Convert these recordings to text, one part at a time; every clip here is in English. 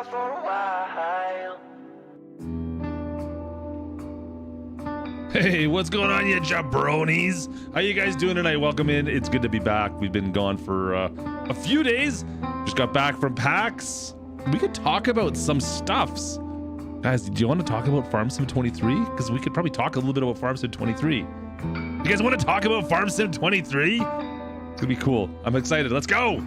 for a while. Hey, what's going on, you jabronis? How you guys doing tonight? Welcome in. It's good to be back. We've been gone for a few days. Just got back from PAX. We could talk about some stuffs. Guys, do you want to talk about Farm Sim 23? Because we could probably talk a little bit about Farm Sim 23. You guys want to talk about Farm Sim 23? It's gonna be cool. I'm excited. Let's go.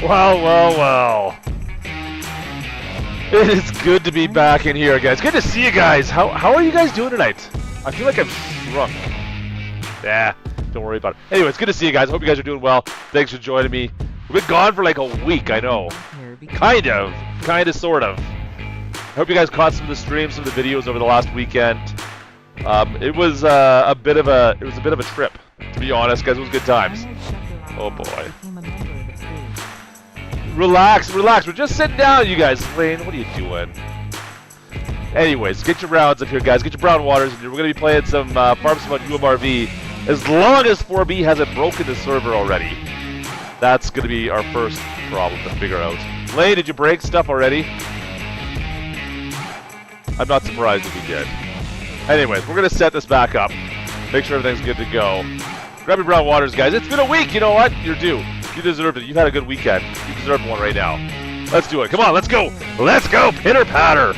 Well. It is good to be back in here, guys. Good to see you guys. How are you guys doing tonight? I feel like I've shrunk. Yeah, don't worry about it. Anyway, it's good to see you guys. Hope you guys are doing well. Thanks for joining me. We've been gone for like a week, I know. Kind of, sort of. I hope you guys caught some of the streams, some of the videos over the last weekend. It was a bit of a trip, to be honest, guys. It was good times. Oh boy. Relax. We're just sitting down, you guys. Lane, what are you doing? Anyways, get your rounds up here, guys. Get your brown waters. And we're going to be playing some Farm Sim on UMRV. As long as 4B hasn't broken the server already. That's going to be our first problem to figure out. Lane, did you break stuff already? I'm not surprised if you did. Anyways, we're going to set this back up. Make sure everything's good to go. Grab your brown waters, guys. It's been a week. You know what? You're due. You deserved it. You've had a good weekend. You deserve one right now. Let's do it. Come on, let's go. Let's go. Pitter patter.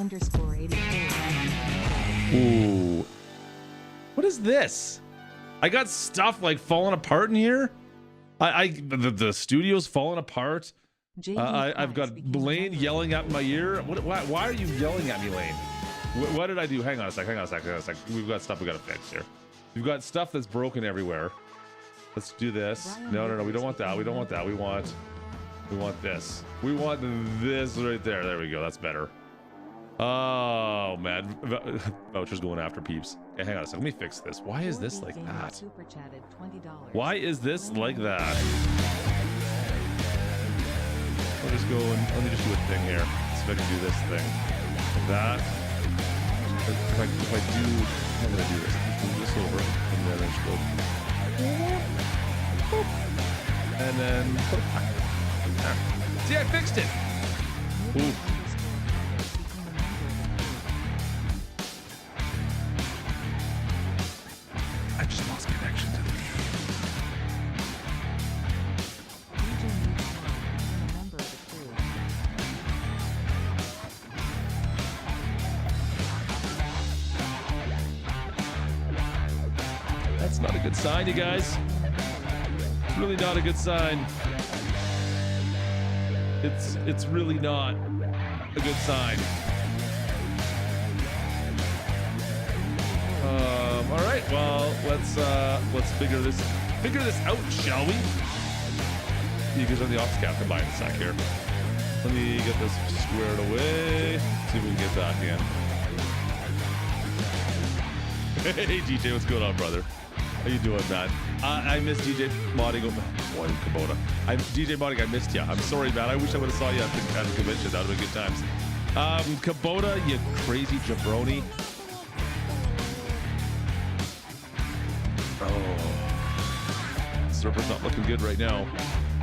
_80. What is this? I got stuff like falling apart in here. The studio's falling apart. I've got Lane yelling at my ear. Why are you yelling at me, Lane? What did I do? Hang on a sec. We've got stuff we gotta fix here. We've got stuff that's broken everywhere. Let's do this. No. We don't want that. We want this. We want this right there. There we go. That's better. Oh man, voucher's going after peeps. Okay, hang on a second. Let me fix this. Why is this like that? Why is this like that? I'll just go and let me just do a thing here. See if I can do this thing. Like that. If I do, I'm gonna do this. Move this over and then just go. And then put it back. There. See, I fixed it. Ooh. I just lost connection to the game. That's not a good sign, you guys. It's really not a good sign. It's really not a good sign. All right, well, let's figure this out, shall we? You guys are the ops captain by a sec here. Let me get this squared away. See if we can get back in. Hey DJ, what's going on, brother? How you doing, man? I missed DJ modding. Boy, Kubota. DJ modding. I missed you. I'm sorry, man. I wish I would have saw you at the convention. That would have been good times. Kubota, you crazy jabroni. Oh, server's not looking good right now.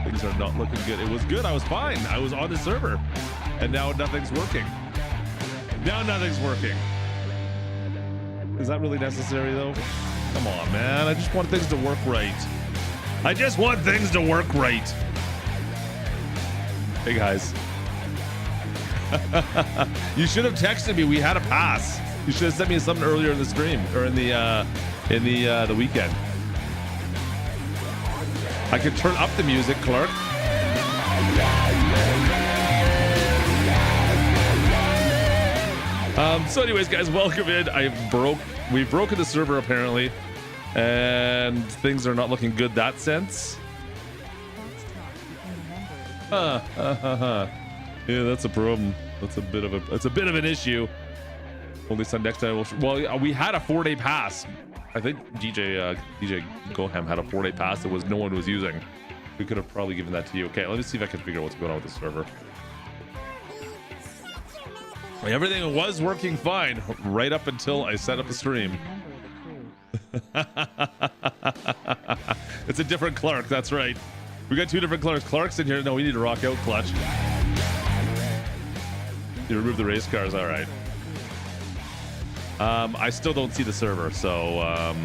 Things are not looking good. It was good. I was fine. I was on the server, and now nothing's working. Now nothing's working. Is that really necessary, though? Come on, man. I just want things to work right. I just want things to work right. Hey, guys. You should have texted me. We had a pass. You should have sent me something earlier in the stream or in the weekend. I could turn up the music, Clark. So anyways, guys, welcome in. We've broken the server apparently, and things are not looking good that sense. Yeah, that's a problem. That's a bit of an issue. Only son next time. Well, we had a 4-day pass. I think DJ Goham had a 4-day pass that no one was using. We could have probably given that to you. Okay, let me see if I can figure out what's going on with the server. Everything was working fine right up until I set up the stream. It's a different Clark, that's right. We got two different Clarks. Clark's in here. No, we need to rock out Klutch. You remove the race cars, all right. I still don't see the server, so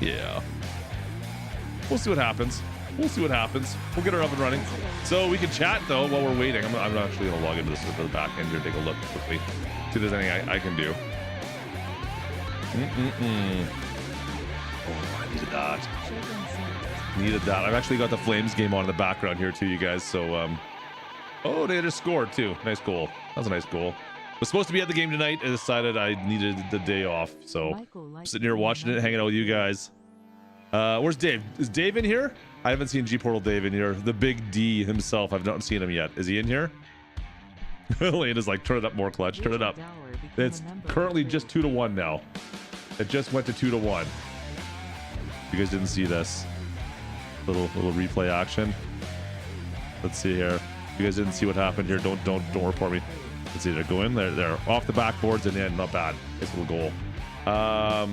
yeah. We'll see what happens. We'll get her up and running. So we can chat though while we're waiting. I'm actually gonna log into the server back end here, take a look quickly, see if there's anything I can do. Oh, I needed that. I've actually got the Flames game on in the background here too, you guys. So oh, they just scored too. Nice goal. That was a nice goal. Was supposed to be at the game tonight. I decided I needed the day off, so I'm sitting here watching it, hanging out with you guys. Where's Dave? Is Dave in here? I haven't seen G Portal Dave in here. The big D himself. I've not seen him yet. Is he in here? Lane is like, turn it up more, Klutch. Turn it up. It's currently just 2-1 now. It just went to 2-1. You guys didn't see this little replay action. Let's see here. You guys didn't see what happened here. Don't report me. Let's see. They're going. They're off the backboards and in. Not bad. Nice little goal. That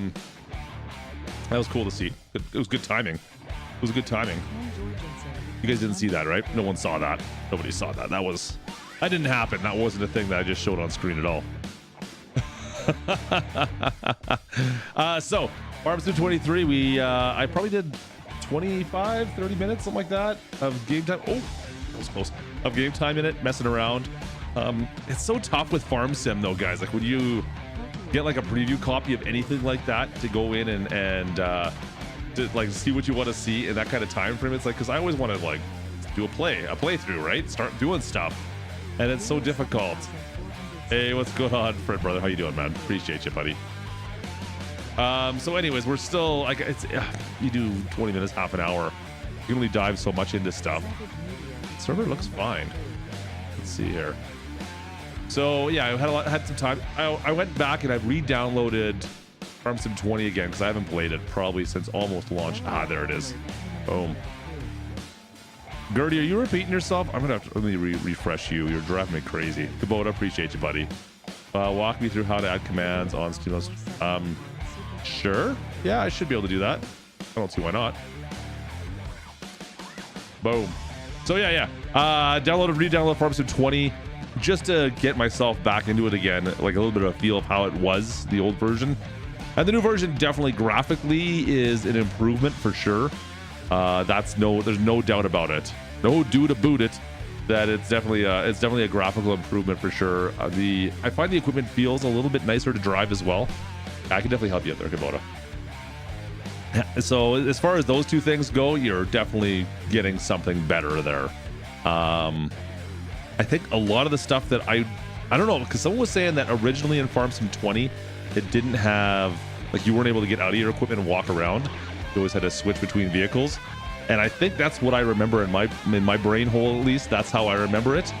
was cool to see. It was good timing. It was good timing. You guys didn't see that, right? No one saw that. Nobody saw that. That didn't happen. That wasn't a thing that I just showed on screen at all. So Barbecue 23, I probably did 25, 30 minutes, something like that of game time. Oh, that was close. Of game time in it, messing around. It's so tough with farm sim though, guys. Like when you get like a preview copy of anything like that to go in and to like see what you want to see in that kind of time frame. It's like, because I always want to like do a playthrough, right? Start doing stuff, and it's so difficult. Hey, what's going on, Fred brother? How you doing, man? Appreciate you, buddy. So anyways, we're still like, it's you do 20 minutes, half an hour, you can only dive so much into stuff. Server looks fine. Let's see here. So yeah, I had some time. I went back and I re-downloaded Farm Sim 20 again because I haven't played it probably since almost launch. Ah, there it is. Boom. Gertie, are you repeating yourself? I'm gonna have to let me refresh you. You're driving me crazy. Kubota, appreciate you, buddy. Walk me through how to add commands on Steam. Sure. Yeah, I should be able to do that. I don't see why not. Boom. So yeah. Re-download Farm Sim 20 just to get myself back into it again, like a little bit of a feel of how it was, the old version. And the new version definitely graphically is an improvement for sure. There's no doubt about it. No do to boot it. That it's definitely a graphical improvement for sure. I find the equipment feels a little bit nicer to drive as well. I can definitely help you out there, Kubota. So as far as those two things go, you're definitely getting something better there. I think a lot of the stuff that I don't know, because someone was saying that originally in Farm Sim 20 it didn't have, like, you weren't able to get out of your equipment and walk around. You always had to switch between vehicles, and I think that's what I remember in my brain hole, at least. That's how I remember it.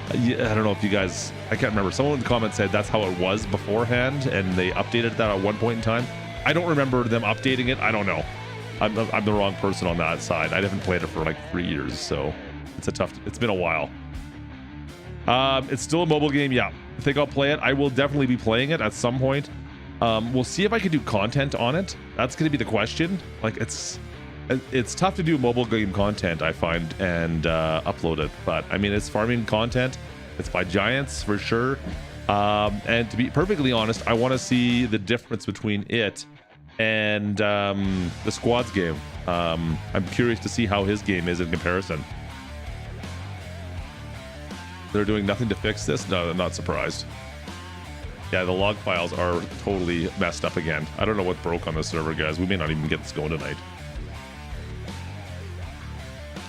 I don't know if you guys, I can't remember. Someone in the comments said that's how it was beforehand and they updated that at one point in time. I don't remember them updating it. I don't know. I'm the wrong person on that side. I haven't played it for like 3 years, so it's been a while. It's still a mobile game. Yeah, I think I'll play it. I will definitely be playing it at some point. We'll see if I can do content on it. That's going to be the question. Like, it's tough to do mobile game content, I find, and upload it. But I mean, it's farming content. It's by giants for sure. And to be perfectly honest, I want to see the difference between it and the squad's game. I'm curious to see how his game is in comparison. They're doing nothing to fix this? No, I'm not surprised. Yeah, the log files are totally messed up again. I don't know what broke on the server, guys. We may not even get this going tonight.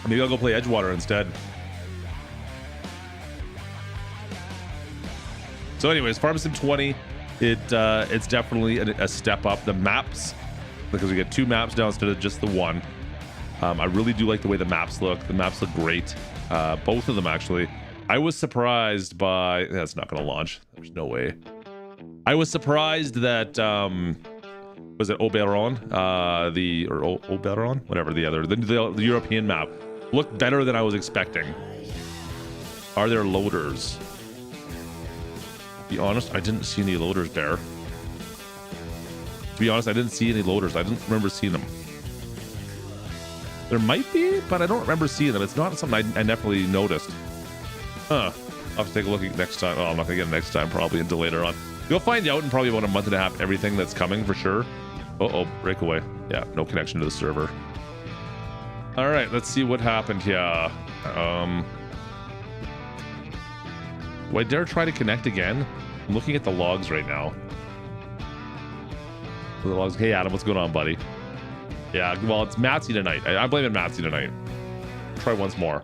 Maybe I'll go play Edgewater instead. So anyways, Farm Sim 20, it's definitely a step up. The maps, because we get 2 maps now instead of just the one. I really do like the way the maps look. The maps look great. Both of them, actually. I was surprised by... That's not going to launch. There's no way. I was surprised that... was it Oberon? Oberon? Whatever the other... The European map looked better than I was expecting. Are there loaders? To be honest, I didn't see any loaders there. To be honest, I didn't see any loaders. I didn't remember seeing them. There might be, but I don't remember seeing them. It's not something I definitely noticed. Huh. I'll have to take a look at next time. Oh, I'm not gonna get it next time, probably until later on. You'll find out in probably about a month and a half everything that's coming for sure. Uh-oh, breakaway. Yeah, no connection to the server. All right, let's see what happened here. Do I dare try to connect again? I'm looking at the logs right now. The logs. Hey, Adam, what's going on, buddy? Yeah, well, it's Matsy tonight. I'm blaming Matsy tonight. Try once more.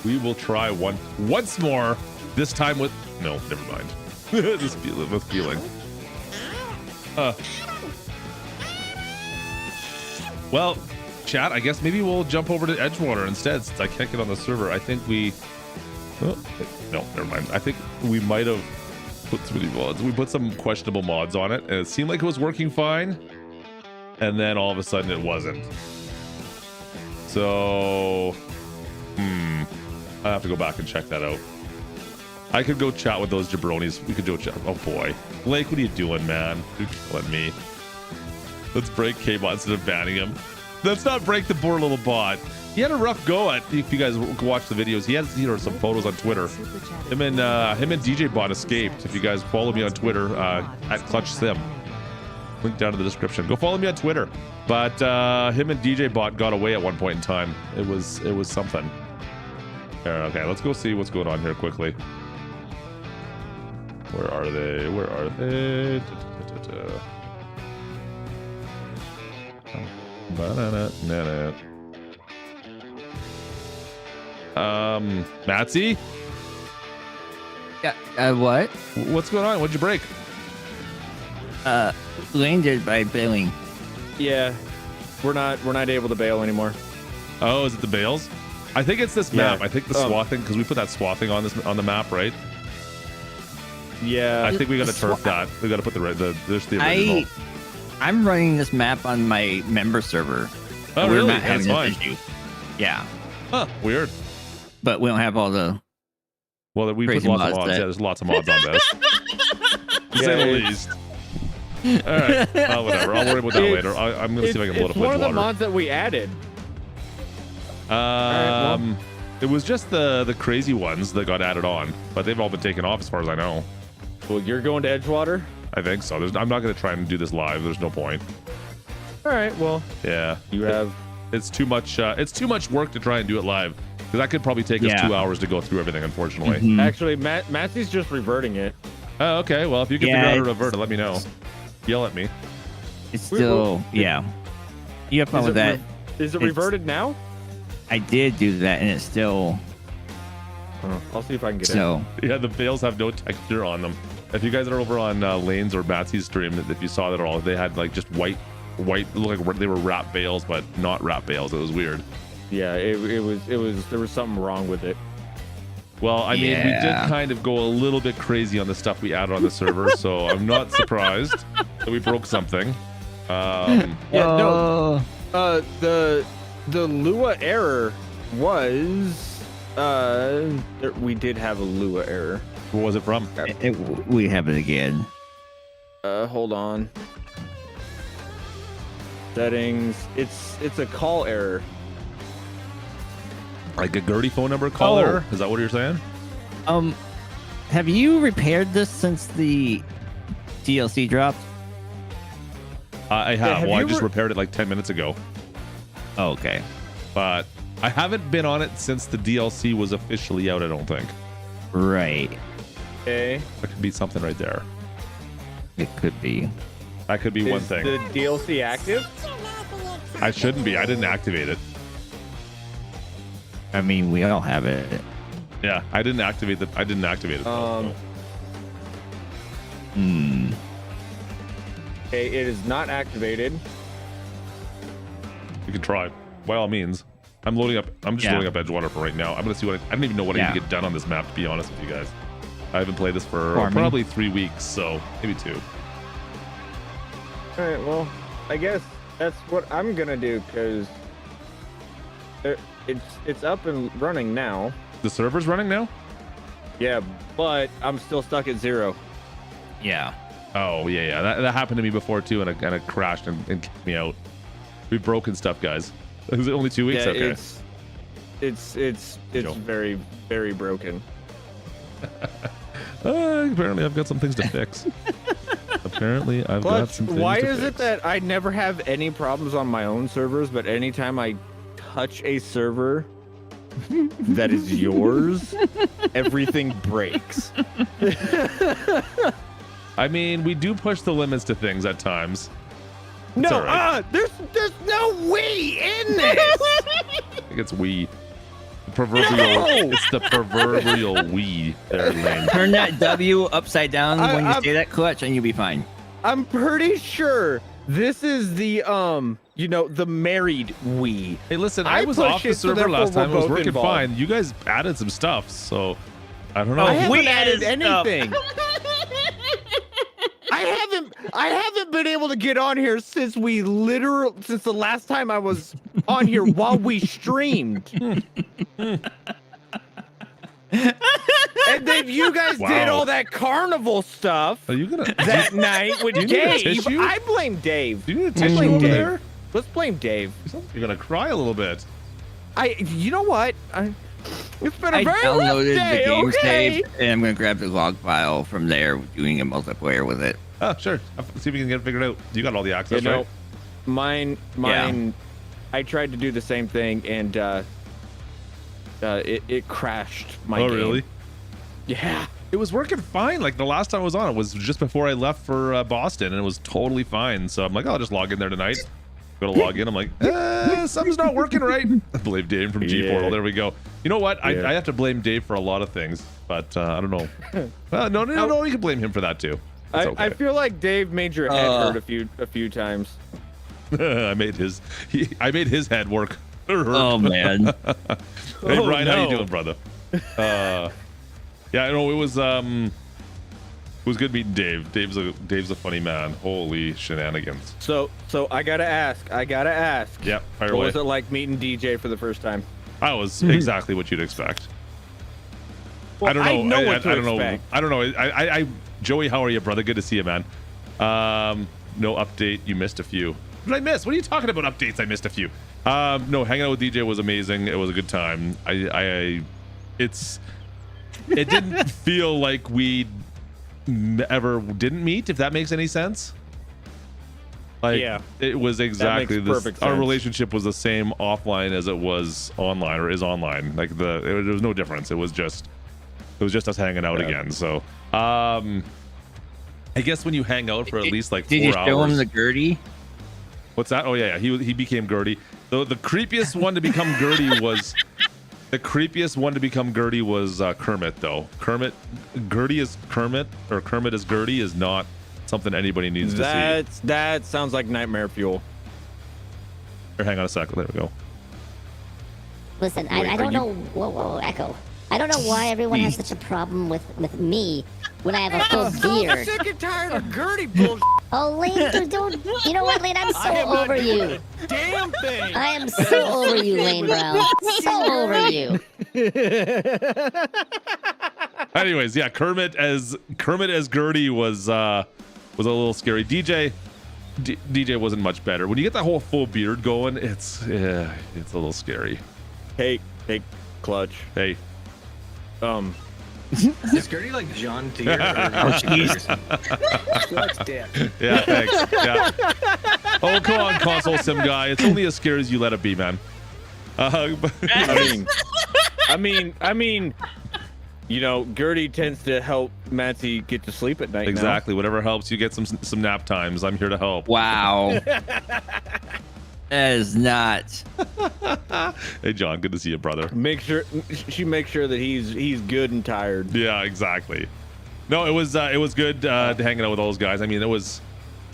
We will try once more. This time with... No, never mind. This feeling. Well, chat, I guess maybe we'll jump over to Edgewater instead, since I can't get on the server. I think we... Oh, no, never mind. I think we might have put too many mods. We put some questionable mods on it, and it seemed like it was working fine. And then all of a sudden it wasn't. So... I have to go back and check that out. I could go chat with those jabronis. We could go chat. Oh boy. Blake, what are you doing, man? You're killing me. Let's break K-Bot instead of banning him. Let's not break the poor little bot. He had a rough go at, if you guys watch the videos, he has some photos on Twitter. Him and DJ Bot escaped. If you guys follow me on Twitter, at KLUTCHSIM. Link down in the description. Go follow me on Twitter. But him and DJ Bot got away at one point in time. It was something. Okay, let's go see what's going on here quickly. Where are they? Where are they? Matsy? Yeah, what? What's going on? What'd you break? Landed by bailing. Yeah, we're not able to bail anymore. Oh, is it the bales? I think it's this Yeah. map. I think the swathing, because we put that swathing on the map, right? Yeah, I think we got to turf that. We got to put there's the original. I'm running this map on my member server. Oh, We're really? not That's having fine. this issue. Yeah, Huh, weird. but we don't have all the. Well, we put Crazy lots of mods mods. that- Yeah, there's lots of mods on this. To say the least. All right. Whatever. I'll worry about that later. I'm going to see if I can load up It's one of the Edgewater. mods that we added. It was just the crazy ones that got added on, but they've all been taken off as far as I know. Well, you're going to Edgewater. I think so. I'm not going to try and do this live. There's no point. All right. Well, Yeah. you have. It's too much. It's too much work to try and do it live because that could probably take us Yeah. 2 hours to go through everything. Unfortunately. Mhm. Actually, Matsy's just reverting it. Oh, okay. Well, if you can Yeah, figure out how to it's- revert it, let me know. Yell at me. It's We- still, we- yeah. You have fun Is with it that. Is it It's- reverted now? I did do that, and it's still I'll see if I can get it. so. Yeah, the bales have no texture on them. If you guys are over on Lane's or Batsy's stream, if you saw that at all, they had like just white, look like they were wrap bales, but not wrap bales. It was weird. Yeah, it was. There was something wrong with it. Well, I mean, we did Yeah. kind of go a little bit crazy on the stuff we added on the server, so I'm not surprised that we broke something. Yeah, no. Oh, The Lua error was we did have a Lua error. Where was it from? we have it again. Hold on. Settings. It's a call error. Like a Gertie phone number call Oh. error? Is that what you're saying? Have you repaired this since the DLC dropped? I have. have Well, I you just re- repaired it like 10 minutes ago, Oh, okay. but I haven't been on it since the DLC was officially out. I don't think. Right. Okay. That could be something right there. It could be. That could be one Is thing. the DLC active? I shouldn't be. I didn't activate it. I mean, we all have it. Yeah, I didn't activate it. though, Hmm. Okay, it is not activated. so you can try. By all means. I'm loading up. I'm just Yeah. loading up Edgewater for right now. I'm gonna see what I don't even know what I need to get done on this map. To be honest with you guys, I haven't played this for Farming. probably 3 weeks, so maybe 2. All right. Well, I guess that's what I'm gonna do because it's up and running now. The server's running now. Yeah, but I'm still stuck at 0. Yeah. Oh yeah. That happened to me before too, and it crashed and kicked me out. We've broken stuff, guys. Is it only 2 weeks? Yeah, Okay. it's Joe. very, very broken. Apparently, I've got some things to fix. Apparently, I've got Klutch, some things why to is it fix. that I never have any problems on my own servers, but anytime I touch a server that is yours, everything breaks? I mean, we do push the limits to things at times. No, all right. there's no we in this. I think it's we. The proverbial. No! It's the proverbial we there, Lane. Turn that W upside down when you I'm- say that, Clutch, and you'll be fine. I'm pretty sure this is the the married we. Hey, listen, I I was pushed off the it, so server therefore last time. It we're was both working involved. fine. You guys added some stuff, so I don't know. I haven't we added added stuff. anything. I haven't been able to get on here since the last time I was on here while we streamed. And then you guys Wow. did all that carnival stuff Are you gonna? that night with you need a Dave. tissue? I blame Dave. Do you need a I tissue blame over Dave. there? Let's blame Dave. You're gonna cry a little bit. You know what? It's been a I very rough downloaded day, the game okay? save, and I'm going to grab the log file from there, doing a multiplayer with it. Oh, sure. I'll see if we can get it figured out. You got all the access, You know, right? mine. I tried to do the same thing, and it crashed my game. Oh, really? Yeah. it was working fine. Like the last time I was on, it was just before I left for Boston, and it was totally fine. So I'm like, I'll just log in there tonight. Go to log in. I'm like, something's not working right. I blame Dave from G Portal. There we go. You know what? I have to blame Dave for a lot of things, but I don't know. No, you can blame him for that too. Okay. I feel like Dave made your head hurt a few times. I made his head work. Oh man. Hey Brian, how you doing, brother? Yeah, no, it was good meeting Dave. Dave's a funny man. Holy shenanigans. So I gotta ask. Yep, fire What away. was it like meeting DJ for the first time? I was exactly what you'd expect. Well, I don't know. know what to I don't expect. know. I don't know. I Joey, how are you, brother? Good to see you, man. No update. You missed a few. What did I miss? What are you talking about? Updates? I missed a few. No, hanging out with DJ was amazing. It was a good time. It didn't feel like we ever didn't meet, if that makes any sense. Like, yeah, it was exactly this. perfect Our sense. relationship was the same offline as it was online, or is online. Like there was no difference. It was just us hanging out again. So I guess when you hang out for at least like 4 hours. Did you show him the Gertie? What's that? Oh yeah, he became Gertie. The creepiest one to become Gertie was Kermit though. Gertie is Kermit, or Kermit is Gertie is not something anybody needs to see. That sounds like nightmare fuel. Here, hang on a second. There we go. Listen, I don't know. Whoa, Echo. I don't know why everyone has such a problem with me when I have a full beard. sick and tired of Gertie bullshit. Oh, Lane, don't. You know what, Lane? I'm so over you. Damn thing. I am so over you, Lane, bro. So over you. Anyways, yeah, Kermit as Gertie was a little scary. DJ wasn't much better. When you get that whole full beard going, it's a little scary. Hey, Klutch. Hey. Is Gertie like John Deere? Oh, jeez. Yeah, thanks. Yeah. Oh, come on, console sim guy. It's only as scary as you let it be, man. I mean, you know, Gertie tends to help Matsy get to sleep at night. Exactly. Whatever helps you get some nap times. I'm here to help. Wow. That is not. Hey, John. Good to see you, brother. Make sure that he's good and tired. Yeah, exactly. No, it was good hanging out with all those guys. I mean, it was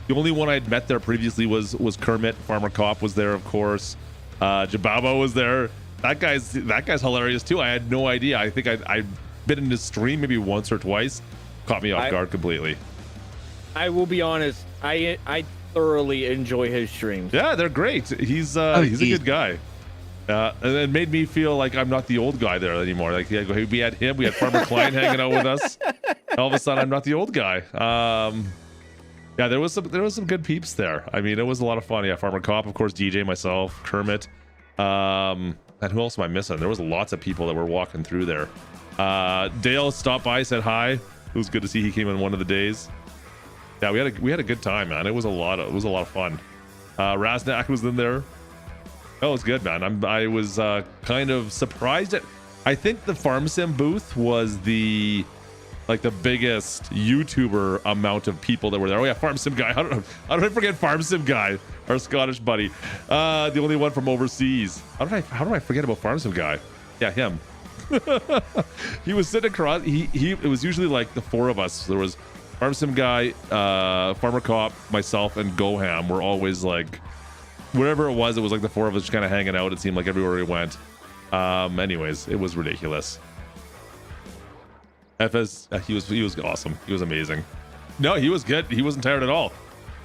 the only one I'd met there previously was Kermit. Farmer Cop was there, of course. Jababa was there. That guy's hilarious too. I had no idea. I think I'd been in his stream maybe once or twice. Caught me off guard completely. I will be honest. I thoroughly enjoy his streams. Yeah, they're great. He's a good guy. And it made me feel like I'm not the old guy there anymore. Like, yeah, we had him, we had Farmer Klein hanging out with us. All of a sudden, I'm not the old guy. Yeah, there was some good peeps there. I mean, it was a lot of fun. Yeah, Farmer Cop, of course, DJ, myself, Kermit. And who else am I missing? There was lots of people that were walking through there. Dale stopped by, said hi. It was good to see he came in one of the days. Yeah, we had a good time, man. It was a lot of fun. Raznak was in there. That was good, man. I was kind of surprised at. I think the Farm Sim booth was the biggest YouTuber amount of people that were there. Oh yeah, Farm Sim guy. How did I forget Farm Sim guy, our Scottish buddy, the only one from overseas. How did I forget about Farm Sim guy? Yeah, him. He was sitting across. It was usually like the four of us. There was Farm Sim guy, Farmer Cop, myself, and Goham were always like, wherever it was like the four of us just kind of hanging out. It seemed like everywhere we went. Anyways, it was ridiculous. FS, he was awesome. He was amazing. No, he was good. He wasn't tired at all.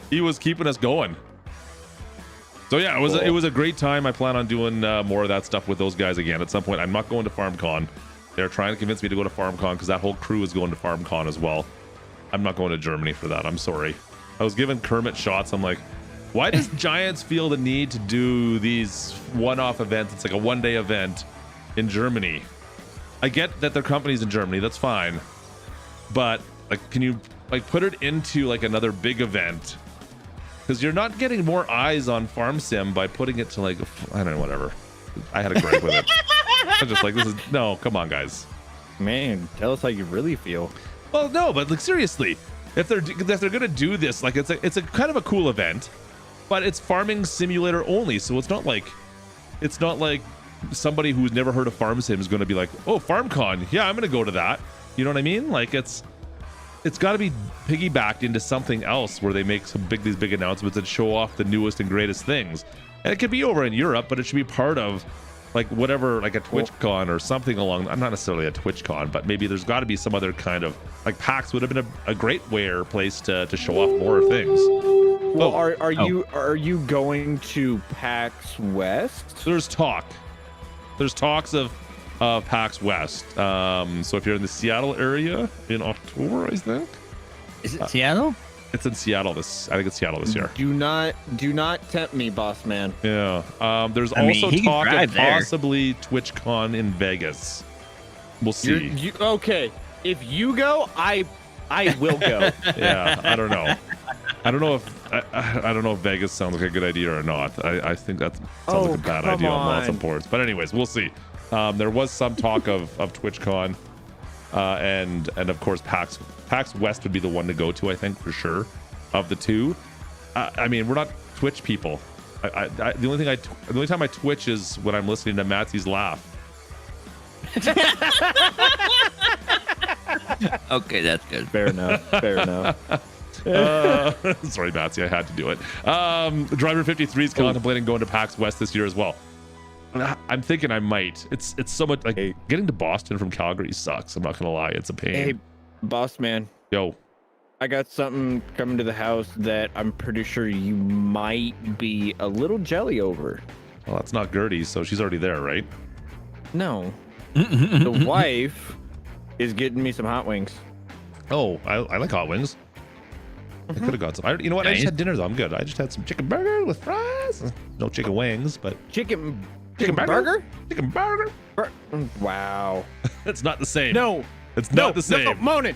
He was keeping us going. So yeah, it was a great time. I plan on doing more of that stuff with those guys again at some point. I'm not going to FarmCon. They're trying to convince me to go to FarmCon because that whole crew is going to FarmCon as well. I'm not going to Germany for that. I'm sorry. I was giving Kermit shots. I'm like, why does Giants feel the need to do these one-off events? It's like a one-day event in Germany. I get that their company's in Germany. That's fine. But like, can you like put it into like another big event? Because you're not getting more eyes on Farm Sim by putting it to like, I don't know, whatever. I had a gripe with it. I'm just like, no, come on, guys. Man, tell us how you really feel. Well, no, but like seriously, if they're gonna do this, like it's a kind of a cool event, but it's farming simulator only, so it's not like somebody who's never heard of Farm Sim is going to be like, oh, FarmCon, yeah, I'm going to go to that. You know what I mean? Like it's got to be piggybacked into something else where they make these big announcements and show off the newest and greatest things. And it could be over in Europe, but it should be part of like whatever, like a TwitchCon or something along. Not necessarily a TwitchCon, but maybe there's got to be some other kind of like PAX would have been a great place to show off more things. Well, are you going to PAX West? There's talks of PAX West. So if you're in the Seattle area in October, I think. Is it Seattle? It's in Seattle I think it's Seattle this year. Do not tempt me, boss man. Yeah. There's also talk of possibly TwitchCon in Vegas. We'll see. Okay. If you go, I will go. Yeah, I don't know. I don't know if Vegas sounds like a good idea or not. I think that sounds like a bad idea on lots of ports. But anyways, we'll see. There was some talk of TwitchCon, and of course PAX West would be the one to go to, I think, for sure, of the two. I mean, we're not Twitch people. The only time I Twitch is when I'm listening to Matsy's laugh. Okay, that's good. Fair enough. Sorry, Matsy, I had to do it. Driver 53 is contemplating going to PAX West this year as well. I'm thinking I might. It's so much like getting to Boston from Calgary sucks. I'm not gonna lie, it's a pain. Hey, boss man. Yo, I got something coming to the house that I'm pretty sure you might be a little jelly over. Well, that's not Gertie, so she's already there, right? No. The wife is getting me some hot wings. Oh, I like hot wings. I could have got some. You know what? I just had dinner though. I'm good. I just had some chicken burger with fries. No chicken wings, but Chicken burger? Chicken burger. Wow. It's not the same. No. It's not the same. No, Monin.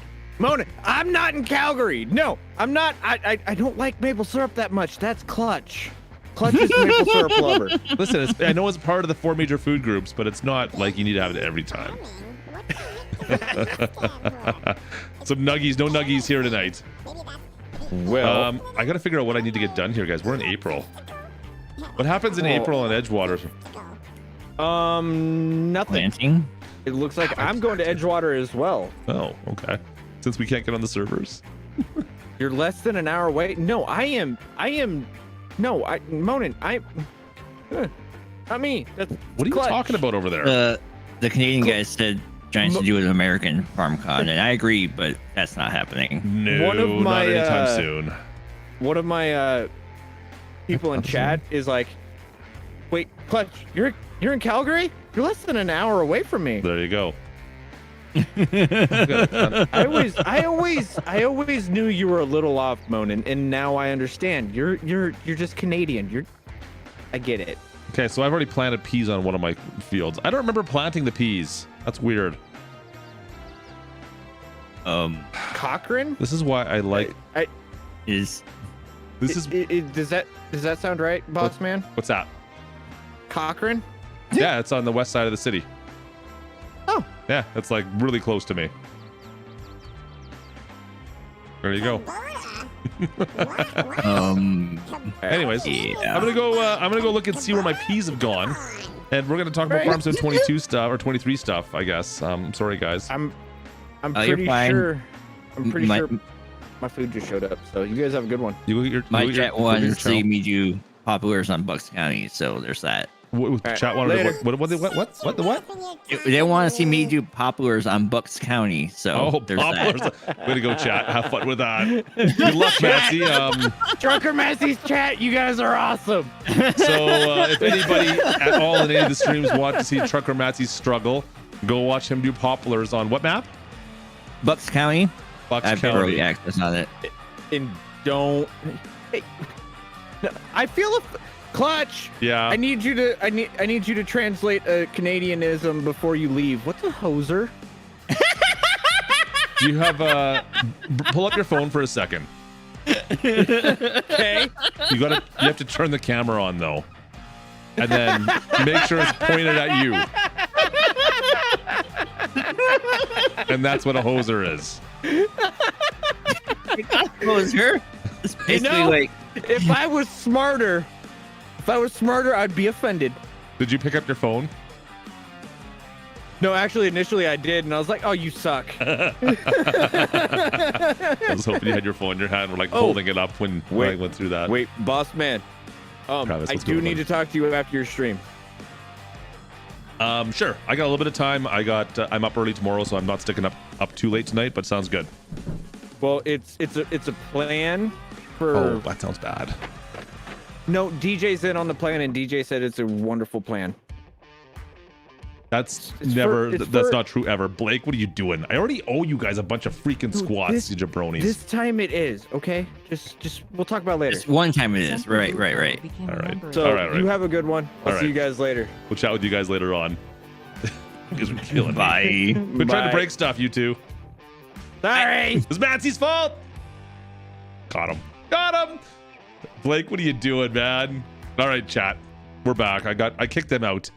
I'm not in Calgary. No, I'm not. I don't like maple syrup that much. That's Klutch. Klutch is maple syrup lover. Listen, I know it's part of the 4 major food groups, but it's not like you need to have it every time. Some nuggies. No nuggies here tonight. Well, I got to figure out what I need to get done here, guys. We're in April. What happens in April in Edgewater? Nothing. Planting? It looks like I'm going to Edgewater as well. Oh, okay. Since we can't get on the servers. You're less than an hour away. No, I am. No, Monin. Not me. That's what are you Klutch. talking about over there? The Canadian guy said trying to do an American FarmCon, and I agree, but that's not happening. No, not anytime soon. One of my people in chat is like, "Wait, Klutch, you're in Calgary? You're less than an hour away from me." There you go. I always knew you were a little off, Monin, and now I understand. You're just Canadian. I get it. Okay, so I've already planted peas on one of my fields. I don't remember planting the peas. That's weird. Cochrane? This is why I like. Does that sound right, boss man? What's that? Cochrane? Yeah, it's on the west side of the city. Oh. Yeah, it's like really close to me. There you go. Anyways, yeah. I'm gonna go look and see where my peas have gone, and we're gonna talk about Farm Sim 22 stuff or 23 stuff, I guess. Sorry guys. I'm you're pretty fine. sure. I'm pretty sure my food just showed up. So you guys have a good one. You go get your. My chat wanted to see me do populars on Bucks County, so there's that. Chat wanted to, what? They want to see me do populars on Bucks County, so there's that. Way to go, chat. Have fun with that. Good luck, Massey. Trucker Massy's chat, you guys are awesome. So if anybody at all in any of the streams want to see Trucker Massey struggle, go watch him do populars on what map? Bucks County. Bucks I have County. early access on it. And don't. Hey, I feel Klutch. Yeah. I need you to translate a Canadianism before you leave. What's a hoser? You have pull up your phone for a second. Okay. You have to turn the camera on though, and then make sure it's pointed at you. And that's what a hoser is. Hoser. It's basically like if I was smarter, I'd be offended. Did you pick up your phone? No, actually, initially I did, and I was like, "Oh, you suck." I was hoping you had your phone in your hand. We're like holding it up when I went through that. Wait, boss man. Travis, I let's go, do need buddy. to talk to you after your stream. Sure. I got a little bit of time. I'm up early tomorrow, so I'm not sticking up too late tonight. But sounds good. Well, it's a plan for. Oh, that sounds bad. No, DJ's in on the plan, and DJ said it's a wonderful plan. That's It's that's for- not true ever. Blake, what are you doing? I already owe you guys a bunch of freaking squats, you jabronis. This time it is, okay? Just we'll talk about it later. just one time it is. Right. All right. So All right. you have a good one. I'll All see right. you guys later. We'll chat with you guys later on. You guys are killing me. Bye. Quit trying to Bye. break stuff, you two. Sorry. It's Matsy's fault. Got him. Blake, what are you doing, man? All right, chat. We're back. I kicked them out.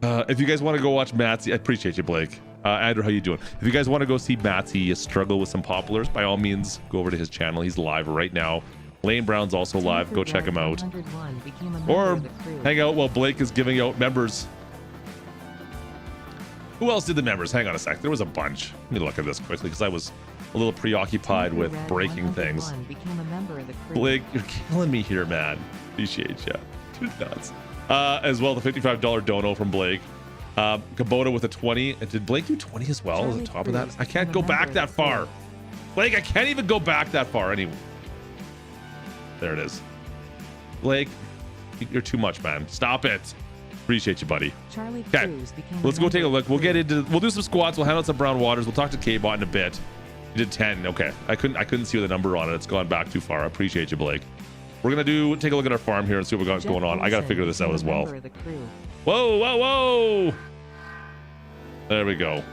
If you guys want to go watch Matsy, I appreciate you, Blake. Andrew, how you doing? If you guys want to go see Matsy struggle with some populars, by all means, go over to his channel. He's live right now. Lane Brown's also live. Go check him out. Or hang out while Blake is giving out members. Who else did the members? Hang on a sec. There was a bunch. Let me look at this quickly because I was a little preoccupied with breaking things. Blake, you're killing me here, man. Appreciate you. Dude, nuts. As well, the $55 dono from Blake. Kubota with a 20. And did Blake do 20 as well on top of that? I can't go back that far. Blake, I can't even go back that far anyway. There it is. Blake, you're too much, man. Stop it. Appreciate you, buddy. Okay, let's go take a look. We'll do some squats. We'll hand out some brown waters. We'll talk to K-Bot in a bit. You did 10. Okay. I couldn't see the number on it. It's gone back too far. I appreciate you, Blake. We're gonna take a look at our farm here and see what we got going on. I gotta figure this out as well. Whoa. There we go.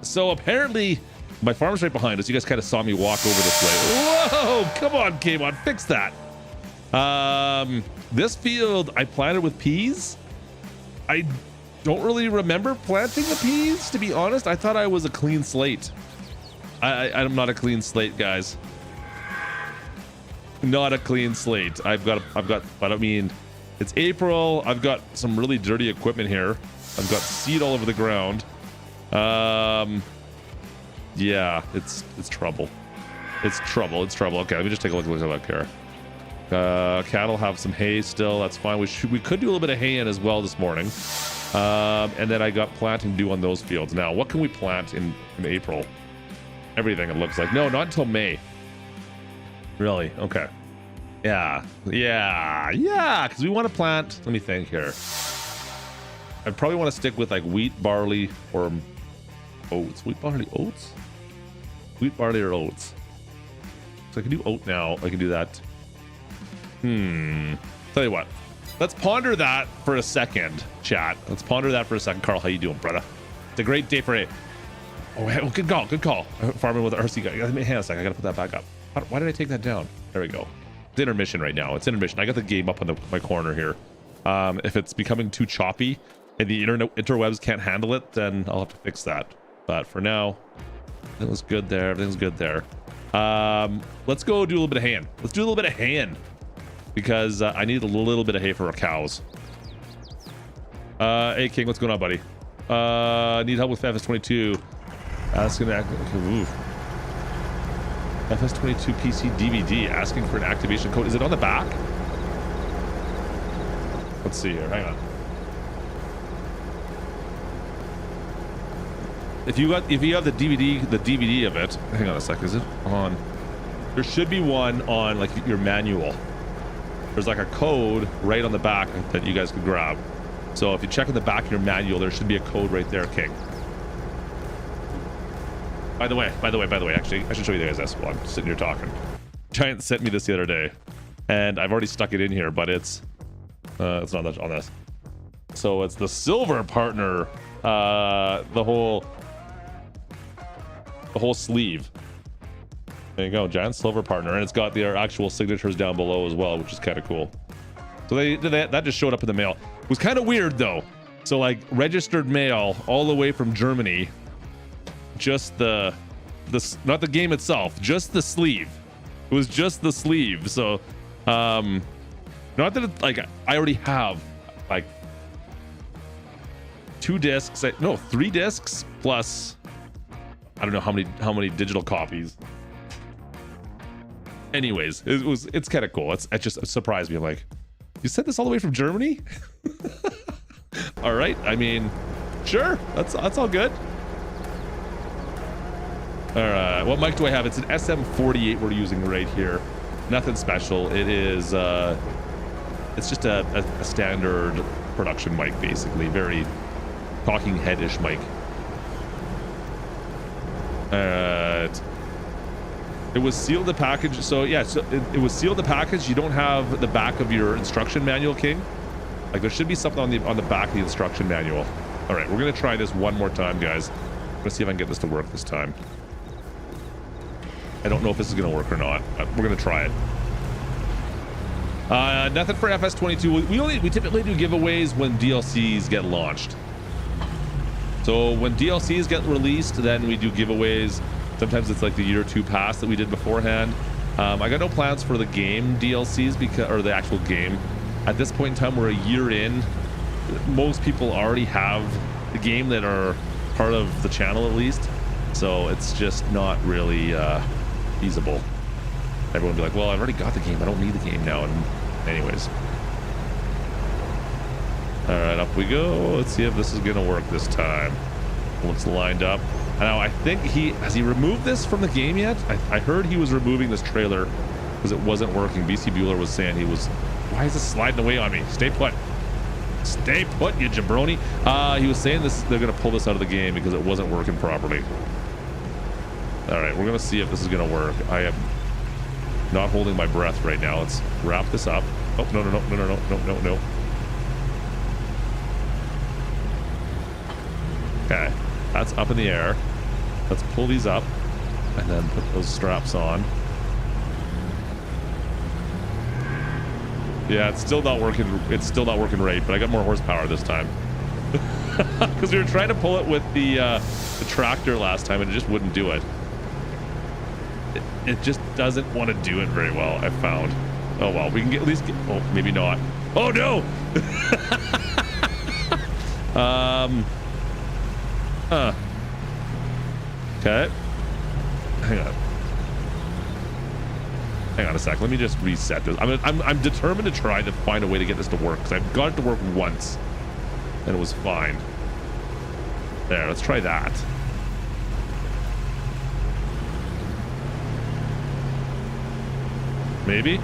So apparently my farm's right behind us. You guys kind of saw me walk over this way. Whoa, come on, K-Mod, fix that. This field I planted with peas. I don't really remember planting the peas, to be honest. I thought I was a clean slate. I'm not a clean slate, guys. Not a clean slate. I've got, but I mean, it's April. I've got some really dirty equipment here. I've got seed all over the ground. Yeah, it's trouble. It's trouble. Okay, let me just take a look here. Cattle have some hay still. That's fine. We could do a little bit of hay in as well this morning. And then I got planting due on those fields. Now, what can we plant in April? Everything, it looks like. No, not until May. Really? Okay. Yeah. Because we want to plant. Let me think here. I probably want to stick with like wheat, barley, or oats. Wheat, barley, oats? Wheat, barley, or oats? So I can do oat now. I can do that. Tell you what. Let's ponder that for a second, chat. Let's ponder that for a second. Carl, how you doing, brother? It's a great day for it. Oh, hey, good call. Farming with the RC guy. Hang on a second. I gotta put that back up. Why did I take that down? There we go. It's intermission right now. It's intermission. I got the game up on my corner here. If it's becoming too choppy and the interwebs can't handle it, then I'll have to fix that. But for now, it was good there. Everything's good there. Let's go do a little bit of haying. Let's do a little bit of haying because I need a little bit of hay for our cows. Hey, King, what's going on, buddy? Need help with FS22. That's gonna act. Okay, FS22 PC DVD asking for an activation code. Is it on the back? Let's see here. Hang on. If you have the DVD of it. Hang on a sec. Is it on? There should be one on like your manual. There's like a code right on the back that you guys could grab. So if you check in the back of your manual, there should be a code right there, King. By the way, actually, I should show you guys this while I'm sitting here talking. Giant sent me this the other day, and I've already stuck it in here, but it's not on this. So it's the silver partner, the whole sleeve. There you go, giant silver partner, and it's got their actual signatures down below as well, which is kind of cool. So that just showed up in the mail. It was kind of weird though. So like registered mail all the way from Germany, just the not the game itself, just the sleeve. It was just the sleeve. So not that it, like I already have like 2 discs, no 3 discs plus I don't know how many digital copies. Anyways, it's kind of cool. It just surprised me. I'm like, you sent this all the way from Germany? All right. I mean, sure. That's all good. All right. What mic do I have? It's an SM48 we're using right here. Nothing special. It is. It's just a standard production mic, basically. Very talking headish mic. It was sealed the package. So yeah, so it was sealed the package. You don't have the back of your instruction manual, King. Like there should be something on the back of the instruction manual. All right, we're gonna try this one more time, guys. I'm gonna see if I can get this to work this time. I don't know if this is gonna work or not. We're gonna try it. Nothing for FS22. We typically do giveaways when DLCs get launched. So when DLCs get released, then we do giveaways. Sometimes it's like the year or 2 pass that we did beforehand. I got no plans for the game DLCs or the actual game. At this point in time, we're a year in. Most people already have the game that are part of the channel at least. So it's just not really feasible. Everyone will be like, well, I've already got the game. I don't need the game now. And anyways. All right, up we go. Let's see if this is gonna work this time. Looks lined up. Now I think has he removed this from the game yet? I heard he was removing this trailer because it wasn't working. BC Bueller was saying he was. Why is this sliding away on me? Stay put. Stay put, you jabroni. He was saying this. They're gonna pull this out of the game because it wasn't working properly. All right, we're gonna see if this is gonna work. I am not holding my breath right now. Let's wrap this up. Oh no. Okay, that's up in the air. Let's pull these up and then put those straps on. Yeah, it's still not working. It's still not working right, but I got more horsepower this time. Because we were trying to pull it with the tractor last time and it just wouldn't do it. It just doesn't want to do it very well, I found. Oh well, we can get at least get, oh, maybe not. Oh no! Okay. Hang on a sec. Let me just reset this. I'm determined to try to find a way to get this to work because I've got it to work once and it was fine. There, let's try that. Maybe.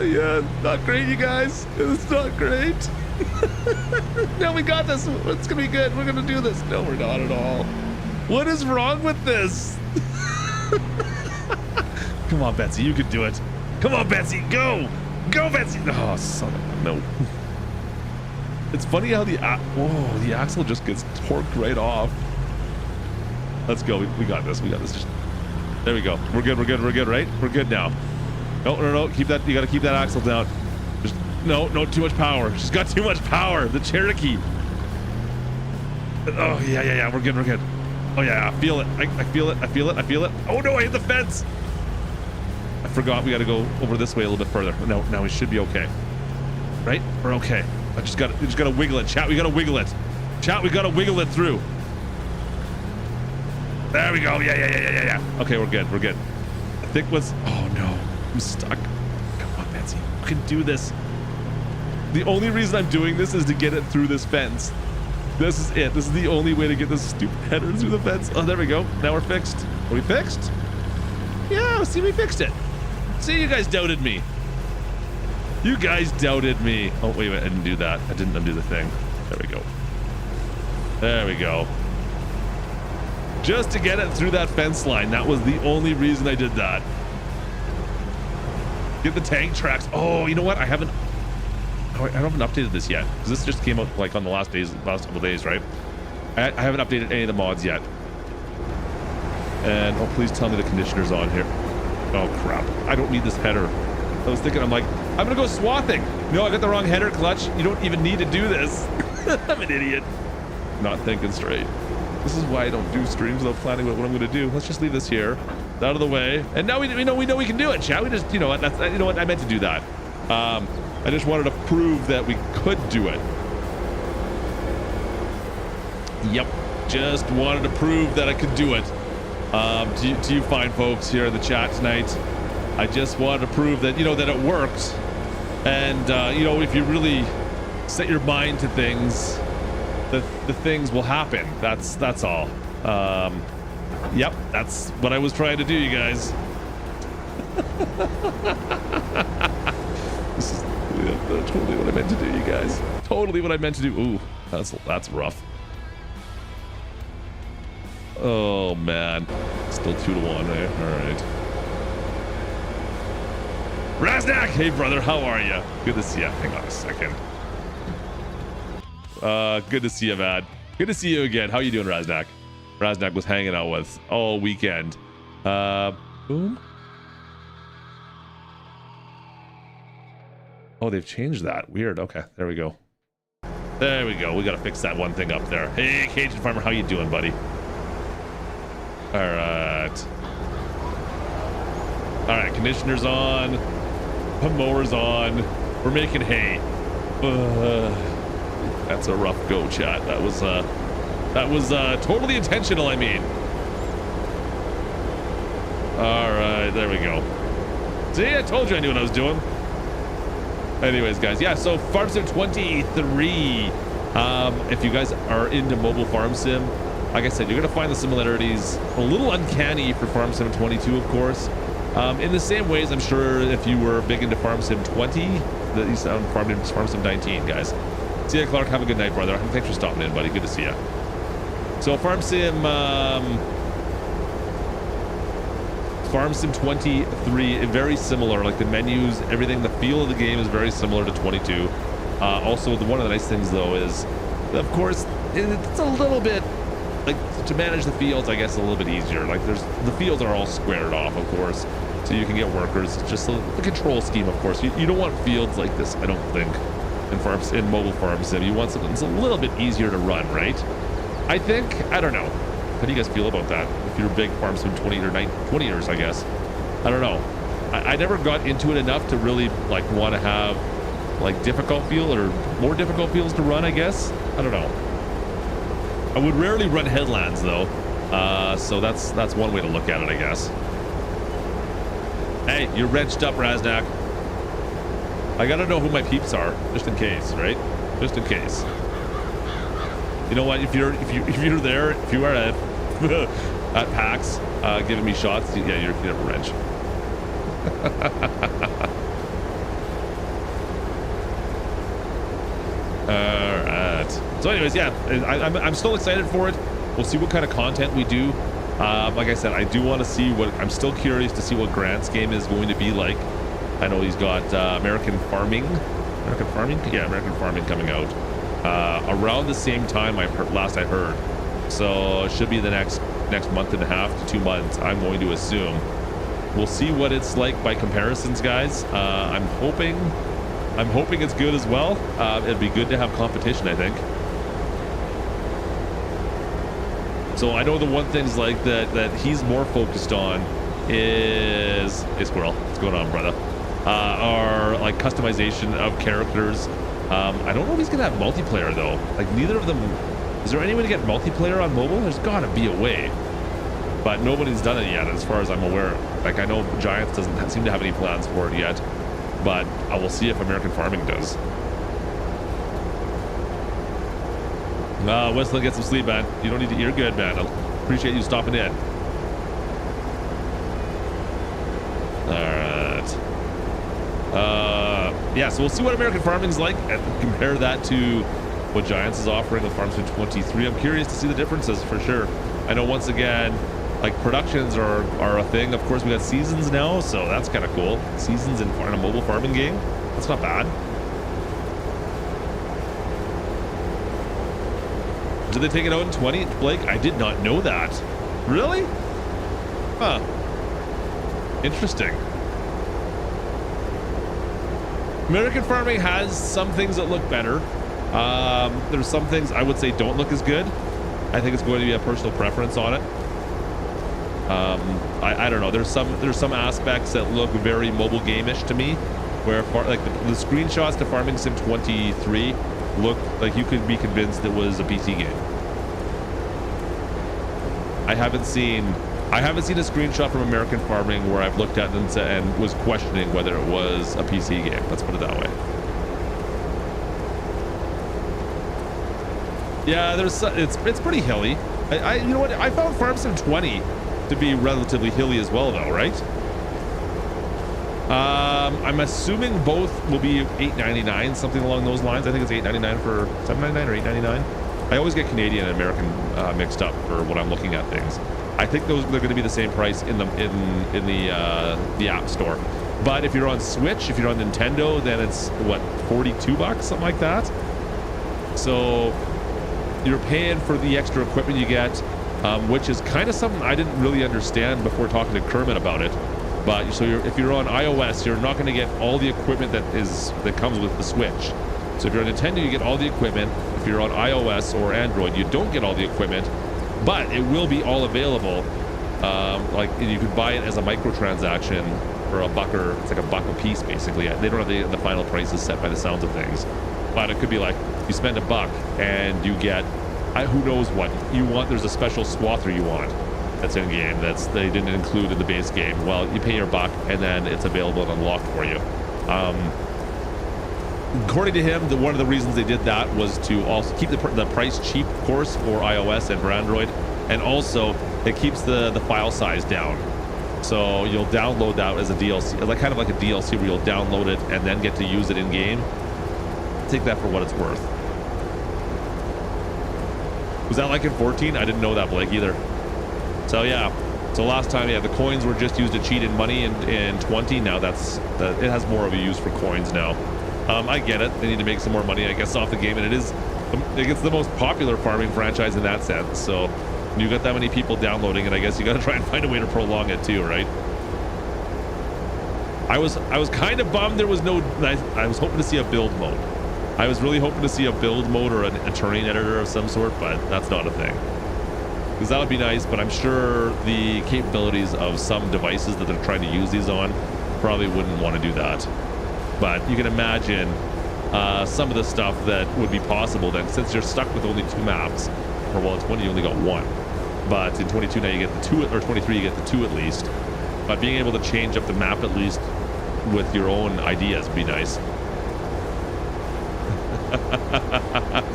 Yeah, not great, you guys. It's not great. No, we got this. It's gonna be good. We're gonna do this. No, we're not at all. What is wrong with this? Come on, Betsy, you can do it. Come on, Betsy, go! Go, Betsy! Oh, son of a no. It's funny how the axle just gets torqued right off. Let's go. We got this. We got this. Just there we go. We're good. We're good. We're good, right? We're good now. No. Keep that. You got to keep that axle down. Just no. Too much power. She's got too much power. The Cherokee. Oh yeah. We're good. We're good. Oh yeah. I feel it. I feel it. I feel it. I feel it. Oh no! I hit the fence. I forgot. We got to go over this way a little bit further. No. Now we should be okay. Right? We're okay. We just gotta wiggle it. Chat. We gotta wiggle it. Chat. We gotta wiggle it through. There we go. Yeah. Okay, we're good. We're good. I think what's. Oh no. I'm stuck. Come on, Betsy. You can do this. The only reason I'm doing this is to get it through this fence. This is it. This is the only way to get this stupid header through the fence. Oh, there we go. Now we're fixed. Are we fixed? Yeah, see, we fixed it. See, you guys doubted me. You guys doubted me. Oh, wait, I didn't do that. I didn't undo the thing. There we go. There we go. Just to get it through that fence line. That was the only reason I did that. Get the tank tracks. Oh, you know what? I haven't updated this yet because this just came out like on the last couple days, right? I haven't updated any of the mods yet. And oh, please tell me the conditioner's on here. Oh crap! I don't need this header. I was thinking, I'm like, I'm gonna go swathing. No, I got the wrong header, Clutch. You don't even need to do this. I'm an idiot. Not thinking straight. This is why I don't do streams without planning what I'm gonna do. Let's just leave this here, out of the way. And now we know we can do it, shall we? Just, you know what? You know what? I meant to do that. I just wanted to prove that we could do it. Yep, just wanted to prove that I could do it. To you fine folks here in the chat tonight, I just wanted to prove that, you know, that it worked. And, you know, if you really set your mind to things, the things will happen. That's all. Yep, that's what I was trying to do, you guys. This is totally what I meant to do, you guys. Totally what I meant to do. Ooh, that's rough. Oh man, still 2-1 there. All right. Raznak, hey brother, how are you? Good to see you. Hang on a second. Good to see you, man. Good to see you again. How you doing, Raznak? Raznak was hanging out with all weekend. Boom. Oh, they've changed that. Weird. Okay, there we go. There we go. We gotta fix that one thing up there. Hey, Cajun Farmer, how you doing, buddy? All right. All right, conditioner's on. Mower's on. We're making hay. That's a rough go, chat. That was totally intentional, I mean. All right, there we go. See, I told you I knew what I was doing. Anyways, guys, yeah, so Farm Sim 23. If you guys are into mobile Farm Sim, like I said, you're going to find the similarities a little uncanny for Farm Sim 22, of course. In the same ways, I'm sure if you were big into Farm Sim 20, that you sound Farm Sim 19, guys. See ya, Clark. Have a good night, brother. Thanks for stopping in, buddy. Good to see ya. So Farm Sim 23, very similar. Like the menus, everything, the feel of the game is very similar to 22. Also, one of the nice things though is, of course, it's a little bit like to manage the fields, I guess, a little bit easier. Like the fields are all squared off, of course, so you can get workers. Just the control scheme, of course. You don't want fields like this, I don't think, in mobile Farm Sim. You want something that's a little bit easier to run, right? I think. I don't know. How do you guys feel about that? If you're a big Farm Sim 20 years, I guess. I don't know. I never got into it enough to really like want to have like difficult field or more difficult fields to run, I guess. I don't know. I would rarely run headlands though, so that's one way to look at it, I guess. Hey, you're wrenched up, Raznak. I gotta know who my peeps are, just in case, right? Just in case. You know what? If you're there, if you are at at PAX giving me shots, yeah, you're a wrench. All right. So, anyways, yeah, I'm still excited for it. We'll see what kind of content we do. Like I said, I do want to see what. I'm still curious to see what Grant's game is going to be like. I know he's got American Farming. Yeah, American Farming coming out around the same time last I heard. So it should be the next month and a half to 2 months, I'm going to assume. We'll see what it's like by comparisons, guys. I'm hoping it's good as well. It'd be good to have competition, I think. So I know the one thing's like that he's more focused on is Squirrel. What's going on, brother? Are like customization of characters. I don't know if he's gonna have multiplayer though. Like neither of them. Is there any way to get multiplayer on mobile? There's gotta be a way, but nobody's done it yet, as far as I'm aware. Like I know Giants doesn't seem to have any plans for it yet, but I will see if American Farming does. Wesley, get some sleep, man. You don't need to. You're good, man. I appreciate you stopping in. All right. Yeah, so we'll see what American Farming's like and compare that to what Giants is offering with Farm Sim 23. I'm curious to see the differences for sure. I know once again, like productions are a thing. Of course, we got seasons now, so that's kind of cool. Seasons in a mobile farming game. That's not bad. Did they take it out in 20? Blake, I did not know that. Really? Huh. Interesting. American farming has some things that look better. There's some things I would say don't look as good. I think it's going to be a personal preference on it. I don't know. There's some aspects that look very mobile game-ish to me, where like the screenshots to Farming Sim 23 look like you could be convinced it was a PC game. I haven't seen a screenshot from American Farming where I've looked at it and was questioning whether it was a PC game. Let's put it that way. Yeah, it's pretty hilly. You know what? I found Farm Sim 20 to be relatively hilly as well, though, right? I'm assuming both will be $8.99, something along those lines. I think it's $8.99 for $7.99 or $8.99. I always get Canadian and American mixed up for when I'm looking at things. I think they're going to be the same price in the App Store. But if you're on Switch, if you're on Nintendo, then it's what, $42, something like that. So you're paying for the extra equipment you get, which is kind of something I didn't really understand before talking to Kermit about it. But if you're on iOS, you're not going to get all the equipment that comes with the Switch. So if you're on Nintendo, you get all the equipment. If you're on iOS or Android, you don't get all the equipment, but it will be all available. Like you could buy it as a microtransaction for $1, it's like $1 a piece basically. They don't have the final prices set by the sounds of things, but it could be like you spend $1 and you get who knows what you want. There's a special swather you want that's in game they didn't include in the base game. Well, you pay your $1 and then it's available and unlocked for you. According to him, one of the reasons they did that was to also keep the price cheap, of course, for iOS and for Android, and also it keeps the file size down. So you'll download that as a DLC, like kind of like a DLC where you'll download it and then get to use it in game. Take that for what it's worth. Was that like in 14? I didn't know that, Blake, either. So yeah. So last time, yeah, the coins were just used to cheat in money in 20. Now it has more of a use for coins now. I get it. They need to make some more money, I guess, off the game, and it's the most popular farming franchise in that sense. So you got that many people downloading it, I guess you got to try and find a way to prolong it too, right? I was kind of bummed there was no. I was hoping to see a build mode. I was really hoping to see a build mode or a terrain editor of some sort, but that's not a thing. Because that would be nice, but I'm sure the capabilities of some devices that they're trying to use these on probably wouldn't want to do that. But you can imagine some of the stuff that would be possible then, since you're stuck with only 2 maps. Or well, in 20 you only got 1, but in 22 now you get the 2, or 23 you get the 2 at least. But being able to change up the map at least with your own ideas would be nice.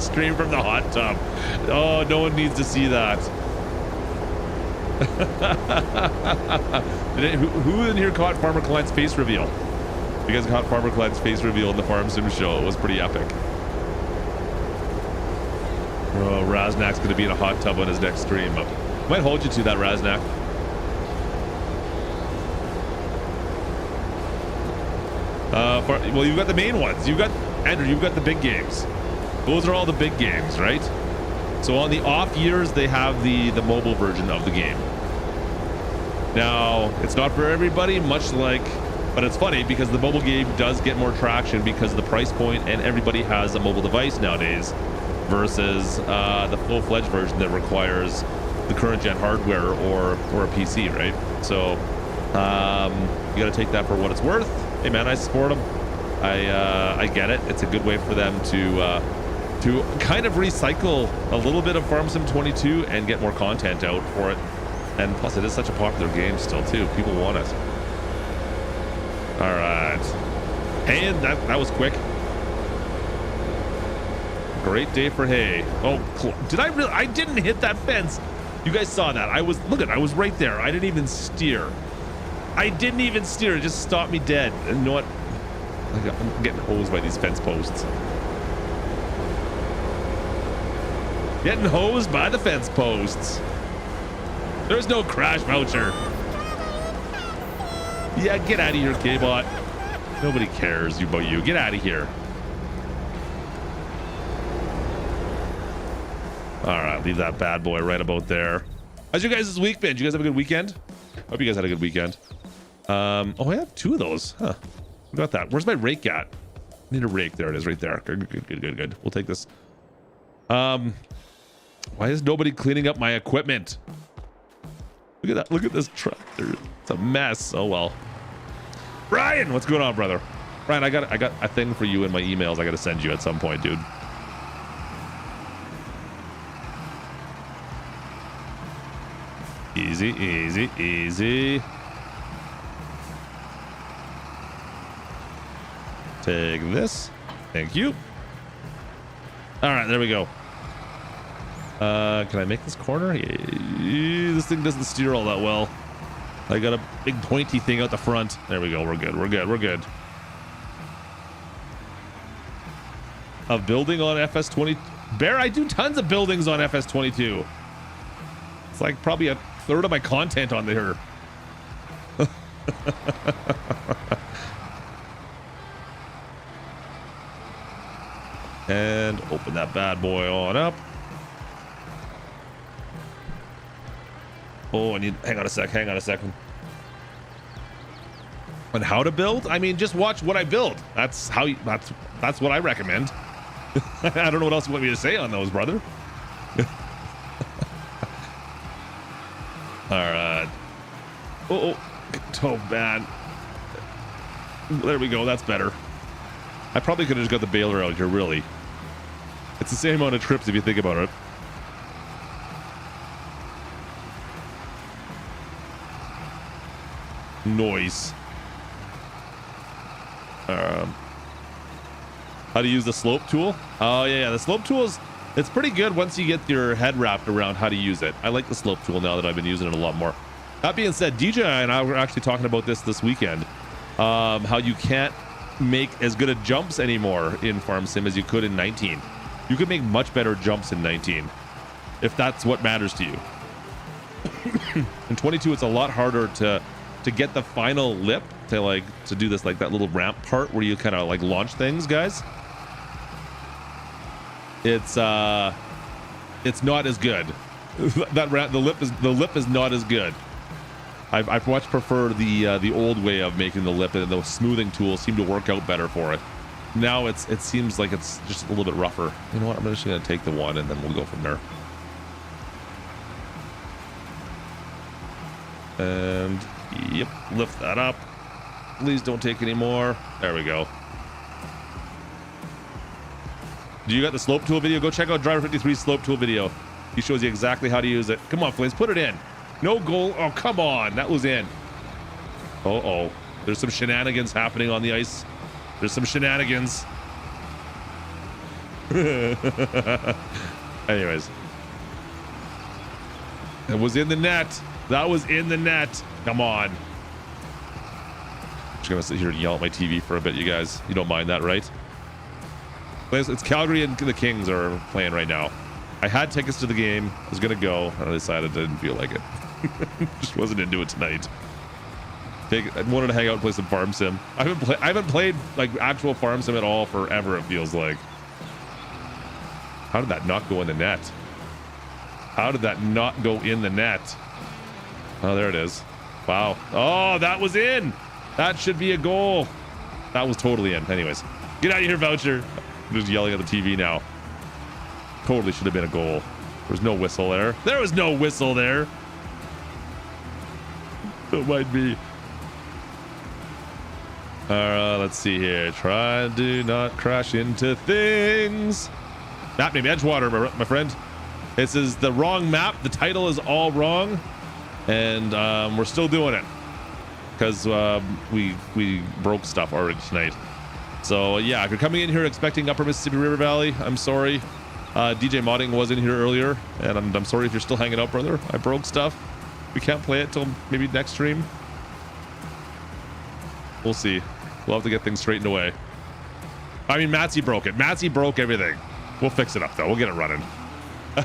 Stream from the hot tub. Oh, no one needs to see that. Who in here caught Farmer Klein's face reveal? You guys caught Farmer Klein's face reveal in the Farm Sim show. It was pretty epic. Oh, Raznak's going to be in a hot tub on his next stream. Might hold you to that, Raznak. Well, you've got the main ones. Andrew, you've got the big games. Those are all the big games, right? So on the off years, they have the mobile version of the game. Now, it's not for everybody, but it's funny because the mobile game does get more traction because of the price point, and everybody has a mobile device nowadays versus the full-fledged version that requires the current gen hardware or a PC, right? So you got to take that for what it's worth. Hey man, I support them. I get it. It's a good way for them to kind of recycle a little bit of Farm Sim 22 and get more content out for it. And plus, it is such a popular game still too. People want it. All right. And that was quick. Great day for hay. Oh, did I really? I didn't hit that fence. You guys saw that. I was right there. I didn't even steer. It just stopped me dead. And you know what? I'm getting hosed by these fence posts. Getting hosed by the fence posts. There's no crash voucher. Yeah, get out of here, K-Bot. Nobody cares about you. Get out of here. All right, leave that bad boy right about there. How's you guys this week been? Did you guys have a good weekend? Hope you guys had a good weekend. Oh, I have 2 of those. Huh. I got that. Where's my rake at? I need a rake. There it is, right there. Good. We'll take this. Why is nobody cleaning up my equipment? Look at that. Look at this tractor. It's a mess. Oh well. Brian, what's going on, brother? Brian, I got a thing for you in my emails. I got to send you at some point, dude. Easy. Take this. Thank you. All right, there we go. Can I make this corner? Yeah, this thing doesn't steer all that well. I got a big pointy thing out the front. There we go. We're good. A building on FS20. Bear, I do tons of buildings on FS22. It's like probably a third of my content on there. And open that bad boy on up. Oh, hang on a second. On how to build? I mean, just watch what I build. That's what I recommend. I don't know what else you want me to say on those, brother. All right. Oh, man. There we go. That's better. I probably could have just got the baler out here, really. It's the same amount of trips if you think about it. Noise. How to use the slope tool? Oh yeah, the slope tool it's pretty good once you get your head wrapped around how to use it. I like the slope tool now that I've been using it a lot more. That being said, DJ and I were actually talking about this weekend. How you can't make as good of jumps anymore in Farm Sim as you could in 19. You could make much better jumps in 19 if that's what matters to you. In 22, it's a lot harder to get the final lip to do this, like that little ramp part where you kind of like launch things, guys. It's not as good. The lip is not as good. I much prefer the old way of making the lip, and those smoothing tools seem to work out better for it. Now it seems like it's just a little bit rougher. You know what? I'm just gonna take the one and then we'll go from there. And yep, lift that up. Please don't take any more. There we go. Do you got the slope tool video? Go check out Driver 53's slope tool video. He shows you exactly how to use it. Come on, Flames, put it in. No goal. Oh, come on. That was in. Uh-oh. There's some shenanigans happening on the ice. There's some shenanigans. Anyways. It was in the net. That was in the net. Come on. I'm just going to sit here and yell at my TV for a bit, you guys. You don't mind that, right? It's Calgary and the Kings are playing right now. I had tickets to the game. I was going to go, and I decided I didn't feel like it. Just wasn't into it tonight. I wanted to hang out and play some Farm Sim. I haven't played like actual Farm Sim at all forever, it feels like. How did that not go in the net? How did that not go in the net? Oh, there it is. Wow. Oh, that was in. That should be a goal. That was totally in. Anyways, get out of here, Voucher. I'm just yelling at the TV now. Totally should have been a goal. There's no whistle there. There was no whistle there. Don't mind me. Let's see here. Try to not crash into things. Map name Edgewater, my friend. This is the wrong map. The title is all wrong. And we're still doing it. Because we broke stuff already tonight. So yeah, if you're coming in here expecting Upper Mississippi River Valley, I'm sorry. DJ Modding was in here earlier. And I'm sorry if you're still hanging out, brother. I broke stuff. We can't play it till maybe next stream. We'll see. We'll have to get things straightened away. I mean, Matsy broke it. Matsy broke everything. We'll fix it up, though. We'll get it running.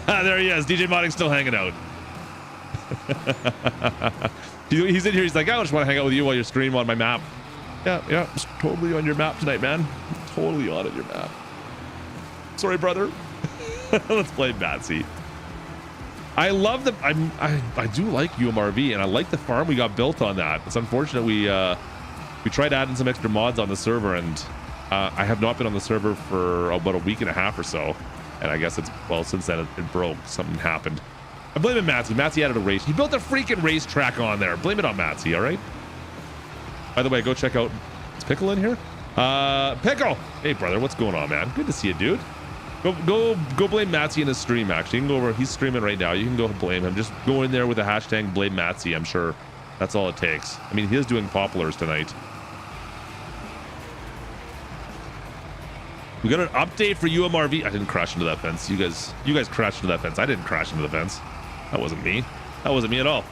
There he is. DJ Modding's still hanging out. He's in here. He's like, I just want to hang out with you while you stream on my map. Yeah. Just totally on your map tonight, man. Totally on your map. Sorry, brother. Let's play Matsy. I love the I do like UMRV, and I like the farm we got built on that. It's unfortunate we tried adding some extra mods on the server, and I have not been on the server for about a week and a half or so, and I guess it's, well, since then it broke. Something happened. I blame it Matsy. Matsy added a race. He built a freaking racetrack on there. Blame it on Matsy, all right? By the way, go check out, is Pickle in here? Pickle! Hey brother, what's going on, man? Good to see you, dude. Go blame Matsy in his stream, actually. You can go over, he's streaming right now. You can go blame him. Just go in there with the hashtag blame Matsy, I'm sure. That's all it takes. I mean, he is doing poplars tonight. We got an update for UMRV. I didn't crash into that fence. You guys crashed into that fence. I didn't crash into the fence. That wasn't me. That wasn't me at all.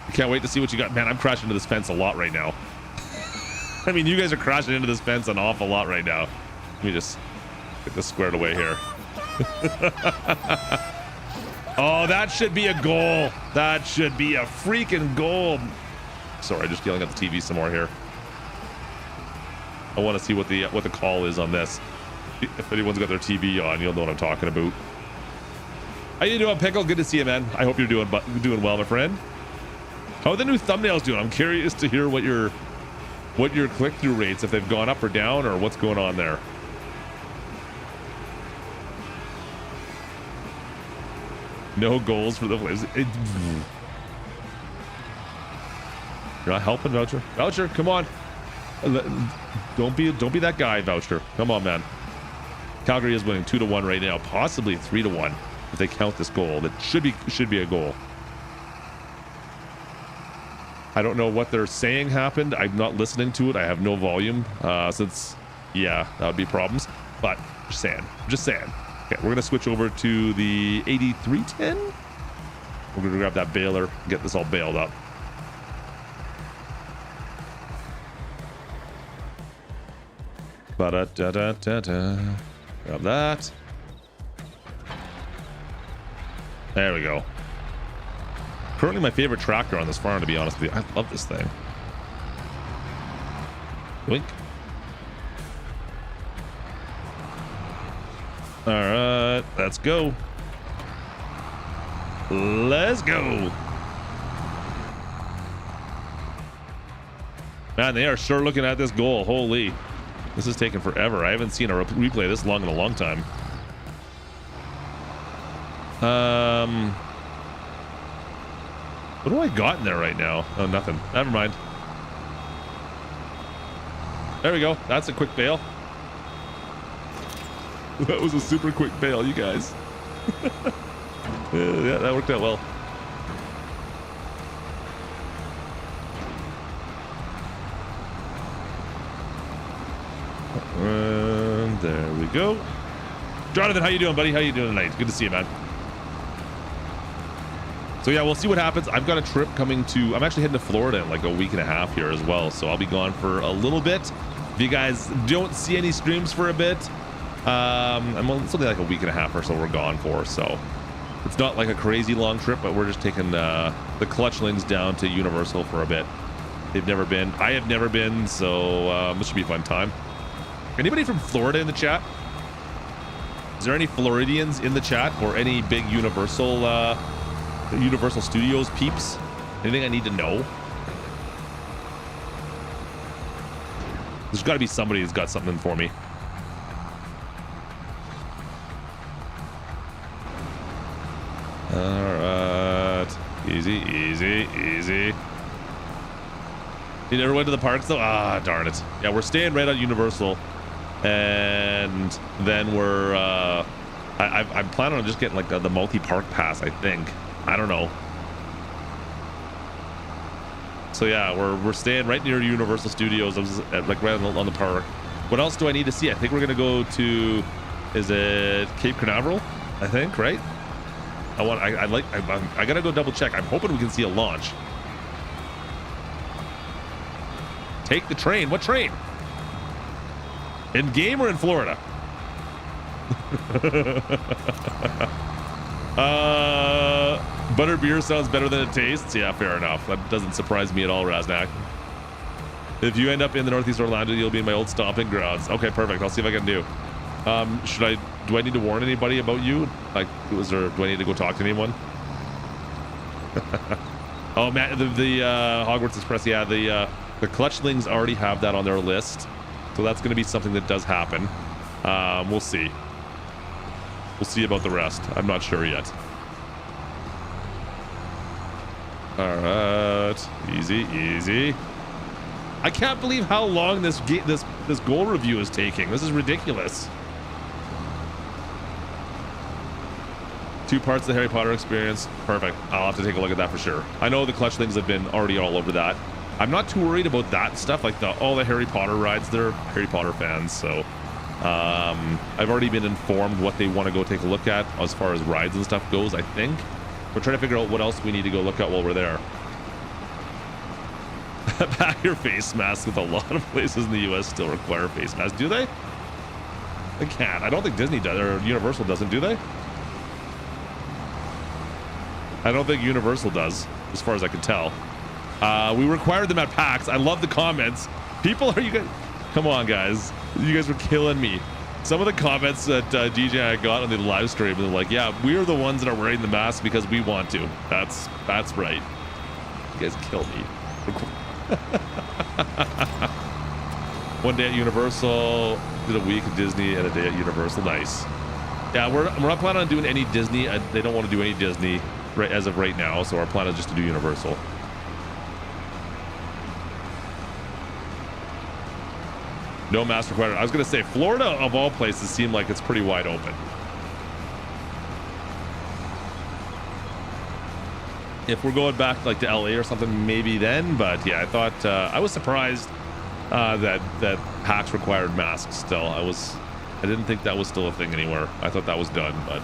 I can't wait to see what you got. Man, I'm crashing into this fence a lot right now. I mean, you guys are crashing into this fence an awful lot right now. Let me just get this squared away here. Oh, that should be a goal. That should be a freaking goal. Sorry, just yelling at the TV some more here. I want to see what the call is on this. If anyone's got their TV on, you'll know what I'm talking about. How you doing, Pickle? Good to see you, man. I hope you're doing well, my friend. How are the new thumbnails doing? I'm curious to hear what your click-through rates, if they've gone up or down, or what's going on there. No goals for the Flames. You're not helping, Voucher. Voucher, come on. Don't be that guy, Voucher. Come on, man. Calgary is winning 2-1 right now, possibly 3-1 if they count this goal. That should be a goal. I don't know what they're saying happened. I'm not listening to it. I have no volume. Since, yeah, that would be problems. But just saying. Okay, we're gonna switch over to the 8310. We're gonna grab that baler and get this all bailed up. Ba-da-da-da-da-da. Grab that. There we go. Currently my favorite tractor on this farm, to be honest with you. I love this thing. Wink. All right, let's go. Let's go. Man, they are sure looking at this goal. Holy. This is taking forever. I haven't seen a replay this long in a long time. What do I got in there right now? Oh, nothing. Never mind. There we go. That's a quick bail. That was a super quick bail, you guys. Yeah, that worked out well. And there we go. Jonathan, how you doing, buddy? How you doing tonight? Good to see you, man. So yeah, we'll see what happens. I've got a trip coming to, I'm actually heading to Florida in like a week and a half here as well. So I'll be gone for a little bit. If you guys don't see any streams for a bit, it's only like a week and a half or so we're gone for. So it's not like a crazy long trip, but we're just taking the Klutchlings down to Universal for a bit. They've never been. I have never been. So this should be a fun time. Anybody from Florida in the chat? Is there any Floridians in the chat or any big Universal Studios peeps? Anything I need to know? There's got to be somebody who's got something for me. All right, easy. You never went to the parks though? Ah, darn it. Yeah, we're staying right on Universal, and then we're I'm planning on just getting like the multi-park pass, I think. I don't know. So yeah, we're staying right near Universal Studios, like right on the park. What else do I need to see? I think we're gonna go to, is it Cape Canaveral? I think, right? I gotta go double check. I'm hoping we can see a launch. Take the train. What train? In game or in Florida? Butter beer sounds better than it tastes. Yeah, fair enough. That doesn't surprise me at all, Raznak. If you end up in the Northeast Orlando, you'll be in my old stomping grounds. Okay, perfect. I'll see if I can do. Do I need to warn anybody about you? Like, do I need to go talk to anyone? Oh man, the Hogwarts Express, yeah, the Clutchlings already have that on their list, so that's going to be something that does happen. We'll see. We'll see about the rest. I'm not sure yet. All right, easy. I can't believe how long this goal review is taking. This is ridiculous. 2 parts of the Harry Potter experience. Perfect. I'll have to take a look at that for sure. I know the Clutchlings have been already all over that. I'm not too worried about that stuff, like all the Harry Potter rides. They're Harry Potter fans, so I've already been informed what they want to go take a look at as far as rides and stuff goes. I think we're trying to figure out what else we need to go look at while we're there. Pack your face mask. With a lot of places in the U.S. still require face masks. Do they? They can't. I don't think Disney does, or Universal doesn't. Do they? I don't think Universal does, as far as I can tell. We required them at PAX. I love the comments. People, are you guys? Come on, guys. You guys were killing me. Some of the comments that DJ and I got on the live stream, they're like, "Yeah, we're the ones that are wearing the mask because we want to." That's right. You guys killed me. One day at Universal, did a week at Disney and a day at Universal. Nice. Yeah, we're not planning on doing any Disney. They don't want to do any Disney right as of right now, so our plan is just to do Universal. No mask required. I was going to say, Florida, of all places, seemed like it's pretty wide open. If we're going back like to LA or something, maybe then. But yeah, I thought I was surprised that PAX required masks still. I didn't think that was still a thing anywhere. I thought that was done, but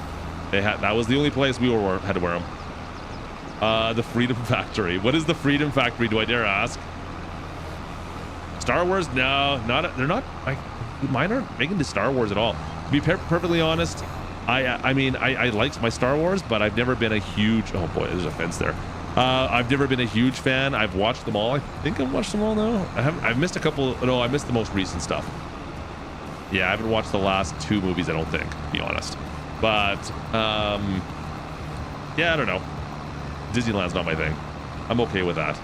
that was the only place we had to wear them. The Freedom Factory. What is the Freedom Factory? Do I dare ask? Star Wars? No, they're not. Mine aren't making to Star Wars at all. To be perfectly honest, I mean, I like my Star Wars, but I've never been a huge. Oh boy, there's a fence there. I've never been a huge fan. I've watched them all. I think I've watched them all now. I've missed a couple. No, I missed the most recent stuff. Yeah, I haven't watched the last 2 movies. I don't think, to be honest. But yeah, I don't know. Disneyland's not my thing. I'm okay with that.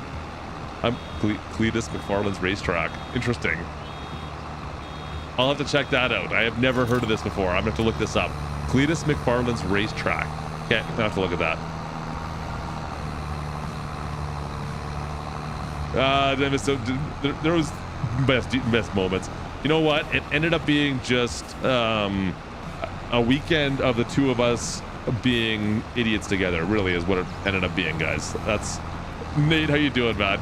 I'm Cletus McFarland's racetrack. Interesting. I'll have to check that out. I have never heard of this before. I'm gonna have to look this up. Cletus McFarland's racetrack. Okay, I'm gonna have to look at that. There was best moments. You know what? It ended up being just a weekend of the 2 of us being idiots together. Really is what it ended up being, guys. That's Nate. How you doing, man?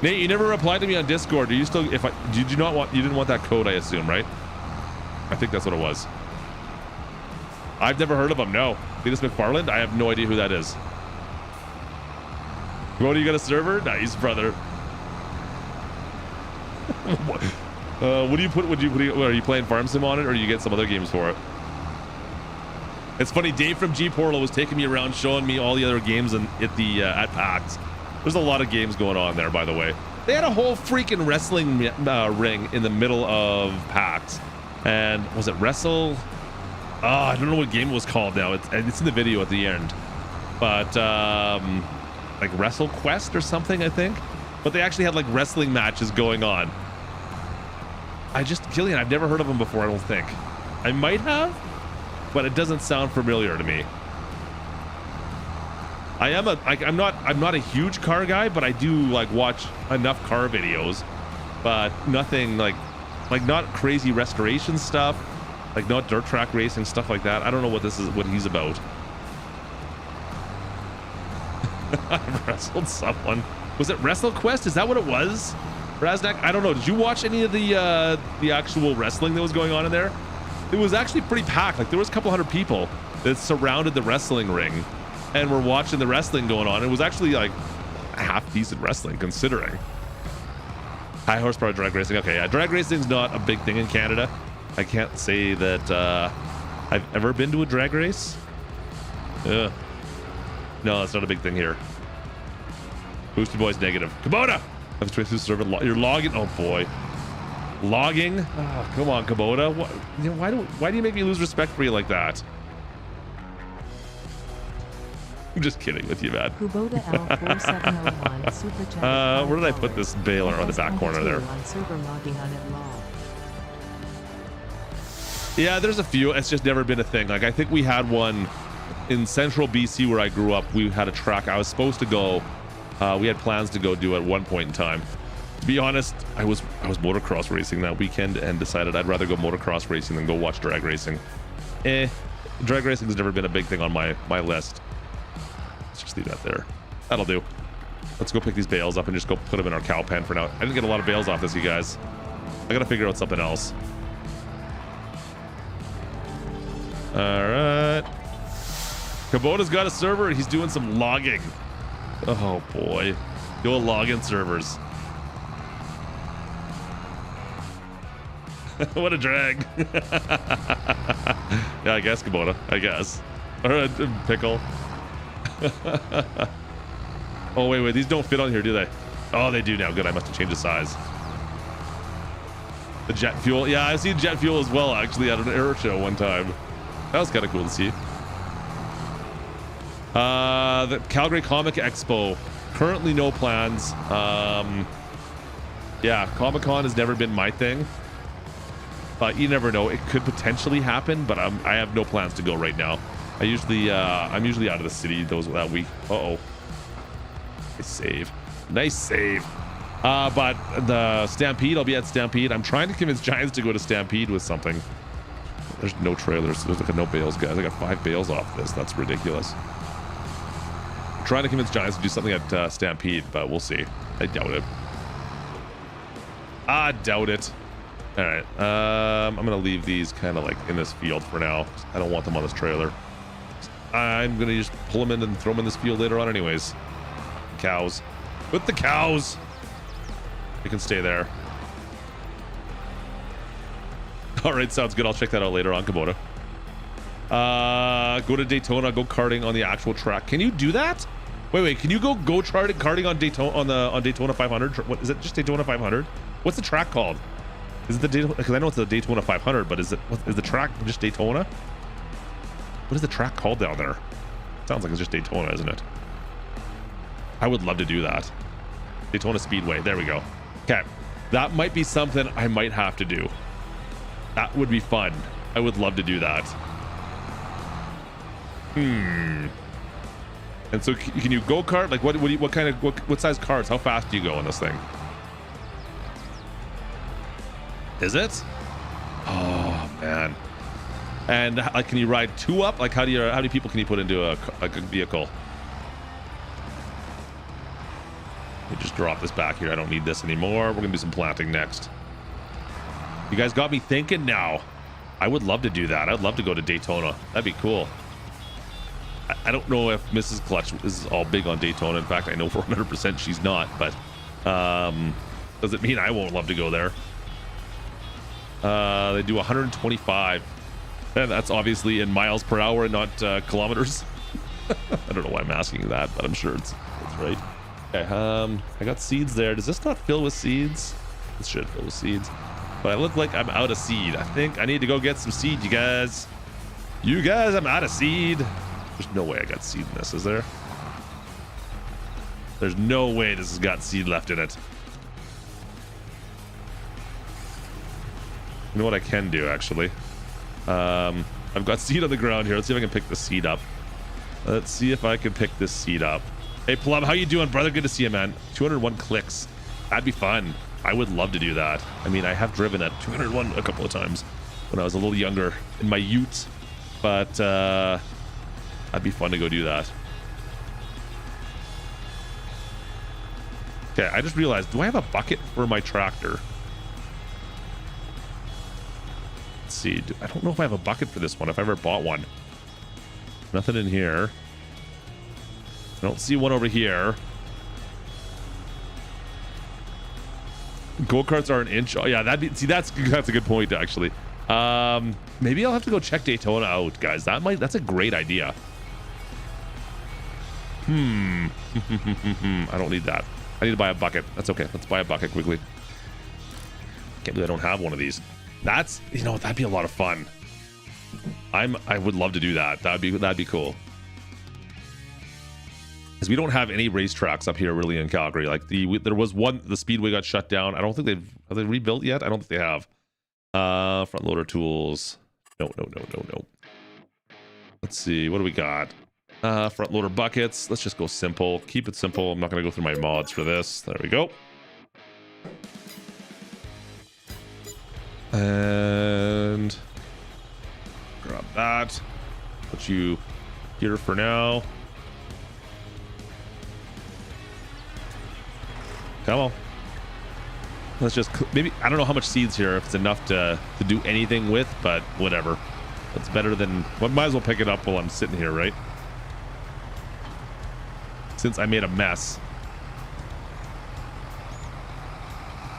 Nate, you never replied to me on Discord. Do you still? You didn't want that code, I assume, right? I think that's what it was. I've never heard of him. No, Cletus McFarland. I have no idea who that is. What, do you got a server? Nice, brother. What do you put? What are you playing Farm Sim on it, or do you get some other games for it? It's funny. Dave from G Portal was taking me around, showing me all the other games at PAX. There's a lot of games going on there, by the way. They had a whole freaking wrestling ring in the middle of PAX, and was it Wrestle? Oh, I don't know what game it was called now. It's in the video at the end, but like Wrestle Quest or something, I think. But they actually had like wrestling matches going on. Killian, I've never heard of them before. I don't think. I might have, but it doesn't sound familiar to me. I'm not a huge car guy, but I do like watch enough car videos, but nothing like not crazy restoration stuff, like not dirt track racing stuff like that. I don't know what he's about. I wrestled someone. Was it Wrestle Quest? Is that what it was? Raznak? I don't know. Did you watch any of the actual wrestling that was going on in there? It was actually pretty packed. Like there was a couple hundred people that surrounded the wrestling ring and were watching the wrestling going on. It was actually like half decent wrestling considering. High horsepower drag racing. Okay, yeah, drag racing's not a big thing in Canada. I can't say that I've ever been to a drag race. No, that's not a big thing here. Boosted Boys negative. Kubota! You're logging. Oh boy. Logging. Oh, come on, Kubota. Why do you make me lose respect for you like that? I'm just kidding with you, man. Kubota L4701 Super Chat. Where did I put this baler on the back corner there? On server logging on it log. Yeah, there's a few. It's just never been a thing. Like I think we had one in central BC where I grew up. We had a track. I was supposed to go. We had plans to go do at one point in time. To be honest, I was motocross racing that weekend and decided I'd rather go motocross racing than go watch drag racing. Drag racing has never been a big thing on my list. Let's just leave that there. That'll do. Let's go pick these bales up and just go put them in our cow pen for now. I didn't get a lot of bales off this, you guys. I gotta figure out something else. All right. Kubota's got a server and he's doing some logging. Oh boy. Go login servers. What a drag. Yeah, I guess, Kubota. I guess. Or a pickle. Oh, wait. These don't fit on here, do they? Oh, they do now. Good. I must have changed the size. The jet fuel. Yeah, I've seen jet fuel as well, actually, at an air show one time. That was kind of cool to see. The Calgary Comic Expo. Currently no plans. Yeah, Comic-Con has never been my thing. But you never know. It could potentially happen, but I have no plans to go right now. I'm usually out of the city that week. Uh-oh. Nice save. But the Stampede, I'll be at Stampede. I'm trying to convince Giants to go to Stampede with something. There's no trailers. There's like no bales, guys. I got 5 bales off this. That's ridiculous. I'm trying to convince Giants to do something at Stampede, but we'll see. I doubt it. All right. I'm gonna leave these kind of like in this field for now. I don't want them on this trailer. I'm gonna just pull them in and throw them in this field later on anyways. Cows. With the cows. You can stay there. All right, sounds good. I'll check that out later on, Kubota. Go to Daytona, go karting on the actual track. Can you do that? Wait. Can you go karting on Daytona on Daytona 500? What is it? Just Daytona 500? What's the track called? Is it the Daytona? Because I know it's the Daytona 500, but is the track just Daytona? What is the track called down there? Sounds like it's just Daytona, isn't it? I would love to do that. Daytona Speedway. There we go. Okay, that might be something I might have to do. That would be fun. I would love to do that. And so can you go kart? Like what size carts? How fast do you go on this thing? Is it? Oh man. And like, can you ride 2 up? Like how many people can you put into a vehicle? Let me just drop this back here. I don't need this anymore. We're gonna do some planting next. You guys got me thinking now. I would love to do that. I'd love to go to Daytona. That'd be cool. I don't know if Mrs. Klutch is all big on Daytona. In fact, I know for 100% she's not, but does it mean I won't love to go there? They do 125. And that's obviously in miles per hour and not kilometers. I don't know why I'm asking that, but I'm sure that's right. Okay, I got seeds there. Does this not fill with seeds? This should fill with seeds. But I look like I'm out of seed. I think I need to go get some seed, you guys. I'm out of seed. There's no way I got seed in this, is there? There's no way this has got seed left in it. You know what I can do, actually? I've got seed on the ground here. Let's see if I can pick the seed up. Let's see if I can pick this seed up. Hey, Plum, how you doing, brother? Good to see you, man. 201 clicks. That'd be fun. I would love to do that. I mean, I have driven at 201 a couple of times when I was a little younger in my ute, but that'd be fun to go do that. Okay, I just realized, do I have a bucket for my tractor? Let's see. I don't know if I have a bucket for this one, if I ever bought one. Nothing in here. I don't see one over here. Go-karts are an inch. Oh yeah, that's a good point actually. Maybe I'll have to go check Daytona out, guys. That's a great idea. I don't need that. I need to buy a bucket. That's okay. Let's buy a bucket quickly. Can't believe I don't have one of these. That's, you know, that'd be a lot of fun. I would love to do that. That'd be cool. Because we don't have any racetracks up here really in Calgary. Like there was one, the Speedway got shut down. I don't think have they rebuilt yet? I don't think they have. Front loader tools. No. Let's see, what do we got? Front loader buckets. Let's just go simple. Keep it simple. I'm not gonna go through my mods for this. There we go. And grab that. Put you here for now. Come on. Let's just maybe, I don't know how much seeds here, if it's enough to do anything with, but whatever. It's better than, well, might as well pick it up while I'm sitting here, right? Since I made a mess.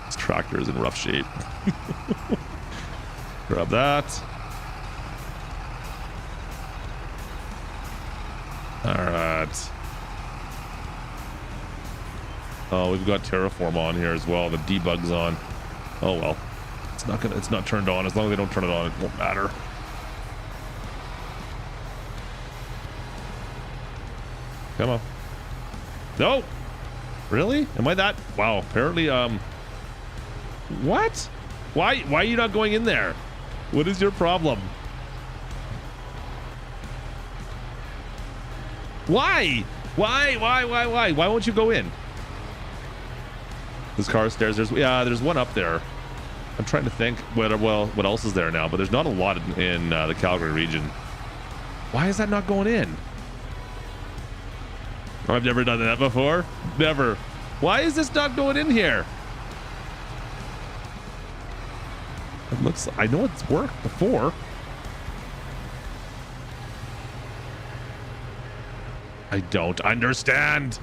This tractor is in rough shape. Grab that. All right. Oh, we've got Terraform on here as well. The debug's on. Oh well. It's not turned on. As long as they don't turn it on, it won't matter. Come on. No! Really? Am I that? Wow, apparently, what? Why are you not going in there? What is your problem? Why? Why won't you go in? This car stairs, there's one up there. I'm trying to think what else is there now, but there's not a lot in the Calgary region. Why is that not going in? I've never done that before. Never. Why is this not going in here? It looks, I know it's worked before. I don't understand.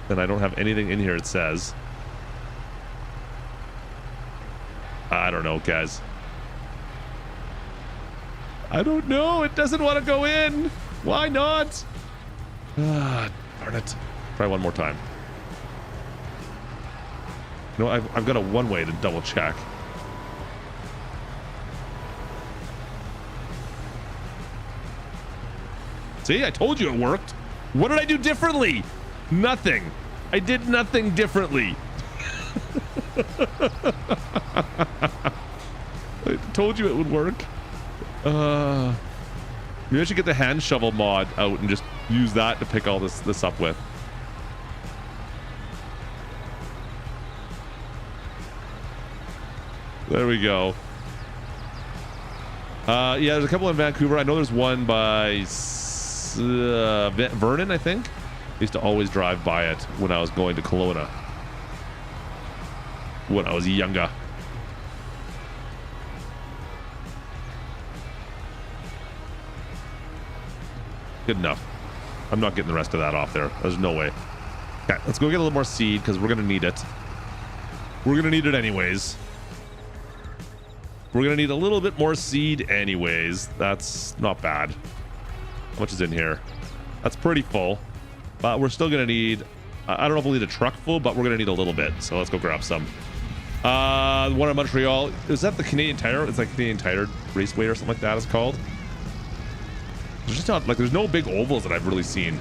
Then I don't have anything in here, it says. I don't know, guys. I don't know. It doesn't want to go in. Why not? Ah, darn it. Try one more time. No, I've got a one way to double check. See, I told you it worked. What did I do differently? Nothing. I did nothing differently. I told you it would work. Maybe I should get the hand shovel mod out and just use that to pick all this up with. There we go. Yeah, there's a couple in Vancouver. I know there's one by Vernon, I think. I used to always drive by it when I was going to Kelowna. When I was younger. Good enough. I'm not getting the rest of that off there. There's no way. Okay, let's go get a little more seed because we're going to need it. We're going to need it anyways. We're going to need a little bit more seed anyways. That's not bad. How much is in here? That's pretty full. But we're still going to need... I don't know if we'll need a truck full, but we're going to need a little bit. So let's go grab some. One in Montreal. Is that the Canadian Tire? It's like Canadian Tire Raceway or something like that it's called. There's just not... Like, there's no big ovals that I've really seen.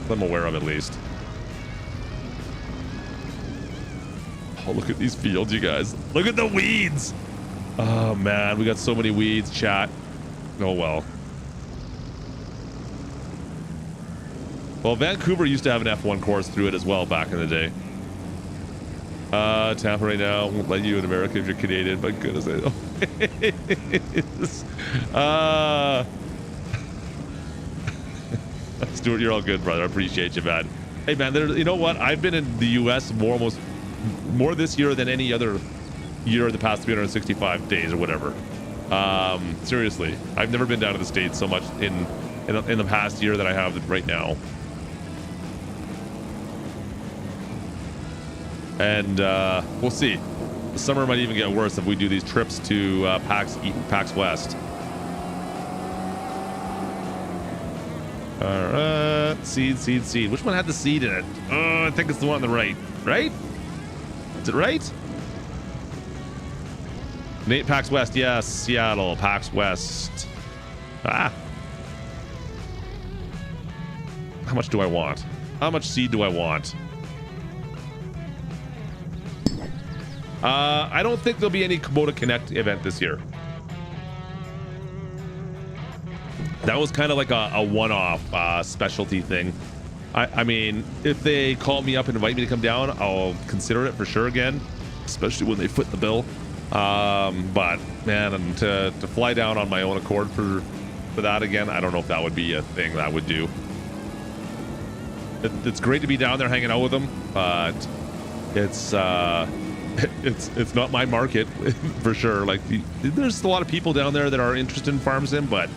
That I'm aware of, at least. Oh, look at these fields, you guys. Look at the weeds! Oh, man. We got so many weeds, chat. Oh, well. Well, Vancouver used to have an F1 course through it as well back in the day. Tampa right now won't let you in America if you're Canadian, but goodness, Stuart, you're all good, brother. I appreciate you, man. Hey, man, you know what? I've been in the U.S. more this year than any other year in the past 365 days or whatever. Seriously, I've never been down to the States so much in the past year that I have right now. And we'll see. The summer might even get worse if we do these trips to PAX West. All right, seed. Which one had the seed in it? Oh, I think it's the one on the right. Right? Is it right? Nate, PAX West. Yes, Seattle, PAX West. Ah. How much do I want? How much seed do I want? I don't think there'll be any Kubota Connect event this year. That was kind of like a one-off specialty thing. I mean, if they call me up and invite me to come down, I'll consider it for sure again, especially when they foot the bill. But man, and to fly down on my own accord for that again, I don't know if that would be a thing that I would do. It's great to be down there hanging out with them, but it's not my market for sure. Like there's a lot of people down there that are interested in farm sim, but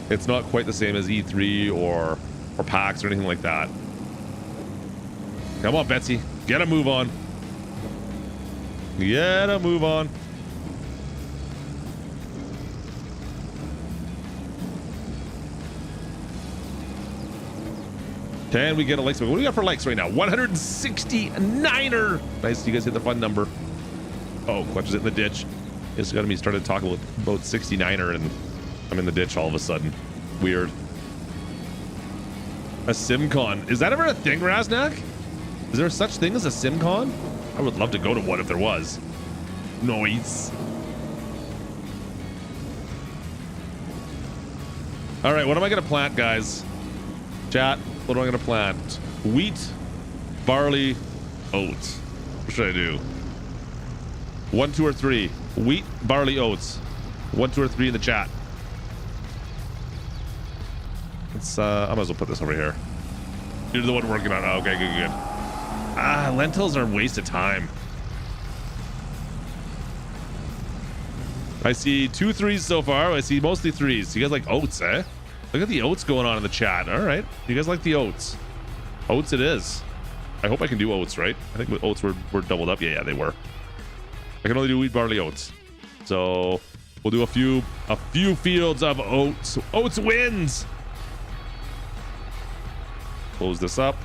it's not quite the same as E3 or PAX or anything like that. Come on, Betsy, get a move on. Get a move on. Can we get a likes? What do we got for likes right now? 169er. Nice, you guys hit the fun number. Oh, Klutch is in the ditch. It's got me started talking about 69er and I'm in the ditch all of a sudden. Weird. A SimCon. Is that ever a thing, Raznak? Is there such thing as a SimCon? I would love to go to one if there was. Noise. All right, what am I going to plant, guys? Chat, what am I going to plant? Wheat, barley, oats. What should I do? 1, 2, or 3? Wheat, barley, oats. 1, 2, or 3 in the chat. Let's, I might as well put this over here. You're the one working on it. Oh, okay, good. Ah, lentils are a waste of time. I see 2 3s so far. I see mostly 3s. You guys like oats, eh? Look at the oats going on in the chat. All right. You guys like the oats. Oats it is. I hope I can do oats, right? I think oats were doubled up. Yeah, they were. I can only do wheat, barley, oats. So we'll do a few fields of oats. Oats wins. Close this up.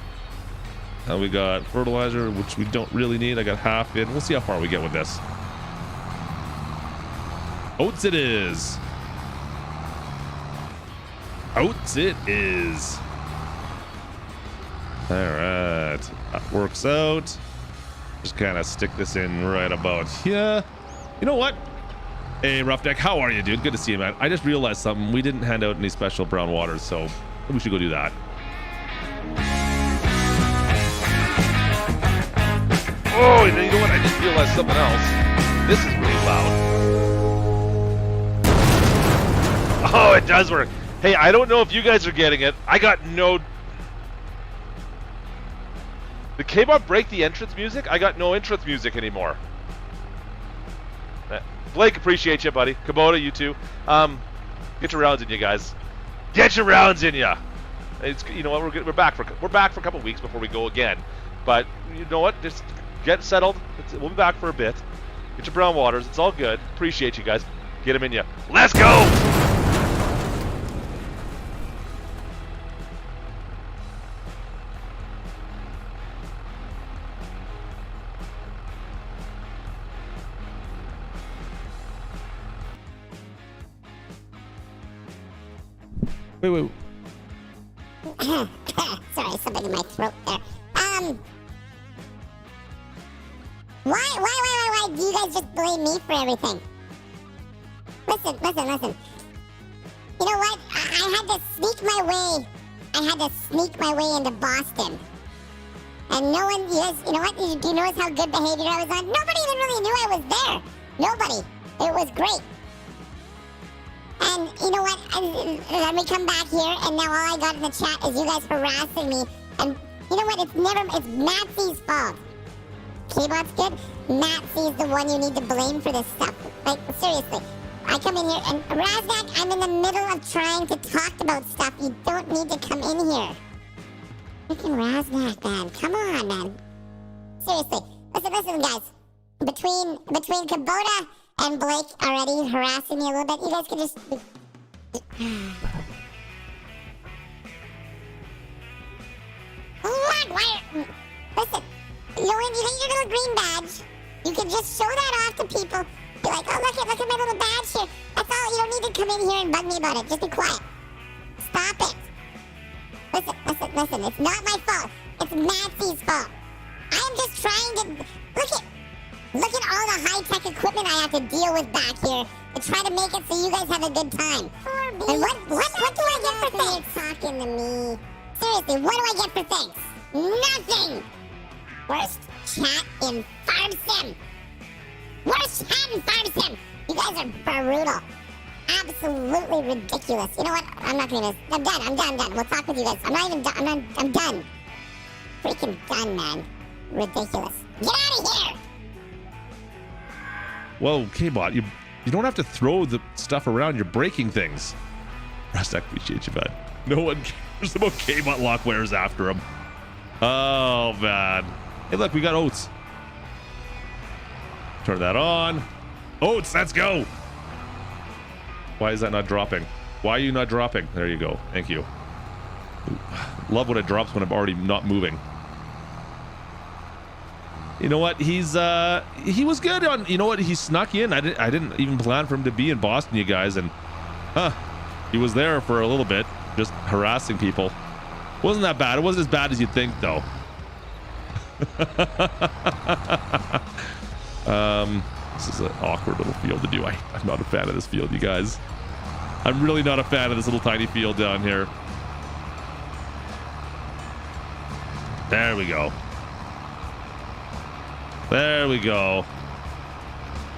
Now we got fertilizer, which we don't really need. I got half in. We'll see how far we get with this. Oats it is. Oats it is. All right. That works out. Just kind of stick this in right about here. You know what? Hey, Rough Deck, how are you, dude? Good to see you, man. I just realized something. We didn't hand out any special brown waters, so we should go do that. Oh, and then you know what? I just realized something else. This is really loud. Oh, it does work. Hey, I don't know if you guys are getting it. I got no... Did K-Bob break the entrance music? I got no entrance music anymore. Blake, appreciate you, buddy. Kubota, you too. Get your rounds in you, guys. Get your rounds in ya. It's, you know what? We're back for a couple weeks before we go again. But you know what? Just get settled. We'll be back for a bit. Get your brown waters. It's all good. Appreciate you guys. Get them in ya. Let's go. Wait. Sorry, something in my throat there. Why do you guys just blame me for everything? Listen. You know what? I had to sneak my way into Boston. And no one, you know what? Do you notice how good behavior I was on? Nobody even really knew I was there. Nobody. It was great. And you know what? Let me come back here, and now all I got in the chat is you guys harassing me. And you know what? It's Matsy's fault. K-Bot's good. Matsy's the one you need to blame for this stuff. Like, seriously. I come in here, and Raznak, I'm in the middle of trying to talk about stuff. You don't need to come in here. Freaking Raznak, man. Come on, man. Seriously. Listen, guys. Between Kubota and Blake already harassing me a little bit, you guys can just... Listen, you know, when you get your little green badge, you can just show that off to people Be like, oh, look at my little badge here. That's all. You don't need to come in here and bug me about it. Just be quiet. Stop it. Listen. It's not my fault. It's Matsy's fault. I am just trying to look at all the high-tech equipment I have to deal with back here to try to make it so you guys have a good time. And what do I get for thanks? You're talking to me. Seriously, what do I get for thanks? Nothing. Worst chat in FarmSim. Worst chat in FarmSim. You guys are brutal. Absolutely ridiculous. You know what? I'm not gonna. I'm done. We'll talk with you guys. I'm not even done. I'm done. Freaking done, man. Ridiculous. Get out of here. Whoa, K-Bot, you don't have to throw the stuff around. You're breaking things. Rust, I appreciate you, man. No one cares about K-Bot Lockwares after him. Oh, man. Hey, look, we got oats. Turn that on. Oats, let's go. Why is that not dropping? Why are you not dropping? There you go. Thank you. Love when it drops when I'm already not moving. You know what? He was good on. You know what? He snuck in. I didn't even plan for him to be in Boston, you guys, and he was there for a little bit, just harassing people. Wasn't that bad? It wasn't as bad as you'd think, though. This is an awkward little field to do. I'm not a fan of this field, you guys. I'm really not a fan of this little tiny field down here. There we go. There we go.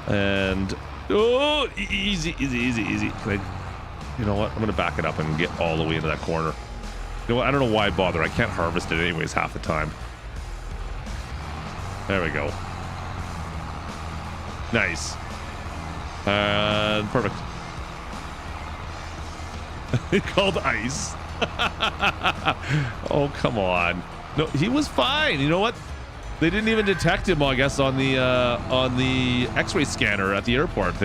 And oh, easy. Can I, you know what? I'm gonna back it up and get all the way into that corner. You know what? I don't know why I bother. I can't harvest it anyways half the time. There we go. Nice. And perfect. He called ice. Oh, come on. No, he was fine. You know what? They didn't even detect him, I guess, on the X-ray scanner at the airport.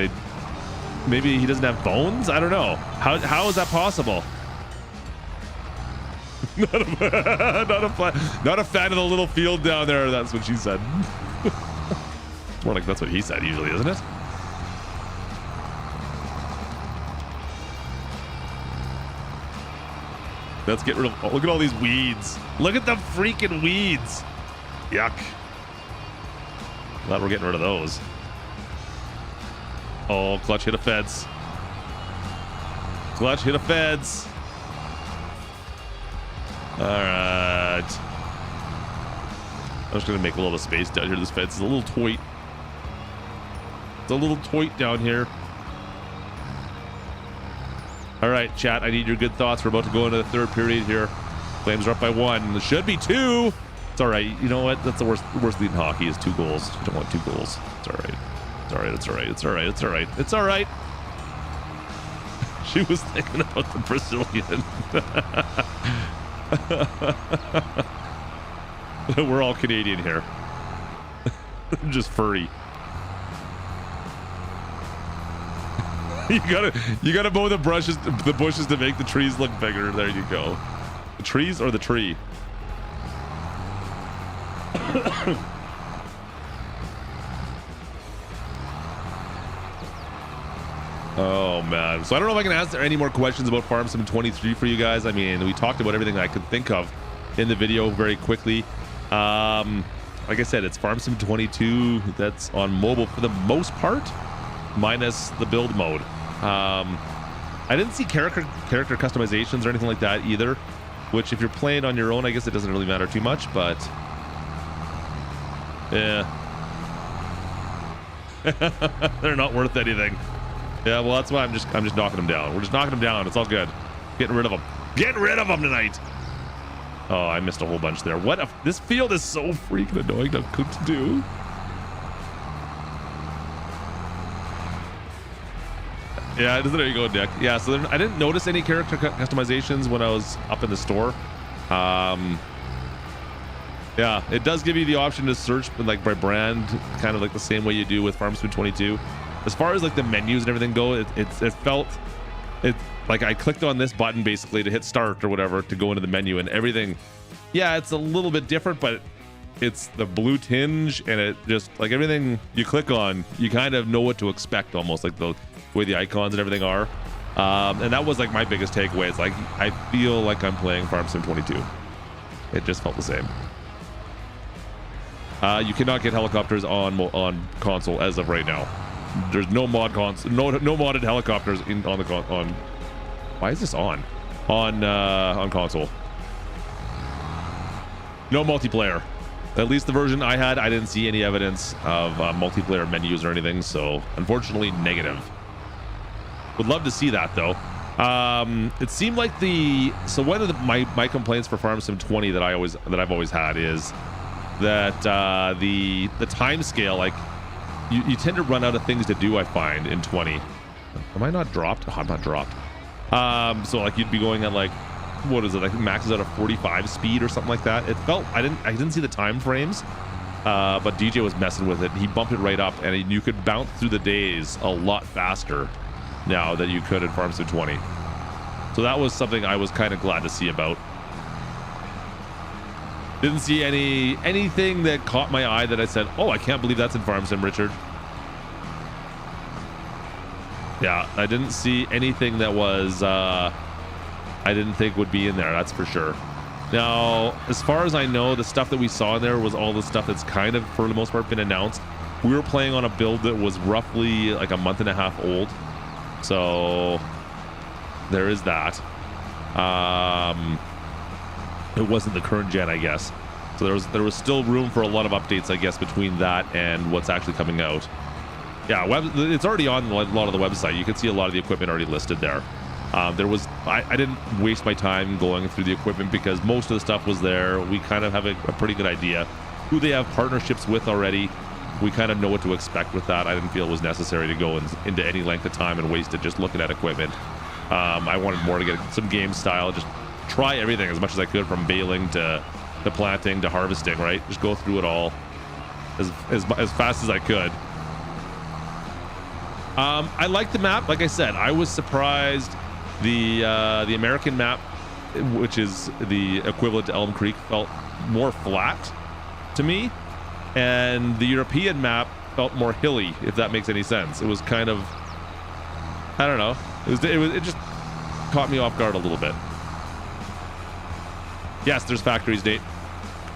Maybe he doesn't have bones. I don't know. How is that possible? Not a fan of the little field down there. That's what she said. More like that's what he said usually, isn't it? Let's get rid of. Oh, look at all these weeds. Look at the freaking weeds. Yuck. Glad we're getting rid of those. Oh, Klutch hit a fence. Klutch hit a fence. All right. I'm just gonna make a little space down here. This fence is a little tight. It's a little tight down here. All right, chat. I need your good thoughts. We're about to go into the third period here. Flames are up by 1. There should be 2. It's all right. You know what? That's the worst lead in hockey is 2 goals. You don't want 2 goals. It's all right. It's all right. It's all right. It's all right. It's all right. It's all right. She was thinking about the Brazilian. We're all Canadian here. I'm just furry. You gotta mow the bushes to make the trees look bigger. There you go. The trees or the tree? Oh man. So I don't know if I can answer any more questions about Farm Sim 23 for you guys. I mean, we talked about everything I could think of in the video very quickly. Like I said, it's Farm Sim 22 that's on mobile for the most part, minus the build mode. I didn't see character customizations or anything like that either, which if you're playing on your own, I guess it doesn't really matter too much, but yeah. They're not worth anything. Yeah, well, that's why I'm just knocking them down. We're just knocking them down. It's all good. Getting rid of them. Getting rid of them tonight. Oh, I missed a whole bunch there. What? This field is so freaking annoying to do. Yeah, there you go, Nick. Yeah, so I didn't notice any character customizations when I was up in the store. Yeah, it does give you the option to search like by brand, kind of like the same way you do with Farm Sim 22. As far as like the menus and everything go, it felt like I clicked on this button basically to hit start or whatever to go into the menu and everything. Yeah, it's a little bit different, but it's the blue tinge, and it just like everything you click on, you kind of know what to expect, almost like the way the icons and everything are. And that was like my biggest takeaway. It's like I feel like I'm playing Farm Sim 22. It just felt the same. You cannot get helicopters on console as of right now. There's no mod no modded helicopters on. Why is this on console? No multiplayer. At least the version I had, I didn't see any evidence of multiplayer menus or anything. So unfortunately, negative. Would love to see that though. It seemed like one of my complaints for Farm Sim 20 that I've always had is that the time scale, like you tend to run out of things to do, I find, in 20. Am I not dropped? Oh, I'm not dropped. So like you'd be going at like, what is it? Like maxes out at 45 speed or something like that. It felt, I didn't see the time frames, but DJ was messing with it. He bumped it right up, and you could bounce through the days a lot faster now than you could in Farm Sim 20. So that was something I was kind of glad to see about. Didn't see anything that caught my eye that I said, oh, I can't believe that's in Farm Sim, Richard. Yeah, I didn't see anything that was I didn't think would be in there, that's for sure. Now, as far as I know, the stuff that we saw in there was all the stuff that's kind of, for the most part, been announced. We were playing on a build that was roughly like a month and a half old. So there is that. It wasn't the current gen, I guess. So there was still room for a lot of updates, I guess, between that and what's actually coming out. Yeah, it's already on a lot of the website. You can see a lot of the equipment already listed there. I didn't waste my time going through the equipment because most of the stuff was there. We kind of have a pretty good idea who they have partnerships with already. We kind of know what to expect with that. I didn't feel it was necessary to go into any length of time and waste it just looking at equipment. I wanted more to get some game style, just try everything as much as I could, from baling to planting to harvesting, right? Just go through it all as fast as I could. I like the map. Like I said, I was surprised the American map, which is the equivalent to Elm Creek, felt more flat to me, and the European map felt more hilly, if that makes any sense. It was kind of, I don't know, it just caught me off guard a little bit. Yes, there's factories, Nate.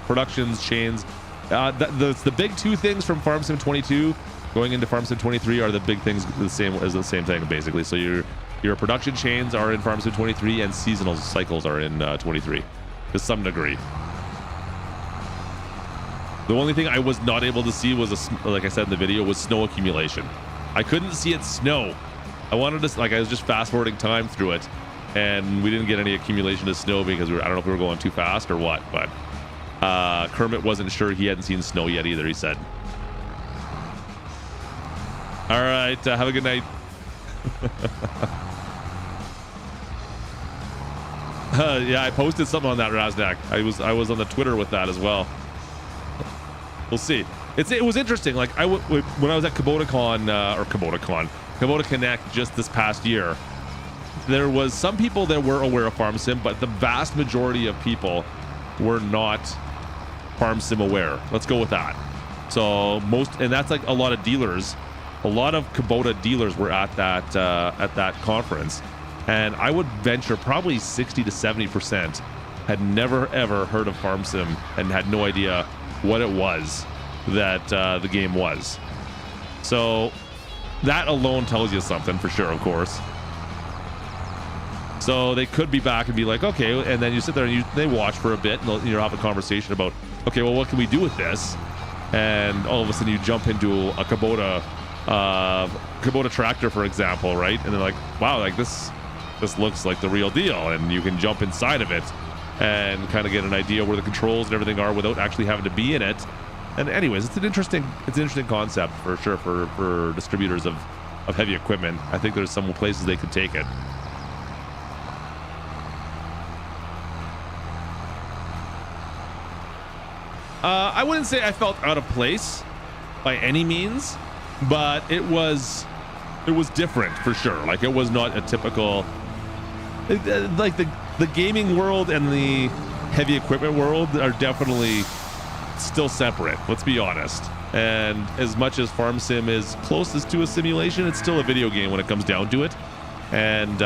Productions, chains. The big two things from Farm Sim 22 going into Farm Sim 23 are the big things, the same thing basically. So your production chains are in Farm Sim 23, and seasonal cycles are in 23 to some degree. The only thing I was not able to see was, like I said in the video, was snow accumulation. I couldn't see it snow. I wanted to, like, I was just fast forwarding time through it, and we didn't get any accumulation of snow because I don't know if we were going too fast or what, but Kermit wasn't sure. He hadn't seen snow yet either, he said. All right, have a good night. Yeah, I posted something on that, Raznak. I was on the Twitter with that as well. We'll see. It was interesting. Like when I was at Kubota Connect just this past year, there was some people that were aware of Farm Sim, but the vast majority of people were not Farm Sim aware. Let's go with that. So and that's like a lot of dealers. A lot of Kubota dealers were at that conference, and I would venture probably 60 to 70% had never ever heard of Farm Sim and had no idea what it was that the game was. So that alone tells you something for sure, of course. So they could be back and be like, okay, and then you sit there and they watch for a bit, and you'll have a conversation about, okay, well, what can we do with this? And all of a sudden you jump into a Kubota tractor, for example, right? And they're like, wow, like this looks like the real deal, and you can jump inside of it and kind of get an idea where the controls and everything are without actually having to be in it. And anyways, it's an interesting concept for sure for distributors of heavy equipment. I think there's some places they could take it. I wouldn't say I felt out of place by any means, but it was different for sure. Like, it was not a typical, like the gaming world and the heavy equipment world are definitely still separate. Let's be honest. And as much as Farm Sim is closest to a simulation, it's still a video game when it comes down to it. And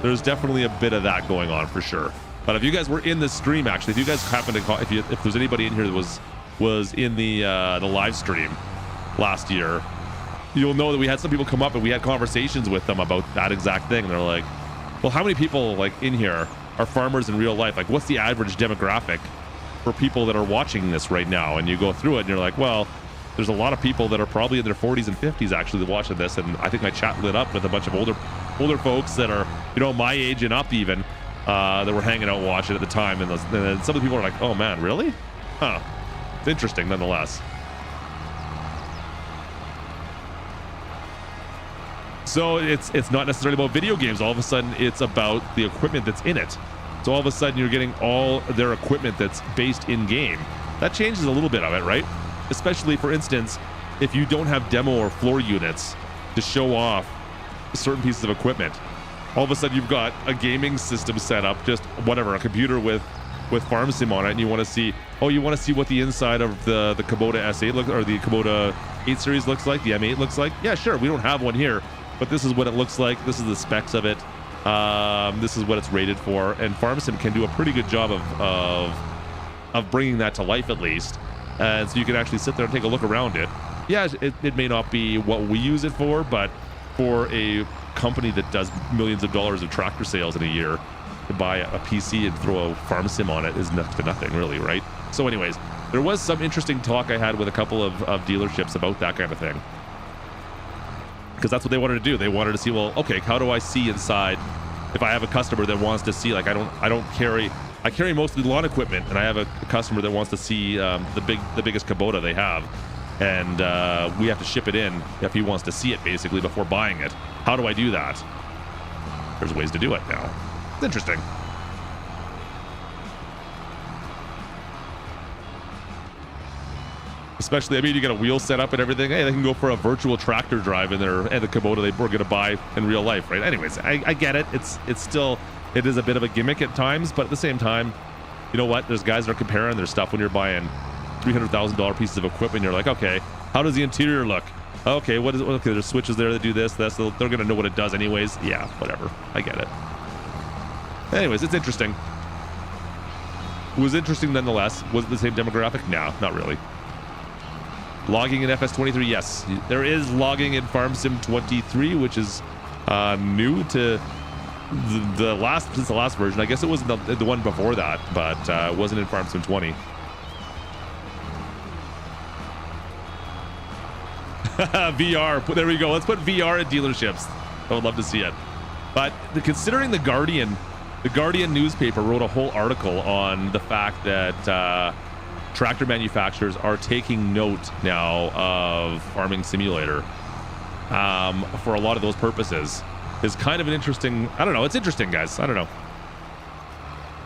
there's definitely a bit of that going on for sure. But if you guys were in the stream, actually, if you guys happen to call, if there's anybody in here that was in the live stream last year, you'll know that we had some people come up and we had conversations with them about that exact thing. And they're like, well, how many people like in here are farmers in real life? Like, what's the average demographic for people that are watching this right now? And you go through it and you're like, well, there's a lot of people that are probably in their 40s and 50s actually watching this. And I think my chat lit up with a bunch of older folks that are, you know, my age and up even, that were hanging out watching at the time. And then some of the people are like, oh man, really? Huh. It's interesting nonetheless. So it's not necessarily about video games. All of a sudden, it's about the equipment that's in it. So all of a sudden, you're getting all their equipment that's based in game. That changes a little bit of it, right? Especially, for instance, if you don't have demo or floor units to show off certain pieces of equipment. All of a sudden, you've got a gaming system set up, just whatever, a computer with Farm Sim on it, and you want to see, what the inside of the Kubota S8 looks, or the Kubota 8 Series looks like, the M8 looks like. Yeah, sure, we don't have one here, but this is what it looks like. This is the specs of it. This is what it's rated for, and Farm Sim can do a pretty good job of bringing that to life at least, and so you can actually sit there and take a look around it. Yeah, it may not be what we use it for, but for a company that does millions of dollars of tractor sales in a year, to buy a PC and throw a Farm Sim on it is next to nothing, really, right? So anyways, there was some interesting talk I had with a couple of dealerships about that kind of thing, because that's what they wanted to do. They wanted to see, well, okay, how do I see inside if I have a customer that wants to see, like, I carry mostly lawn equipment, and I have a customer that wants to see the biggest Kubota they have, and we have to ship it in if he wants to see it basically before buying it. How do I do that? There's ways to do it now. It's interesting. Especially, I mean, you get a wheel set up and everything. Hey, they can go for a virtual tractor drive in there and the Kubota they were going to buy in real life, right? Anyways, I get it. It is a bit of a gimmick at times, but at the same time, you know what? There's guys that are comparing their stuff when you're buying $300,000 pieces of equipment. You're like, okay, how does the interior look? Okay, okay, there's switches there that do this. They're going to know what it does anyways. Yeah, whatever. I get it. Anyways, it's interesting. It was interesting nonetheless. Was it the same demographic? No, not really. Logging in FS23, yes. There is logging in Farm Sim 23, which is new to since the last version. I guess it wasn't the one before that, but it wasn't in Farm Sim 20. VR, there we go. Let's put VR at dealerships. I would love to see it. But considering the Guardian newspaper wrote a whole article on the fact that tractor manufacturers are taking note now of Farming Simulator for a lot of those purposes, is kind of an interesting, I don't know, it's interesting, guys. I don't know.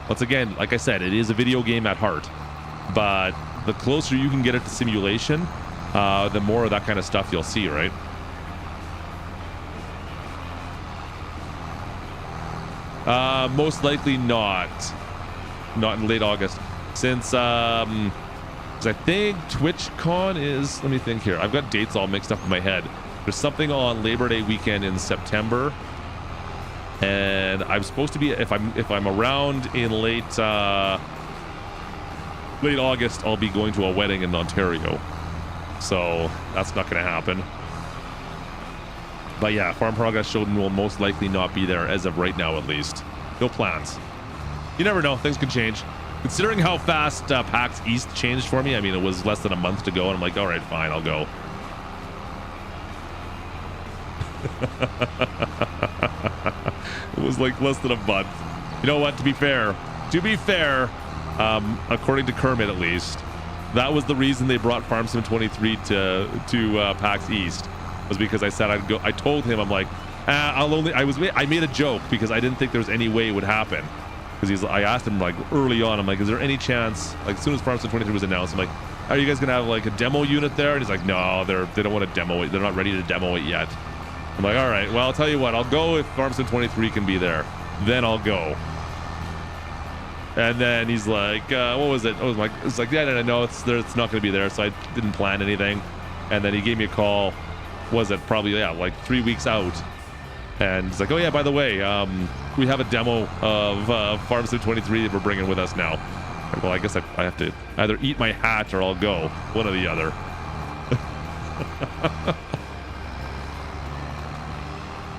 Once again, like I said, it is a video game at heart, but the closer you can get it to simulation, the more of that kind of stuff you'll see, right? Most likely not in late August, since I think TwitchCon is, let me think here, I've got dates all mixed up in my head. There's something on Labor Day weekend in September, and I'm supposed to be, if I'm around in late August, I'll be going to a wedding in Ontario, so that's not going to happen. But yeah, Farm Progress Showdown will most likely not be there as of right now, at least. No plans. You never know, things can change. Considering how fast PAX East changed for me, I mean, it was less than a month to go, and I'm like, all right, fine, I'll go. It was like less than a month. You know what, to be fair, according to Kermit at least, that was the reason they brought Farm Sim 23 to PAX East, was because I said I'd go. I told him, I'm like, I made a joke because I didn't think there was any way it would happen. Because I asked him like early on, I'm like, is there any chance, like as soon as Farm Sim 23 was announced, I'm like, are you guys gonna have like a demo unit there? And he's like, no, they don't want to demo it. They're not ready to demo it yet. I'm like, all right, well, I'll tell you what, I'll go if Farm Sim 23 can be there. Then I'll go. And then he's like, what was it? It's like, yeah, no, it's not going to be there. So I didn't plan anything. And then he gave me a call. Was it probably, like 3 weeks out? And he's like, oh yeah, by the way, we have a demo of Farm Sim 23 that we're bringing with us now. Like, well, I guess I have to either eat my hat or I'll go. One or the other.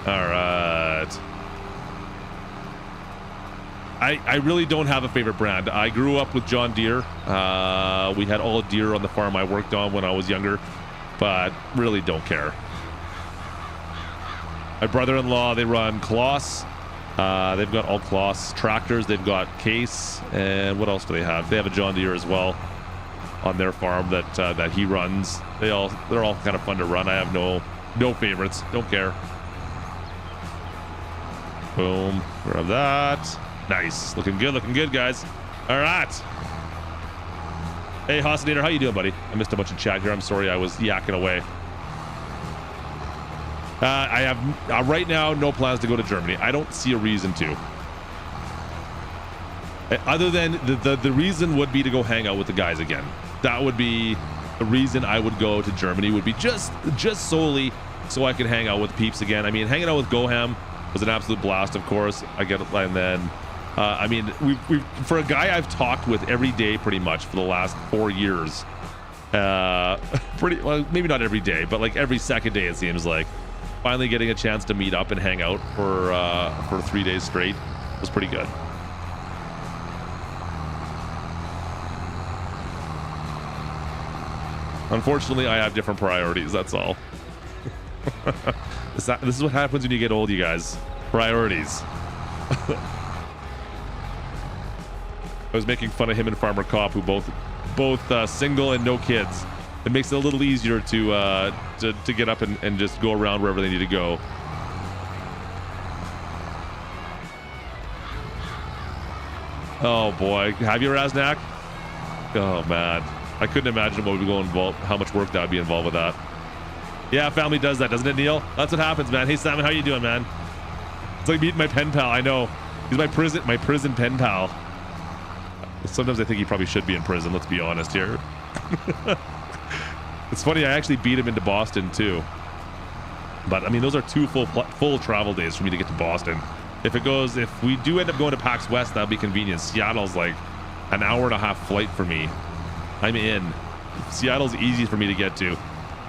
All right. I really don't have a favorite brand. I grew up with John Deere. We had all deer on the farm I worked on when I was younger, but really don't care. My brother-in-law, they run Klutch. They've got all Klutch tractors. They've got Case, and what else do they have? They have a John Deere as well on their farm that he runs. They're all kind of fun to run. I have no favorites. Don't care. Boom. Grab that. Nice. Looking good, guys. All right. Hey, Hossinator, how you doing, buddy? I missed a bunch of chat here. I'm sorry I was yakking away. I have right now no plans to go to Germany. I don't see a reason to. Other than the reason would be to go hang out with the guys again. That would be the reason I would go to Germany, would be just solely so I could hang out with peeps again. I mean, hanging out with Goham was an absolute blast, of course. I get it. And then, I mean, we for a guy I've talked with every day pretty much for the last 4 years, pretty well, maybe not every day, but like every second day, it seems like. Finally getting a chance to meet up and hang out for 3 days straight was pretty good. Unfortunately, I have different priorities, that's all. This is what happens when you get old, you guys. Priorities. I was making fun of him and Farmer Cop, who both single and no kids. It makes it a little easier to get up and just go around wherever they need to go. Oh boy, have you, Raznak? Oh man, I couldn't imagine what would be going involved, how much work that would be involved with that. Yeah, family does that, doesn't it, Neil? That's what happens, man. Hey, Simon, how you doing, man? It's like meeting my pen pal. I know, he's my prison pen pal. Sometimes I think he probably should be in prison. Let's be honest here. It's funny, I actually beat him into Boston too. But I mean, those are 2 full travel days for me to get to Boston. If we do end up going to PAX West, that'll be convenient. Seattle's like an 1.5-hour flight for me. I'm in. Seattle's easy for me to get to.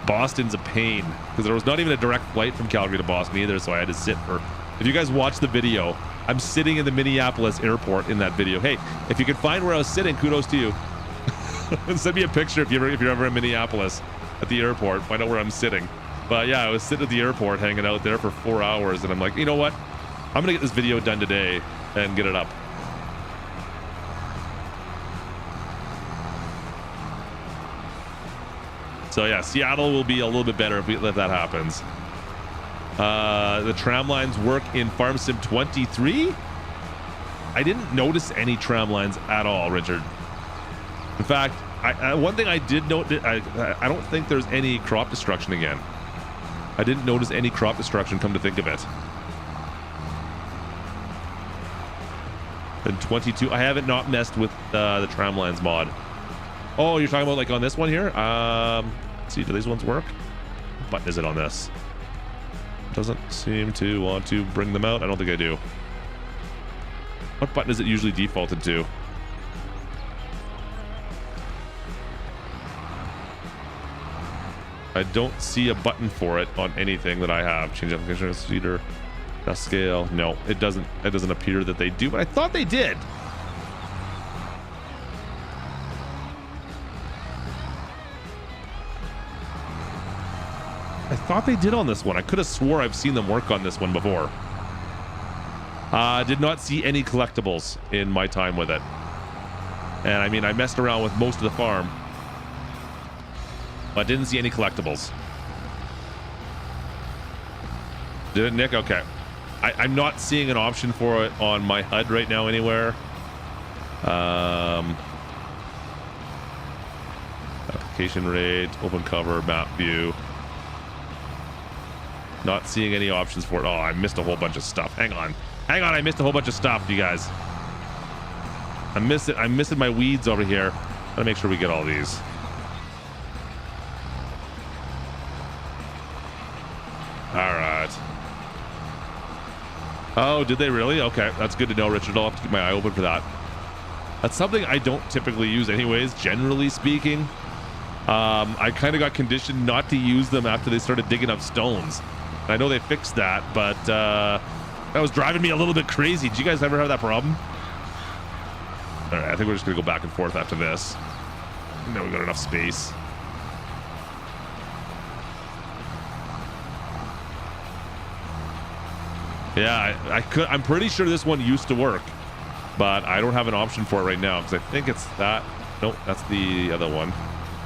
Boston's a pain because there was not even a direct flight from Calgary to Boston either, so I had to sit for. If you guys watch the video, I'm sitting in the Minneapolis airport in that video. Hey, if you can find where I was sitting, kudos to you. Send me a picture if you're ever in Minneapolis at the airport. Find out where I'm sitting. But yeah, I was sitting at the airport hanging out there for 4 hours, and I'm like, you know what? I'm gonna get this video done today and get it up. So yeah, Seattle will be a little bit better if that happens. The tram lines work in Farm Sim 23. I didn't notice any tram lines at all, Richard. In fact, one thing I did note, I don't think there's any crop destruction again. I didn't notice any crop destruction, come to think of it. In 22, I haven't not messed with the tram lines mod. Oh, you're talking about like on this one here? Let's see, do these ones work? What button is it on this? Doesn't seem to want to bring them out. I don't think I do. What button is it usually defaulted to? I don't see a button for it on anything that I have. Change application speeder, scale. No, it doesn't. It doesn't appear that they do, but I thought they did. I thought they did on this one. I could have swore I've seen them work on this one before. Did not see any collectibles in my time with it. And I mean, I messed around with most of the farm, but didn't see any collectibles. Did it, Nick? Okay. I'm not seeing an option for it on my HUD right now anywhere. Application rate, open cover, map view. Not seeing any options for it. Oh, I missed a whole bunch of stuff. Hang on. I missed a whole bunch of stuff, you guys. I'm missing my weeds over here. Gotta make sure we get all these. All right. Oh, did they really? Okay, that's good to know, Richard. I'll have to keep my eye open for that. That's something I don't typically use anyways, generally speaking. I kind of got conditioned not to use them after they started digging up stones. And I know they fixed that, but that was driving me a little bit crazy. Did you guys ever have that problem? All right, I think we're just going to go back and forth after this. Now we've got enough space. Yeah, I'm pretty sure this one used to work, but I don't have an option for it right now because I think it's that. Nope, that's the other one.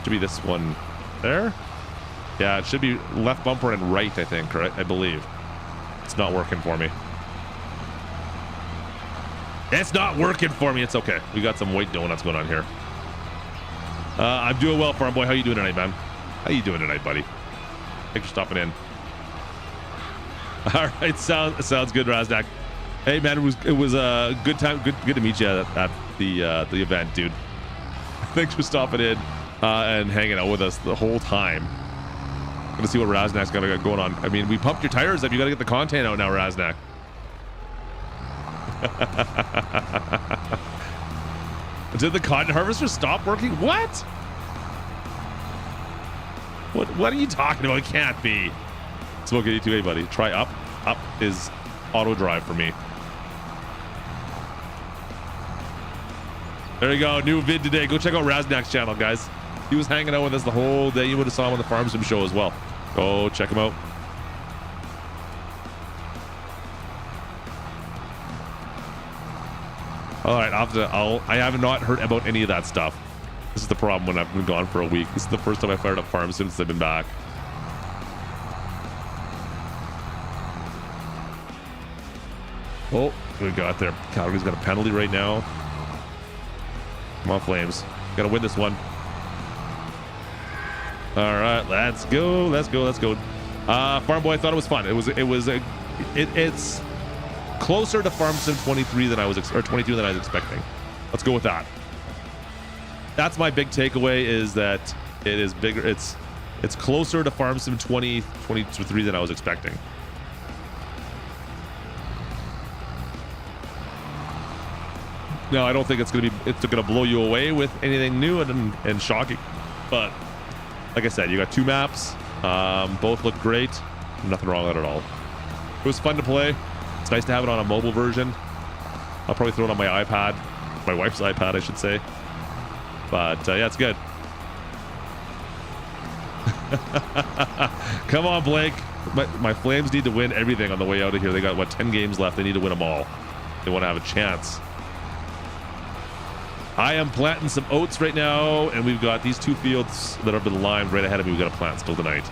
Should be this one there. Yeah, it should be left bumper and right, I think, right? I believe. It's not working for me. It's not working for me. It's okay. We got some white donuts going on here. I'm doing well, Farm Boy. How you doing tonight, man? How you doing tonight, buddy? Thanks for stopping in. All right, sounds good, Razdak. Hey, man, it was a good time. Good to meet you at the event, dude. Thanks for stopping in and hanging out with us the whole time. Gonna see what Raznak's got going on. I mean, we pumped your tires up. You got to get the content out now, Raznak. Did the cotton harvester stop working? What? What are you talking about? It can't be. Smoke 82, hey buddy. Try up. Up is auto drive for me. There you go. New vid today. Go check out Raznak's channel, guys. He was hanging out with us the whole day. You would have saw him on the Farm Sim show as well. Go check him out. All right, I have not heard about any of that stuff. This is the problem when I've been gone for a week. This is the first time I fired up Farm Sim since I've been back. Oh, we got there. Calgary's got a penalty right now. Come on, Flames. Gotta win this one. All right, let's go. Let's go. Farm Boy, I thought it was fun. It's closer to Farm Sim 23 than I was, or 22 than I was expecting. Let's go with that. That's my big takeaway, is that it is bigger. It's closer to Farm Sim 23 than I was expecting. No, I don't think it's gonna blow you away with anything new and shocking. But like I said, you got two maps. Both look great. Nothing wrong with it at all. It was fun to play. It's nice to have it on a mobile version. I'll probably throw it on my iPad, my wife's iPad, I should say. But yeah, it's good. Come on, Blake. My Flames need to win everything on the way out of here. They got, what, 10 games left. They need to win them all. They want to have a chance. I am planting some oats right now, and we've got these two fields that have been limed right ahead of me. We've got to plant still tonight.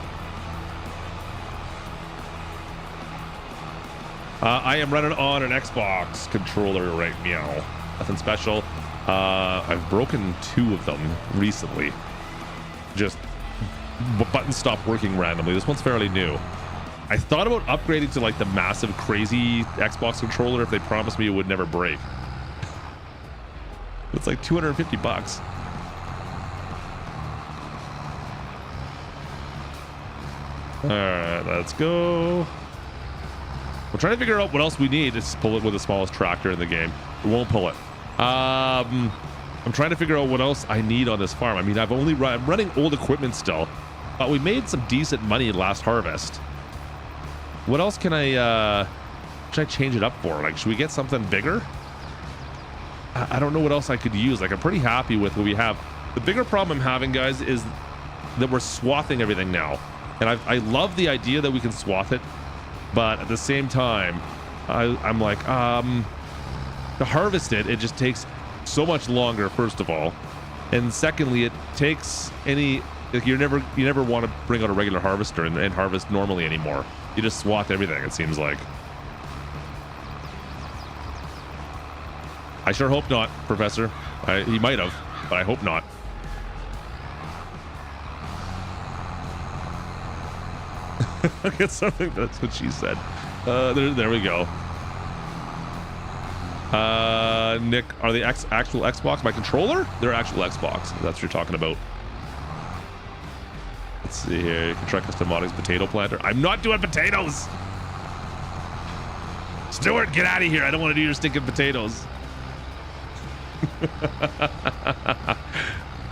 I am running on an Xbox controller right now. Nothing special. I've broken 2 of them recently. Just buttons stopped working randomly. This one's fairly new. I thought about upgrading to like the massive, crazy Xbox controller if they promised me it would never break. It's like $250. All right, let's go. We're trying to figure out what else we need to pull it with the smallest tractor in the game. It won't pull it. I'm trying to figure out what else I need on this farm. I mean, I'm running old equipment still, but we made some decent money last harvest. What else can should I change it up for? Like, should we get something bigger? I don't know what else I could use. Like, I'm pretty happy with what we have. The bigger problem I'm having, guys, is that we're swathing everything now. And I love the idea that we can swath it, but at the same time, I'm like, to harvest it just takes so much longer, first of all. And secondly, it takes like, you never want to bring out a regular harvester and harvest normally anymore. You just swath everything, it seems like. I sure hope not, Professor. He might have, but I hope not. Get something. That's what she said. There we go. Nick, are they actual Xbox? My controller? They're actual Xbox. That's what you're talking about. Let's see here. You can try custom modding's potato planter. I'm not doing potatoes. Stuart, get out of here. I don't want to do your stinking potatoes.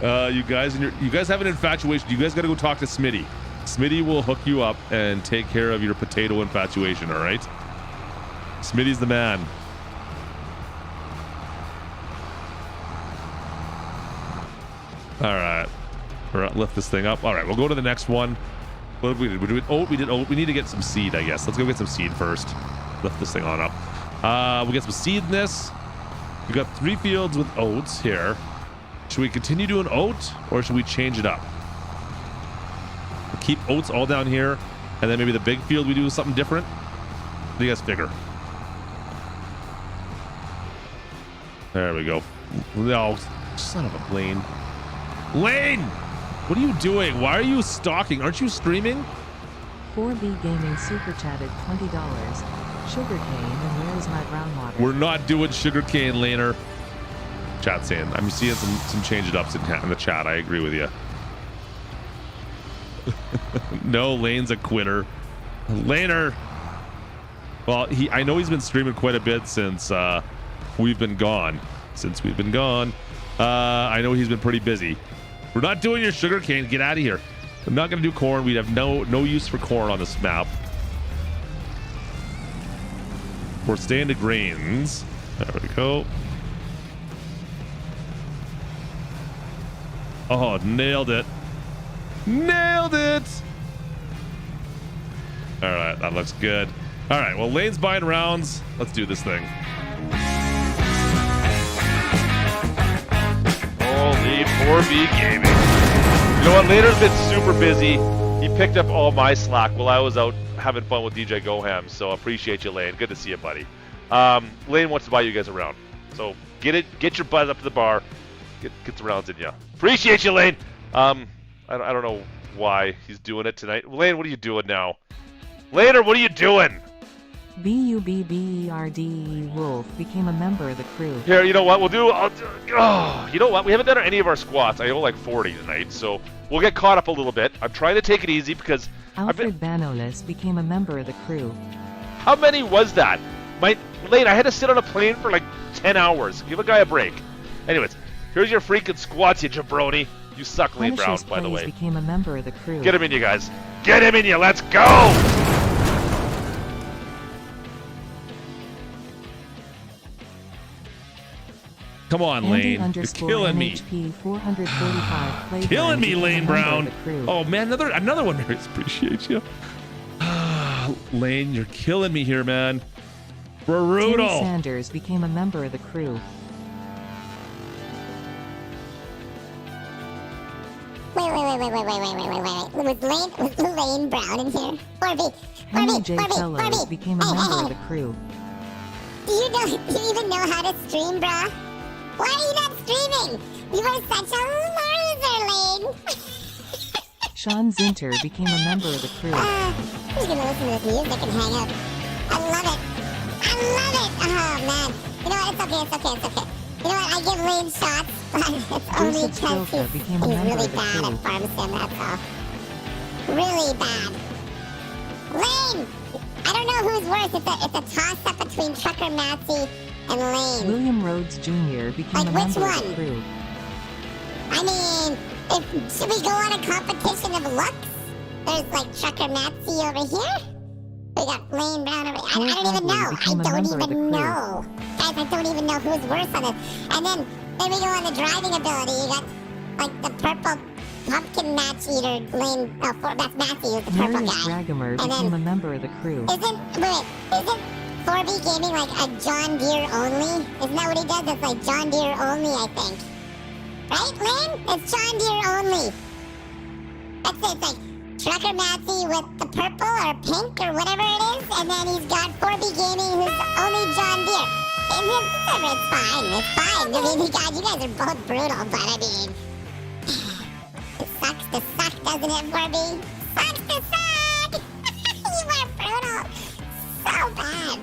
You guys have an infatuation. You guys got to go talk to Smitty. Smitty will hook you up and take care of your potato infatuation. All right. Smitty's the man. All right. Lift this thing up. All right, we'll go to the next one. What did we do? We did oat. We need to get some seed, I guess. Let's go get some seed first. Lift this thing on up. We'll get some seed in this. We got 3 fields with oats here. Should we continue doing oat or should we change it up? We'll keep oats all down here, and then maybe the big field we do something different. What do you guys figure? There we go. No, son of a Lane. Lane! What are you doing? Why are you stalking? Aren't you streaming? 4B Gaming super chatted $20. Sugarcane and where's my groundwater? We're not doing sugarcane, Laner. Chat saying. I'm seeing some change it ups in the chat. I agree with you. No, Lane's a quitter. Laner. Well, I know he's been streaming quite a bit since we've been gone. I know he's been pretty busy. We're not doing your sugarcane. Get out of here. I'm not going to do corn. We have no use for corn on this map. We're staying to grains. There we go. Oh, nailed it. Nailed it. All right, that looks good. All right, well, Lane's buying rounds. Let's do this thing. Holy 4B Gaming. You know what? Laner's been super busy. He picked up all my slack while I was out having fun with DJ Goham. So appreciate you, Lane. Good to see you, buddy. Lane wants to buy you guys a round. So get your butt up to the bar. Get the rounds in you. Appreciate you, Lane. I don't know why he's doing it tonight. Lane, what are you doing now? Laner, what are you doing? BUBBERD Wolf became a member of the crew. Here, you know what? You know what? We haven't done any of our squats. I owe like 40 tonight, so we'll get caught up a little bit. I'm trying to take it easy because Alfred Banolis became a member of the crew. How many was that? Lane, I had to sit on a plane for like 10 hours. Give a guy a break. Anyways, here's your freaking squats, you jabroni. You suck, Lane Brown, by the way. Became a member of the crew. Get him in you, guys. Get him in you. Let's go! Come on, Lane. You're killing me. Killing me, Lane Brown. Oh, man, another one. I appreciate you. Lane, you're killing me here, man. Brutal. Tim Sanders became a member of the crew. Wait. Was Lane Brown in here? Henry J. Fellows became a member of the crew. Do you even know how to stream, brah? Why are you not streaming? You are such a loser, Lane. Sean Zinter became a member of the crew. Who's gonna listen to this music and hang out? I love it. Oh, man. You know what? It's okay. You know what? I give Lane shots, but it's only because he's really bad at farm sim, that's all. Really bad. Lane! I don't know who's worse. It's a toss-up between Trucker Massey and Lane. William Rhodes Jr. became a member of the crew. I mean, should we go on a competition of looks? There's like Trucker Matsy over here. We got Lane Brown over here. I don't even know. Guys, I don't even know who's worse on this. And then we go on the driving ability. You got like the purple pumpkin match eater Lane. Oh, that's Matsy, who's the purple Marius guy. Ragamer became a member of the crew. Isn't 4B Gaming like a John Deere only? Isn't that what he does? It's like John Deere only, I think. Right, Lane? It's John Deere only. That's it. It's like Trucker Matsy with the purple or pink or whatever it is, and then he's got 4B Gaming who's only John Deere. It's fine. I mean, God, you guys are both brutal, but I mean, it sucks to suck, doesn't it, 4B? Sucks to suck! You are brutal. So bad.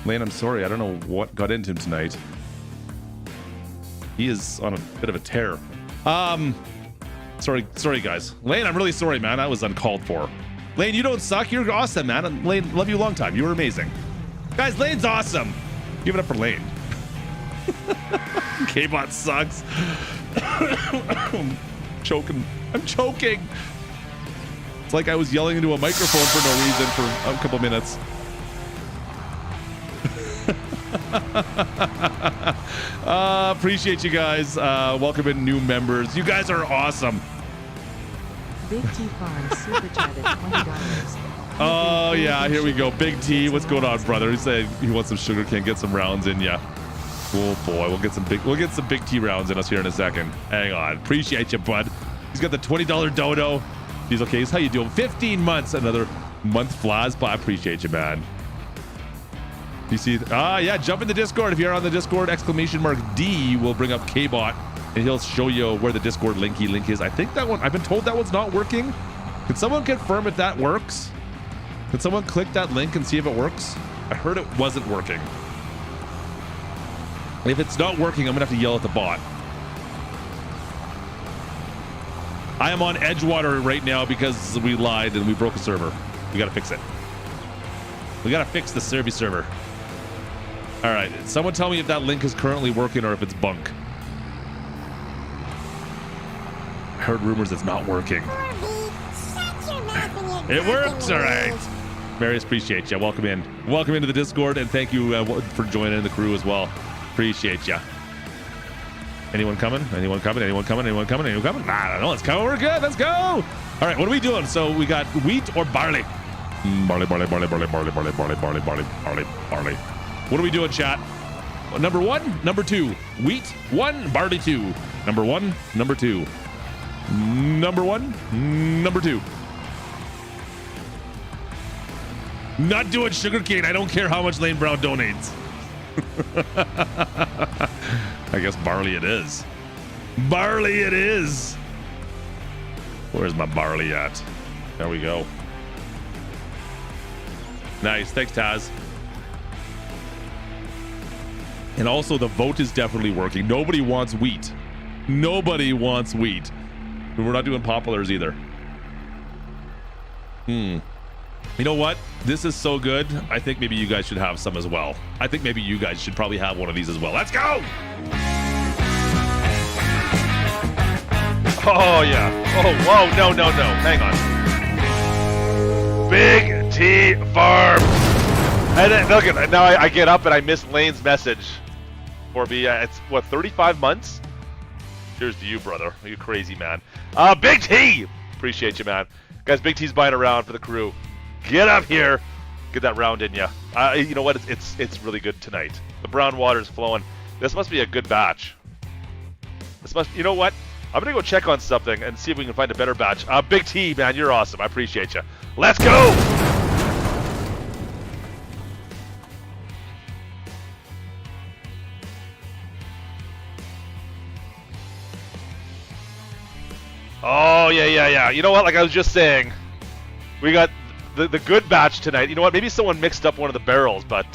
Lane, I'm sorry. I don't know what got into him tonight. He is on a bit of a tear. Sorry, guys. Lane, I'm really sorry, man. That was uncalled for. Lane, you don't suck. You're awesome, man. Lane, love you a long time. You were amazing. Guys, Lane's awesome. Give it up for Lane. K-Bot sucks. I'm choking. It's like I was yelling into a microphone for no reason for a couple minutes. Appreciate you guys. Welcome in new members. You guys are awesome. Big T Farm super chatted $20. Oh yeah, here we go. Big T, what's going on, brother? He said he wants some sugar cane, get some rounds in ya. Oh boy, we'll get some big T rounds in us here in a second. Hang on. Appreciate you, bud. He's got the $20 dodo. He's okay. How you doing? 15 months. Another month flies by. I appreciate you, man. You see, yeah, jump in the Discord. If you're on the Discord, !D will bring up K-Bot and he'll show you where the Discord link is. I think that one, I've been told that one's not working. Can someone confirm if that works? Can someone click that link and see if it works? I heard it wasn't working. If it's not working, I'm gonna have to yell at the bot. I am on Edgewater right now because we lied and we broke a server. We gotta fix it. We gotta fix the server. All right, someone tell me if that link is currently working or if it's bunk. I heard rumors it's not working. It works, all right. Marius, appreciate you. Welcome in. Welcome into the Discord, and thank you for joining the crew as well. Appreciate you. Anyone coming? Anyone coming? Anyone coming? Anyone coming? Anyone coming? I don't know. Let's go. We're good. Let's go. All right, what are we doing? So we got wheat or barley? Barley. What are we doing, chat? Number 1, number 2. Wheat 1, barley 2. Number 1, number 2. Number 1, number 2. Not doing sugarcane. I don't care how much Lane Brown donates. I guess barley it is. Barley it is. Where's my barley at? There we go. Nice. Thanks, Taz. And also, the vote is definitely working. Nobody wants wheat. Nobody wants wheat. And we're not doing populars either. You know what? This is so good. I think maybe you guys should have some as well. I think maybe you guys should probably have one of these as well. Let's go! Oh, yeah. Oh, whoa. No. Hang on. Big T Farm. And then, look at now I get up and I miss Lane's message. For me, it's what, 35 months? Cheers to you, brother. You crazy, man. Big T! Appreciate you, man. Guys, Big T's buying a round for the crew. Get up here. Get that round in ya. You know what? It's really good tonight. The brown water's flowing. This must be a good batch. You know what? I'm gonna go check on something and see if we can find a better batch. Big T, man, you're awesome. I appreciate you. Let's go! Oh, yeah. You know what? Like I was just saying, we got the good batch tonight. You know what? Maybe someone mixed up one of the barrels, but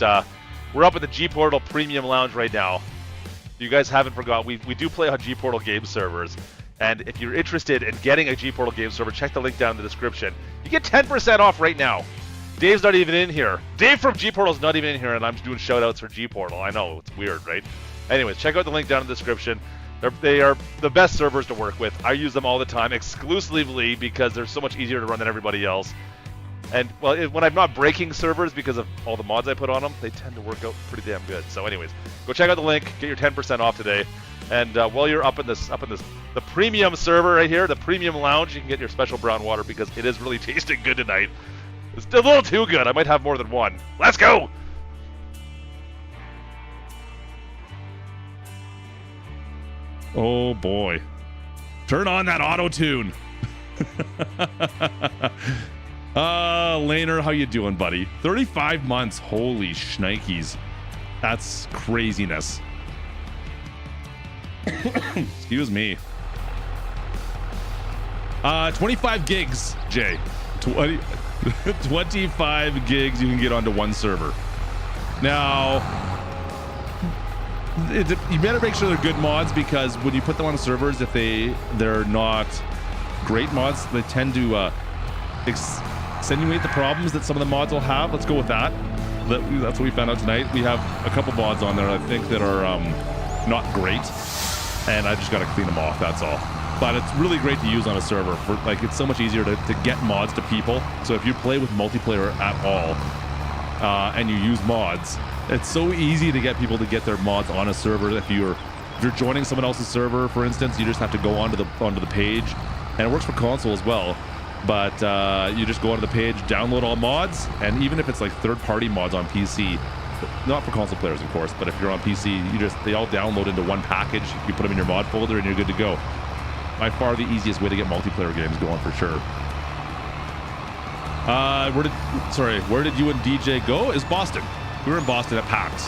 we're up in the G Portal Premium Lounge right now. You guys haven't forgotten, we do play on G Portal game servers. And if you're interested in getting a G Portal game server, check the link down in the description. You get 10% off right now. Dave's not even in here. Dave from G Portal's not even in here, and I'm doing shout outs for G Portal. I know, it's weird, right? Anyways, check out the link down in the description. They are the best servers to work with. I use them all the time exclusively because they're so much easier to run than everybody else. And well, when I'm not breaking servers because of all the mods I put on them, they tend to work out pretty damn good. So anyways, go check out the link, get your 10% off today. And while you're up in the premium server right here, the premium lounge, you can get your special brown water because it is really tasting good tonight. It's a little too good. I might have more than one. Let's go! Oh boy. Turn on that auto-tune. Laner, how you doing, buddy? 35 months. Holy shnikes. That's craziness. Excuse me. 25 gigs, Jay. 25 gigs you can get onto one server. Now, you better make sure they're good mods, because when you put them on servers, if they're not great mods, they tend to extenuate the problems that some of the mods will have. Let's go with that. That's what we found out tonight. We have a couple mods on there, I think, that are not great, and I just got to clean them off. That's all. But it's really great to use on a server. It's so much easier to get mods to people. So if you play with multiplayer at all, and you use mods, it's so easy to get people to get their mods on a server. If you're joining someone else's server, for instance, you just have to go onto the page, and it works for console as well. But you just go onto the page, download all mods, and even if it's like third-party mods on PC, not for console players, of course, but if you're on PC, they all download into one package. You put them in your mod folder, and you're good to go. By far the easiest way to get multiplayer games going, for sure. Where did you and DJ go? Is Boston. We were in Boston at PAX.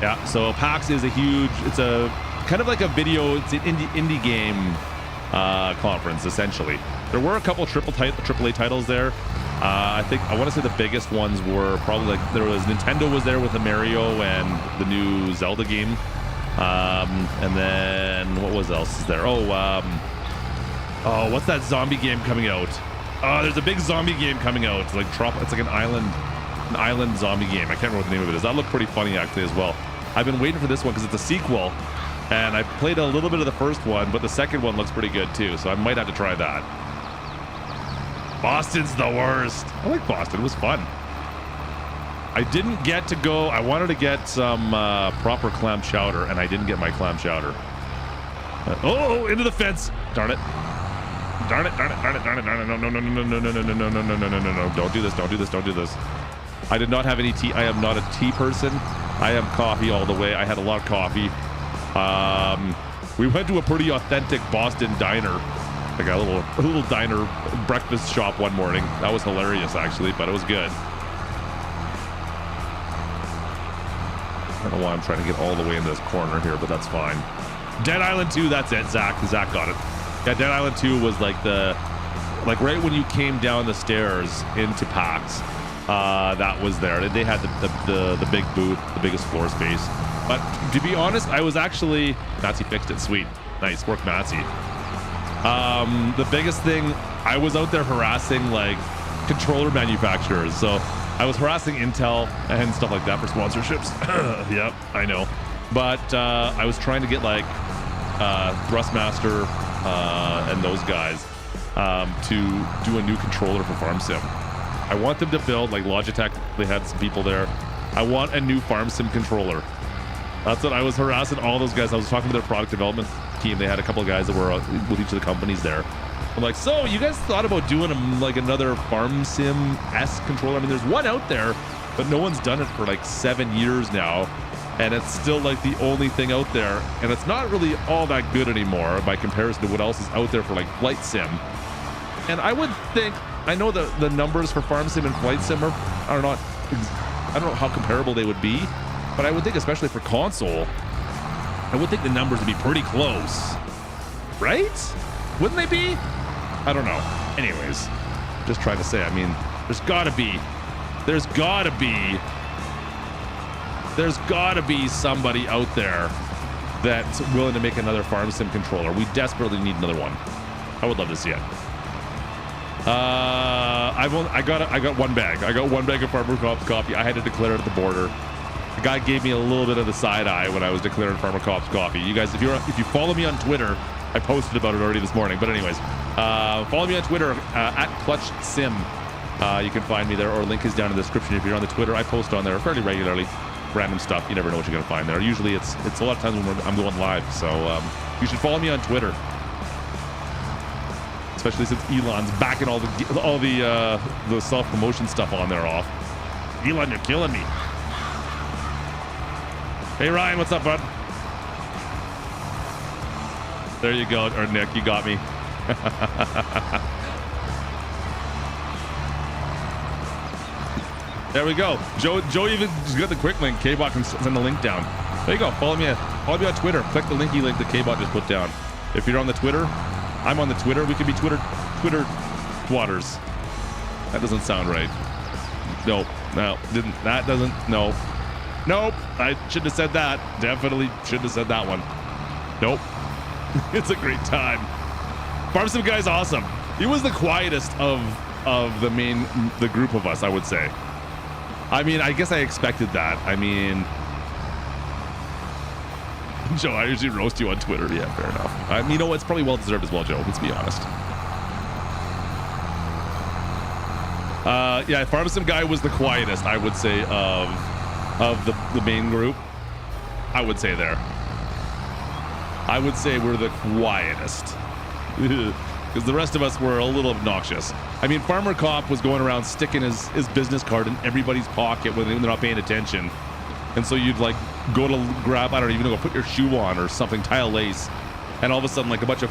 Yeah, so PAX is it's a kind of like a video, it's an indie game conference, essentially. There were a couple AAA titles there. I want to say the biggest ones were probably Nintendo was there with the Mario and the new Zelda game. And then what else is there? What's that zombie game coming out? There's a big zombie game coming out. It's like an island zombie game. I can't remember what the name of it is. That looked pretty funny actually as well. I've been waiting for this one because it's a sequel, and I played a little bit of the first one, but the second one looks pretty good too, so I might have to try that. Boston's the worst. I like Boston. It was fun. I didn't get to go. I wanted to get some proper clam chowder, and I didn't get my clam chowder. Into the fence. Darn it. Darn it. No. Don't do this. I did not have any tea. I am not a tea person. I am coffee all the way. I had a lot of coffee. We went to a pretty authentic Boston diner, like a little diner breakfast shop one morning. That was hilarious, actually, but it was good. I don't know why I'm trying to get all the way into this corner here, but that's fine. Dead Island 2, that's it. Zach got it. Yeah, Dead Island 2 was like right when you came down the stairs into PAX. That was there. They had the big booth, the biggest floor space. But to be honest, I was actually... Matsy fixed it. Sweet. Nice work, Matsy. The biggest thing, I was out there harassing controller manufacturers. So I was harassing Intel and stuff like that for sponsorships. Yep, I know. But I was trying to get Thrustmaster and those guys to do a new controller for Farm Sim. I want them to build, Logitech, they had some people there. I want a new Farm Sim controller. That's what I was harassing all those guys. I was talking to their product development team. They had a couple of guys that were with each of the companies there. I'm like, so you guys thought about doing another Farm Sim-esque controller? I mean, there's one out there, but no one's done it for 7 years now. And it's still the only thing out there. And it's not really all that good anymore by comparison to what else is out there for Flight Sim. And I would think, I know the numbers for Farm Sim and Flight Sim are not, I don't know how comparable they would be, but I would think, especially for console, I would think the numbers would be pretty close, right? Wouldn't they be? I don't know. Anyways, just trying to say, I mean, there's gotta be somebody out there that's willing to make another Farm Sim controller. We desperately need another one. I would love to see it. I got one bag. I got one bag of Farmer Cop's coffee. I had to declare it at the border. The guy gave me a little bit of the side eye when I was declaring Farmer Cop's coffee. You guys, if you follow me on Twitter, I posted about it already this morning. But anyways, follow me on Twitter at KLUTCHSIM. You can find me there, or link is down in the description. If you're on the Twitter, I post on there fairly regularly. Random stuff. You never know what you're gonna find there. Usually it's a lot of times when I'm going live. So you should follow me on Twitter. Especially since Elon's backing all the self-promotion stuff on there off. Elon, you're killing me. Hey Ryan, what's up, bud? There you go, or Nick, you got me. There we go. Joe even just got the quick link. K-Bot can send the link down. There you go. Follow me on Twitter. Click the linky link that K-Bot just put down. If you're on the Twitter, I'm on the Twitter. We could be Twitter twatters. That doesn't sound right. No, No, didn't. That doesn't. No. Nope. I shouldn't have said that. Definitely shouldn't have said that one. Nope. It's a great time. Farm Sim Guy's awesome. He was the quietest of the group of us, I would say. I mean, I guess I expected that. I mean, Joe, I usually roast you on Twitter. Yeah, fair enough. You know, it's probably well deserved as well, Joe. Let's be honest. Yeah, Farm Sim Guy was the quietest, I would say, of the main group. I would say there. I would say we're the quietest. Because the rest of us were a little obnoxious. I mean, Farmer Cop was going around sticking his business card in everybody's pocket when they're not paying attention. And so you'd like go to grab, I don't even know, put your shoe on or something, tie a lace. And all of a sudden, like a bunch of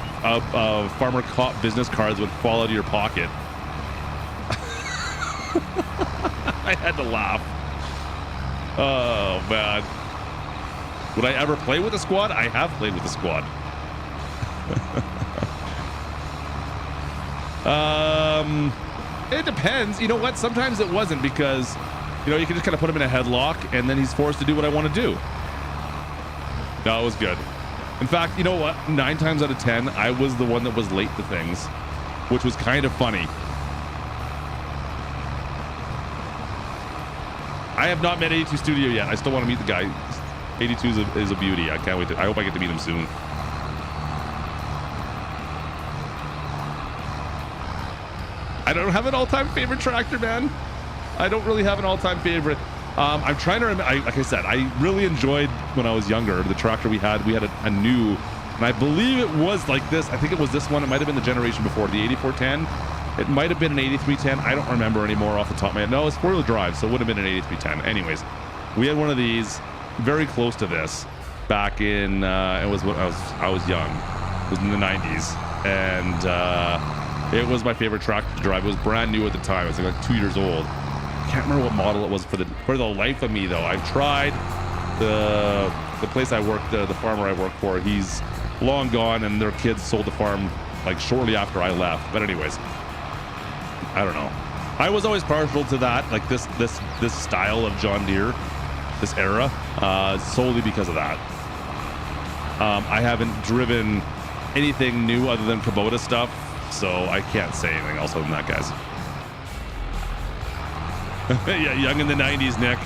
Farmer Cop business cards would fall out of your pocket. I had to laugh. Oh, man. Would I ever play with a squad? I have played with a squad. It depends. You know what? Sometimes it wasn't because, you know, you can just kind of put him in a headlock and then he's forced to do what I want to do. No, it was good. In fact, you know what? 9 times out of 10, I was the one that was late to things, which was kind of funny. I have not met 82 Studio yet. I still want to meet the guy. 82 is a beauty. I can't wait. I hope I get to meet him soon. I don't have an all-time favorite tractor, man. I don't really have an all-time favorite. I'm trying to remember. Like I said, I really enjoyed when I was younger the tractor we had. We had a new, and I believe it was like this. I think it was this one. It might have been the generation before, the 8410. It might have been an 8310. I don't remember anymore off the top of my head. No, it's 4-wheel drive, so it would have been an 8310. Anyways, we had one of these very close to this back in it was when I was young. It was in the 90s, and it was my favorite tractor to drive. It was brand new at the time. It was like 2 years old. I can't remember what model it was for the life of me though. I've tried. The place I worked, the farmer I worked for, he's long gone, and their kids sold the farm like shortly after I left. But anyways, I don't know. I was always partial to that, like this style of John Deere, this era, solely because of that. I haven't driven anything new other than Kubota stuff, so I can't say anything else other than that, guys. Yeah, young in the 90s, Nick.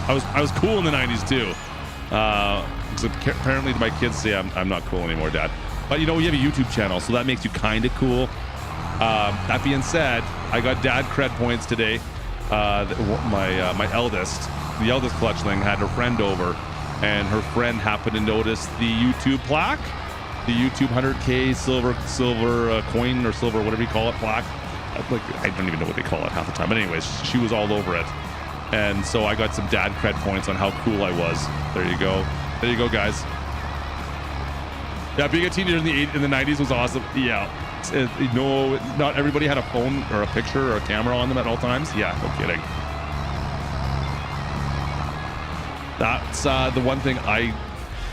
I was cool in the 90s too. Apparently my kids say I'm not cool anymore, Dad. But you know, we have a YouTube channel, so that makes you kind of cool. That being said, I got dad cred points today. My eldest, the eldest Clutchling, had her friend over, and her friend happened to notice the YouTube plaque, the YouTube 100K silver coin or silver, whatever you call it, plaque. Like, I don't even know what they call it half the time. But anyways, she was all over it, and so I got some dad cred points on how cool I was. There you go. There you go, guys. Yeah, being a teenager in the 90s was awesome. Yeah. No, not everybody had a phone or a picture or a camera on them at all times. Yeah, no kidding. That's the one thing I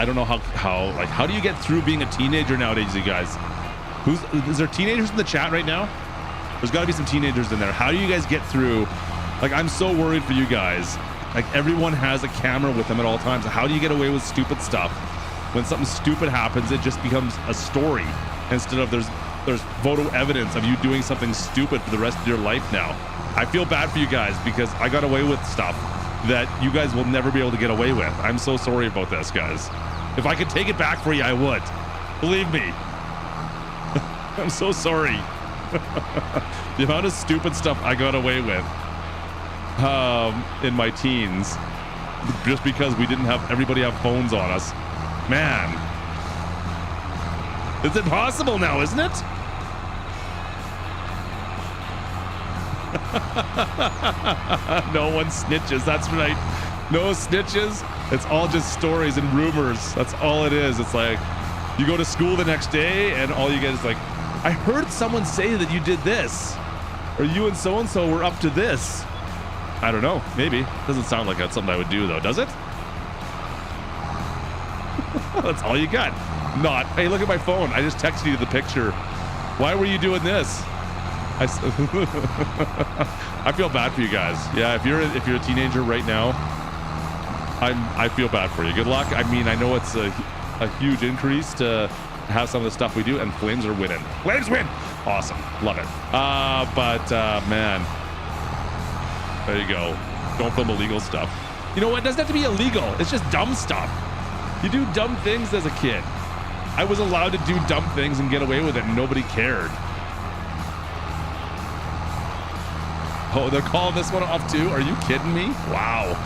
don't know how do you get through being a teenager nowadays, you guys? Is there teenagers in the chat right now? There's got to be some teenagers in there. How do you guys get through? Like, I'm so worried for you guys. Like, everyone has a camera with them at all times. How do you get away with stupid stuff? When something stupid happens, it just becomes a story instead of there's photo evidence of you doing something stupid for the rest of your life now. I feel bad for you guys because I got away with stuff that you guys will never be able to get away with. I'm so sorry about this, guys. If I could take it back for you, I would. Believe me. I'm so sorry. The amount of stupid stuff I got away with in my teens just because we didn't have everybody have phones on us. Man. It's impossible now, isn't it? No one snitches. That's right. No snitches. It's all just stories and rumors. That's all it is. It's like you go to school the next day and all you get is like, I heard someone say that you did this, or you and so were up to this. I don't know. Maybe. Doesn't sound like that's something I would do though, does it? That's all you got. Not, hey, look at my phone. I just texted you the picture. Why were you doing this? I feel bad for you guys. Yeah, if you're a teenager right now, I feel bad for you. Good luck. I mean, I know it's a huge increase to have some of the stuff we do, and Flames are winning. Flames win. Awesome. Love it. Man, there you go. Don't film illegal stuff. You know what? It doesn't have to be illegal. It's just dumb stuff. You do dumb things as a kid. I was allowed to do dumb things and get away with it, and nobody cared. Oh, they're calling this one off too? Are you kidding me? Wow.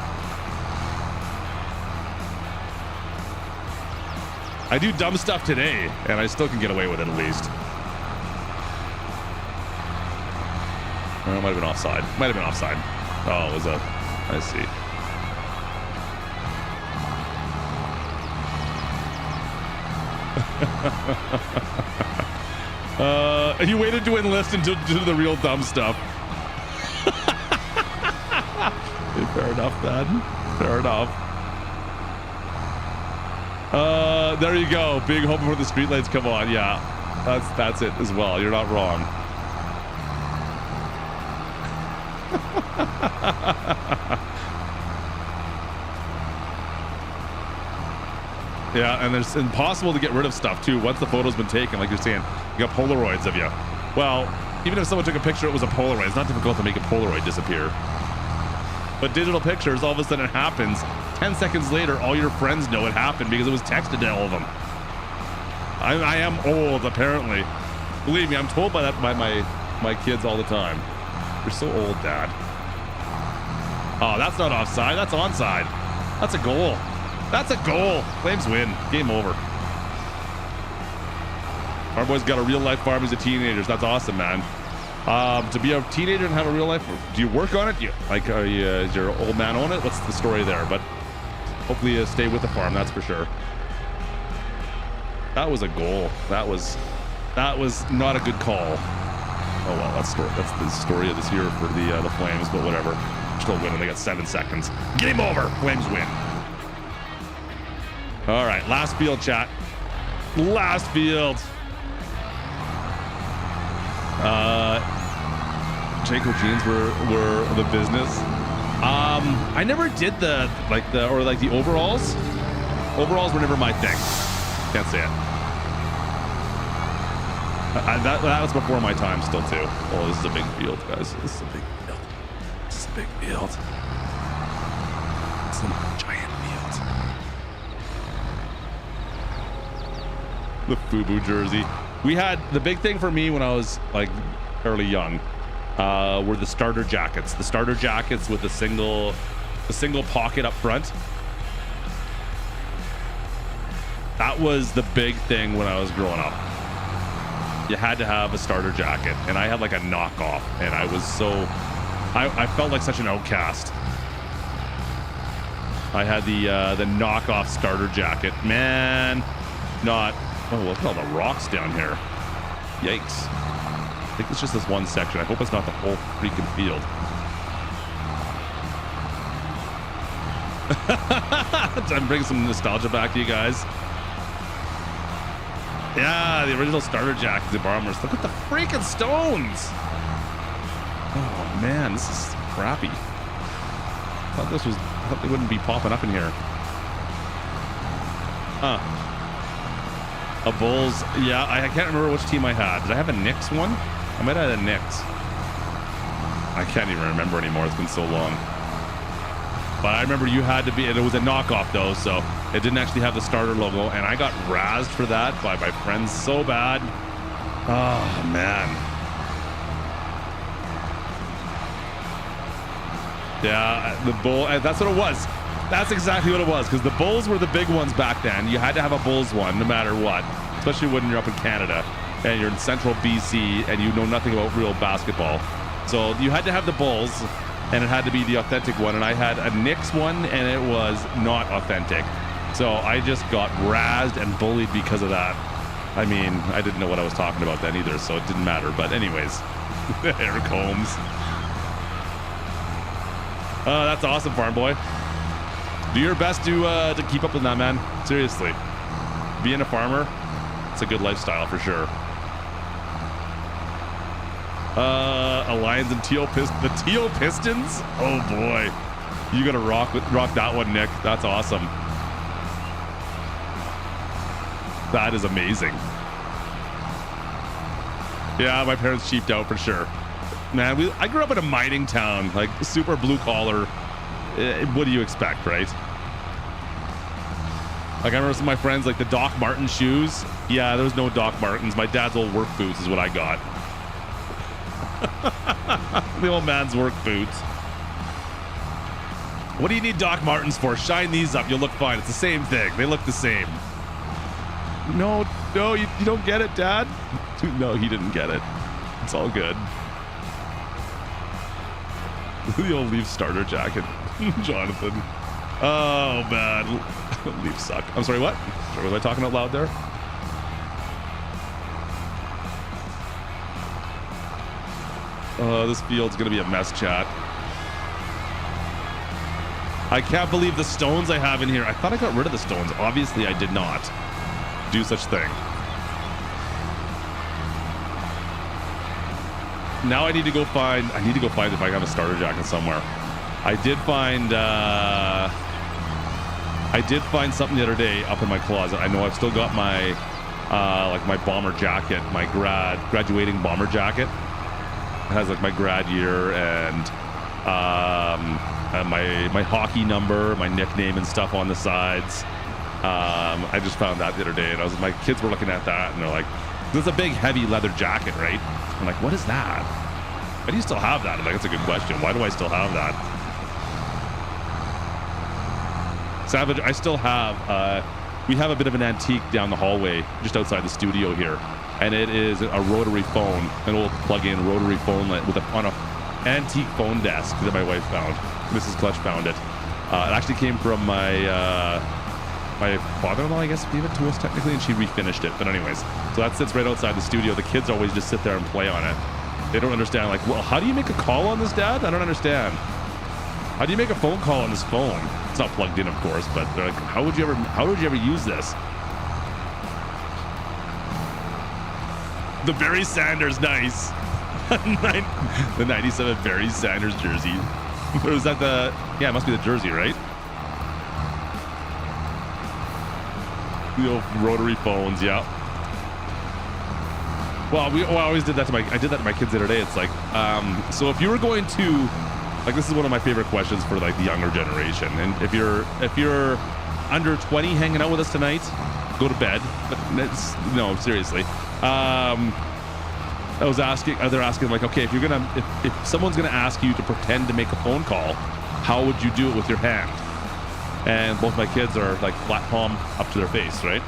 I do dumb stuff today, and I still can get away with it at least. Oh, it might have been offside. Might have been offside. Oh, it was a... I see. He waited to enlist and to do the real dumb stuff. Fair enough, man. Fair enough. There you go. Big hope before the streetlights come on. Yeah, that's it as well. You're not wrong. Yeah, and it's impossible to get rid of stuff too once the photo's been taken. Like you're saying, you got Polaroids of you. Well, even if someone took a picture, it was a Polaroid. It's not difficult to make a Polaroid disappear. But digital pictures, all of a sudden it happens. 10 seconds later, all your friends know it happened because it was texted to all of them. I am old, apparently. Believe me, I'm told by that by my kids all the time. You're so old, Dad. Oh, that's not offside. That's onside. That's a goal. That's a goal. Flames win. Game over. Our boy's got a real life farm as a teenager. That's awesome, man. To be a teenager and have a real life, do you work on it? Is your old man own it? What's the story there? But hopefully you stay with the farm, that's for sure. That was a goal. That was not a good call. Oh well, that's the story of this year for the Flames, but whatever. Still winning. They got 7 seconds. Game over. Flames win. All right, last field, chat. Last field. Jayco jeans were the business. I never did the overalls. Overalls were never my thing. Can't say it. That was before my time still too. Oh, this is a big field, guys. This is a big field. This is a big field. It's a giant field. The FUBU jersey. We had the big thing for me when I was like fairly young were the starter jackets. The starter jackets with the single pocket up front. That was the big thing when I was growing up. You had to have a starter jacket, and I had like a knockoff, and I was I felt like such an outcast. I had the knockoff starter jacket. Man, oh, look at all the rocks down here. Yikes. I think it's just this one section. I hope it's not the whole freaking field. I'm bringing some nostalgia back to you guys. Yeah, the original starter jackets and bombers. Look at the freaking stones. Oh man, this is crappy. I thought they wouldn't be popping up in here. Huh. A Bulls. Yeah, I can't remember which team I had. Did I have a Knicks one? I might have had a Knicks. I can't even remember anymore. It's been so long. But I remember you had to be, and it was a knockoff though, so it didn't actually have the starter logo, and I got razzed for that by my friends so bad. Oh man. Yeah, the Bull, that's what it was. That's exactly what it was, because the Bulls were the big ones back then. You had to have a Bulls one no matter what, especially when you're up in Canada and you're in central BC and you know nothing about real basketball. So you had to have the Bulls, and it had to be the authentic one, and I had a Knicks one, and it was not authentic. So I just got razzed and bullied because of that. I mean, I didn't know what I was talking about then either, so it didn't matter. But anyways, hair combs. That's awesome, farm boy. Do your best to keep up with that, man. Seriously, being a farmer, it's a good lifestyle for sure. Lions and the Teal Pistons. Oh boy, you gotta rock that one, Nick. That's awesome. That is amazing. Yeah, my parents cheaped out for sure. Man, I grew up in a mining town, like super blue collar. What do you expect, right? Like I remember some of my friends, like the Doc Marten shoes. Yeah, there was no Doc Martens. My dad's old work boots is what I got. The old man's work boots. What do you need Doc Martens for? Shine these up, you'll look fine. It's the same thing. They look the same. No, you don't get it, Dad. No, he didn't get it. It's all good. The old Leaf starter jacket, Jonathan. Oh man, Leafs suck. I'm sorry, what? Sorry, was I talking out loud there? This field's gonna be a mess, chat. I can't believe the stones I have in here. I thought I got rid of the stones. Obviously, I did not do such thing. Now I need to go find if I have a starter jacket somewhere. I did find something the other day up in my closet. I know I've still got my like my bomber jacket, my graduating bomber jacket. It has like my grad year and my hockey number, my nickname and stuff on the sides. I just found that the other day, and my kids were looking at that, and they're like, "This is a big, heavy leather jacket, right?" I'm like, "What is that? Why do you still have that?" I'm like, "That's a good question. Why do I still have that?" Savage, I still have. We have a bit of an antique down the hallway, just outside the studio here, and it is a rotary phone, an old plug-in rotary phone on a antique phone desk that my wife found. Mrs. Klutch found it. It actually came from my father-in-law, I guess, gave it to us technically, and she refinished it. But anyways, so that sits right outside the studio. The kids always just sit there and play on it. They don't understand, like, well, how do you make a call on this, Dad? I don't understand. How do you make a phone call on this phone? It's not plugged in, of course, but they're like, how would you ever use this? The Barry Sanders, nice. The 97 Barry Sanders jersey. Or was that yeah, it must be the jersey, right? The old rotary phones, yeah. Well, I always did that to I did that to my kids the other day. It's like, so if you were going to, like, this is one of my favorite questions for like the younger generation. And if you're under 20 hanging out with us tonight, go to bed. But no, seriously. They're asking like, okay, if someone's gonna ask you to pretend to make a phone call, how would you do it with your hand? And both my kids are like flat palm up to their face, right?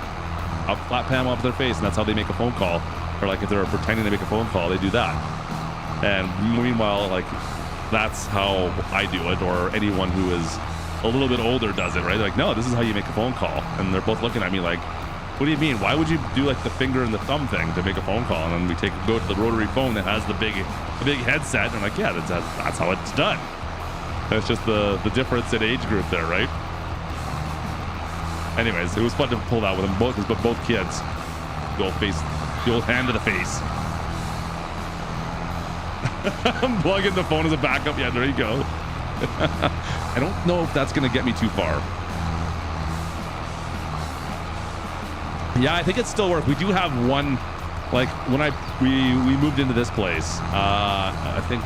Flat palm up to their face, and that's how they make a phone call. Or like if they're pretending to make a phone call, they do that. And meanwhile, like that's how I do it, or anyone who is a little bit older does it, right? They're like, no, this is how you make a phone call. And they're both looking at me like, what do you mean? Why would you do like the finger and the thumb thing to make a phone call? And then we go to the rotary phone that has the big headset, and I'm like, yeah, that's how it's done. That's just the difference in age group there, right? Anyways, it was fun to pull that with them both, but both kids, the old hand to the face. I'm plugging the phone as a backup. Yeah, there you go. I don't know if that's gonna get me too far. Yeah, I think it still works. We do have one, like when we moved into this place, I think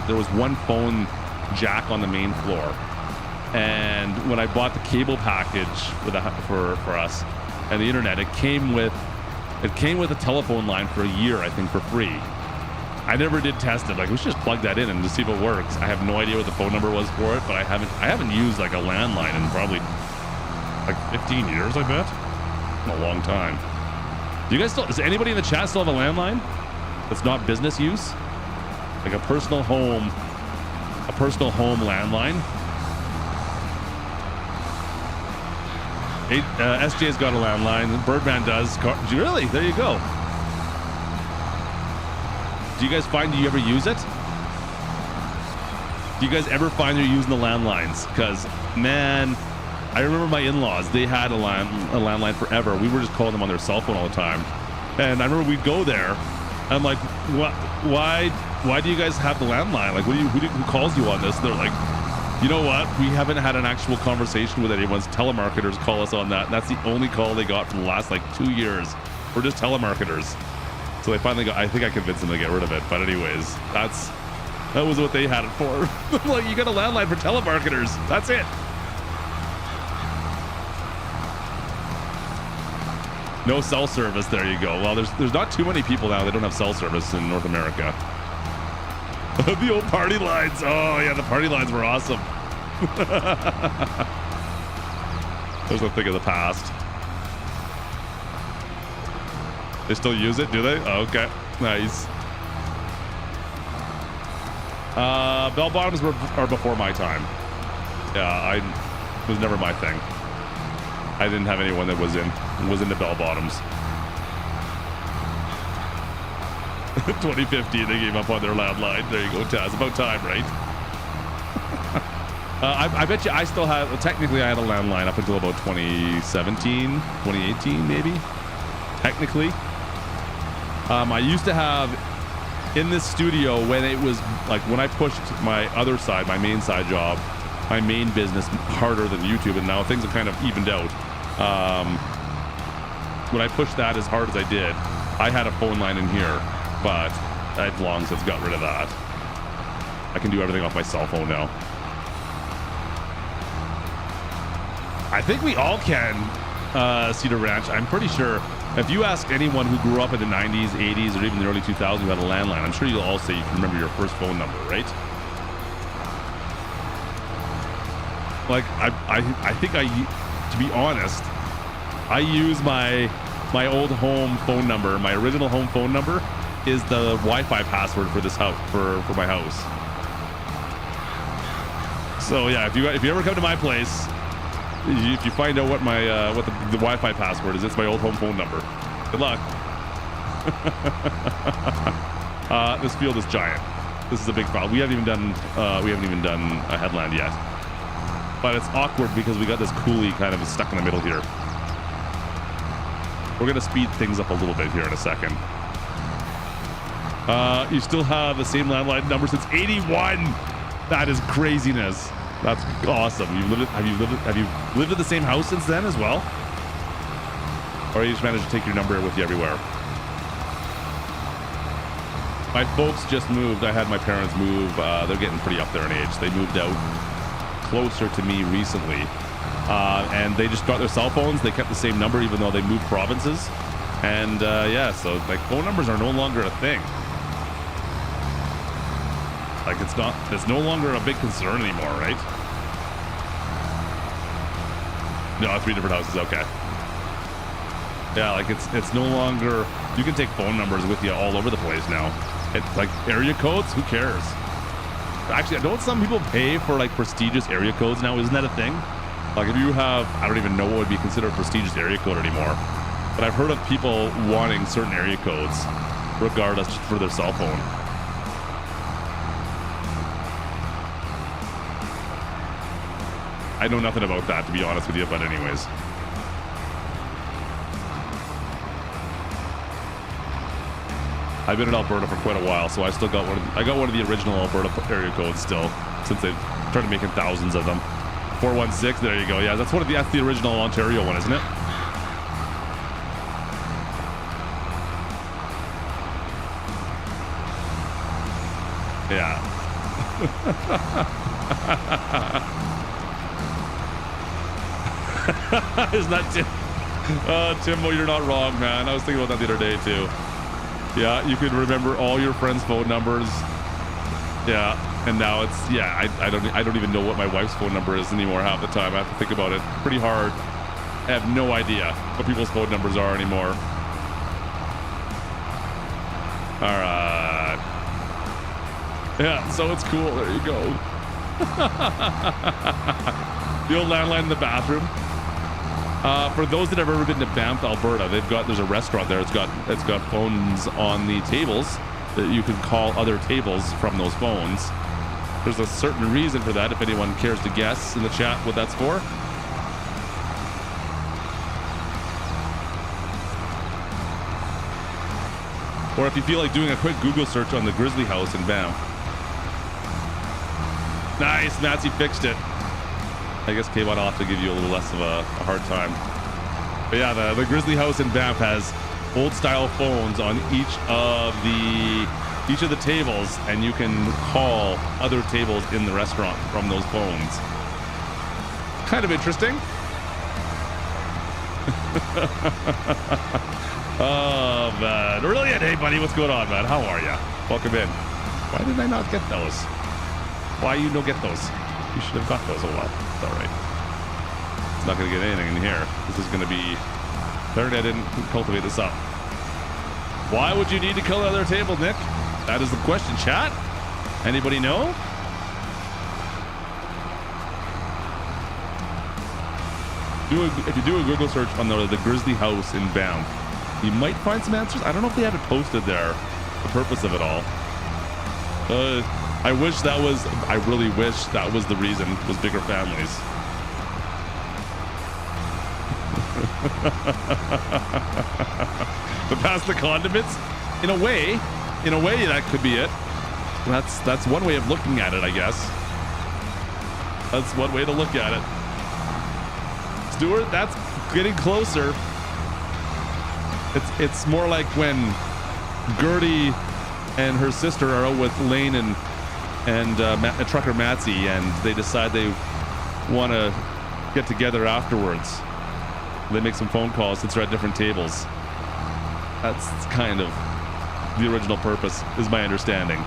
there was one phone jack on the main floor. And when I bought the cable package for us and the internet, it came with a telephone line for a year, I think, for free. I never did test it. Like, we should just plug that in and just see if it works. I have no idea what the phone number was for it, but I haven't used like a landline in probably like 15 years, I bet. A long time. Does anybody in the chat still have a landline that's not business use? Like a personal home landline? SJ's got a landline. Birdman does. Really? There you go. Do you ever use it? Do you guys ever find you're using the landlines? Because, man, I remember my in-laws, they had a landline forever. We were just calling them on their cell phone all the time. And I remember we'd go there, and I'm like, why why do you guys have the landline? Like, who calls you on this? They're like, you know what? We haven't had an actual conversation with anyone's telemarketers call us on that. And that's the only call they got for the last like 2 years. We're just telemarketers. So they finally got, I think I convinced them to get rid of it. But anyways, that was what they had it for. Like, you got a landline for telemarketers. That's it. No cell service. There you go. Well, there's not too many people now that don't have cell service in North America. The old party lines. Oh yeah, the party lines were awesome. There's a thing of the past. They still use it, do they? Oh, okay, nice. Bell bottoms are before my time. Yeah, it was never my thing. I didn't have anyone that was into bell bottoms. 2015, they gave up on their landline. There you go, Taz. About time, right? I bet you I still had, well, technically I had a landline up until about 2017, 2018 maybe, technically. I used to have in this studio when it was like when I pushed my other side, my main side job, my main business harder than YouTube, and now things have kind of evened out. When I pushed that as hard as I did, I had a phone line in here, but I've long since got rid of that. I can do everything off my cell phone now. I think we all can, Cedar Ranch. I'm pretty sure if you ask anyone who grew up in the 90s, 80s, or even the early 2000s who had a landline, I'm sure you'll all say you can remember your first phone number, right? Like, I think to be honest, I use my old home phone number. My original home phone number is the Wi-Fi password for this house, for my house. So yeah, if you ever come to my place, if you find out what my what the Wi-Fi password is, it's my old home phone number. Good luck. This field is giant. This is a big problem. We haven't even done a headland yet. But it's awkward because we got this coulee kind of stuck in the middle here. We're gonna speed things up a little bit here in a second. You still have the same landline number since '81. That is craziness. That's awesome. Have you lived at the same house since then as well? Or you just managed to take your number with you everywhere? My folks just moved. I had my parents move. They're getting pretty up there in age. They moved out closer to me recently. And they just got their cell phones. They kept the same number even though they moved provinces. And yeah, so like phone numbers are no longer a thing. Like it's no longer a big concern anymore, right? No, 3 different houses, okay. Yeah, like it's no longer, you can take phone numbers with you all over the place now. It's like area codes, who cares? Actually, don't some people pay for like prestigious area codes now? Isn't that a thing? Like if you have, I don't even know what would be considered a prestigious area code anymore. But I've heard of people wanting certain area codes regardless just for their cell phone. I know nothing about that, to be honest with you, but anyways. I've been in Alberta for quite a while, so I still got one of the original Alberta area codes still, since they've started making thousands of them. 416, there you go. Yeah, that's the original Ontario one, isn't it? Yeah. Isn't that Tim? Tim, well, you're not wrong, man. I was thinking about that the other day too. Yeah, you could remember all your friends' phone numbers. Yeah, and now it's I don't even know what my wife's phone number is anymore half the time. I have to think about it pretty hard. I have no idea what people's phone numbers are anymore. All right. Yeah, so it's cool. There you go. The old landline in the bathroom. For those that have ever been to Banff, Alberta, there's a restaurant there. It's got phones on the tables that you can call other tables from those phones. There's a certain reason for that. If anyone cares to guess in the chat what that's for. Or if you feel like doing a quick Google search on the Grizzly House in Banff. Nice, Matsy fixed it. I guess K-Bot will have to give you a little less of a hard time. But yeah, the Grizzly House in Banff has old style phones on each of the tables, and you can call other tables in the restaurant from those phones. Kind of interesting. Oh man, brilliant. Hey buddy, what's going on, man? How are ya? Welcome in. Why did I not get those? Why you don't get those? You should have got those. Oh well, it's all right. It's not gonna get anything in here. This is gonna be. Apparently I didn't cultivate this up. Why would you need to kill another table, Nick? That is the question, chat. Anybody know? If you do a Google search on the Grizzly House in Banff, you might find some answers. I don't know if they have it posted there, the purpose of it all. I really wish that was the reason, was bigger families. But past the condiments, in a way that could be it. That's one way of looking at it, I guess. That's one way to look at it. Stuart, that's getting closer. It's more like when Gertie and her sister are out with Lane and trucker Matsy, and they decide they want to get together afterwards. They make some phone calls since they're at different tables. That's kind of the original purpose, is my understanding.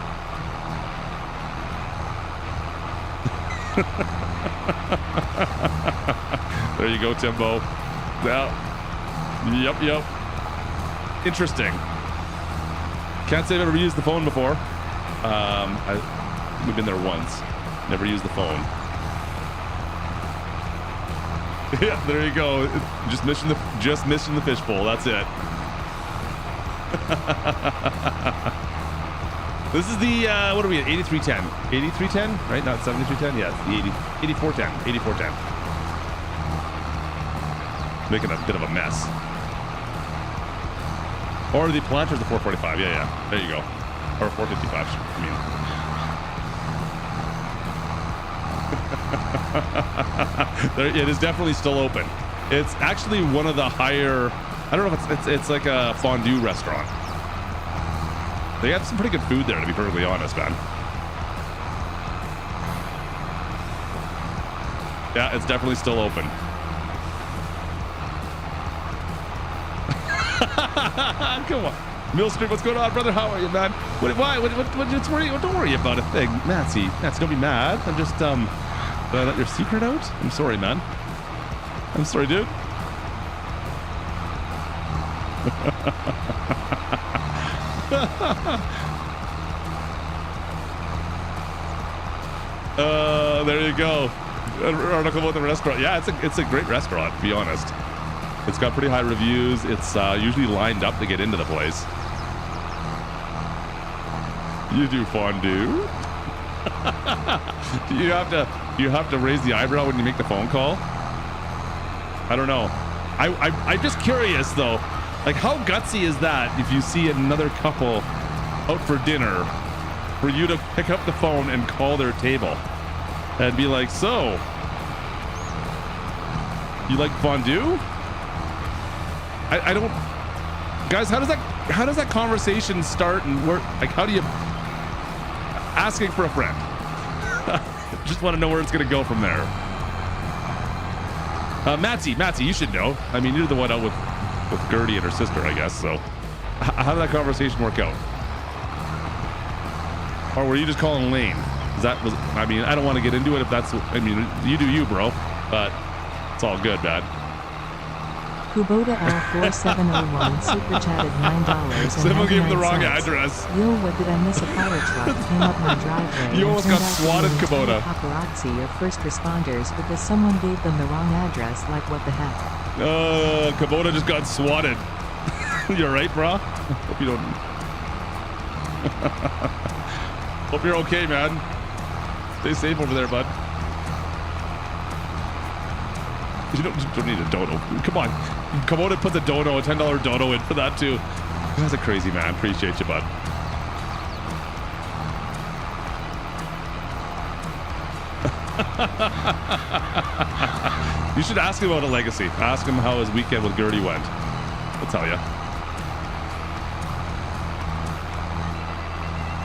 There you go, Timbo. Yeah. Yep. Interesting. Can't say I've ever used the phone before. We've been there once. Never used the phone. Yeah, there you go. Just missing the fishbowl. That's it. This is the what are we at? 8310. 8310, right? Not 7310. Yeah, it's the 8410. 8410. Making a bit of a mess. Or the planter's the 445. Yeah. There you go. Or 455. It is definitely still open. It's actually one of the higher. I don't know if it's like a fondue restaurant. They have some pretty good food there, to be perfectly honest, man. Yeah, it's definitely still open. Come on. Mill Street, what's going on, brother? How are you, man? Why? Don't worry about a thing. Matsy, don't be mad. I'm just, did I let your secret out? I'm sorry, man. I'm sorry, dude. There you go. An article about the restaurant. Yeah, it's a great restaurant, to be honest. It's got pretty high reviews. It's usually lined up to get into the place. You do fondue? You have to raise the eyebrow when you make the phone call? I don't know. I'm just curious though. Like, how gutsy is that if you see another couple out for dinner for you to pick up the phone and call their table and be like, so, you like fondue? I don't, guys, how does that conversation start and work? Like, how do you, asking for a friend? Just want to know where it's going to go from there. Matsy, you should know. I mean, you're the one out with Gertie and her sister, I guess. So, how did that conversation work out? Or were you just calling Lane? I mean, I don't want to get into it if that's. I mean, you do you, bro. But it's all good, man. Kubota L4701 super chatted $9. Someone gave him the wrong address. Yo, what did I miss? A fire truck came up my driveway. You almost got swatted, Kubota. Paparazzi or first responders because someone gave them the wrong address. Like, what the heck? Kubota just got swatted. You're right, bro. Hope you don't. Hope you're okay, man. Stay safe over there, bud. You don't need a dono. Come on. Kubota put the dono, a $10 dono in for that too. That's a crazy man. Appreciate you, bud. You should ask him about a legacy. Ask him how his weekend with Gertie went. I'll tell you.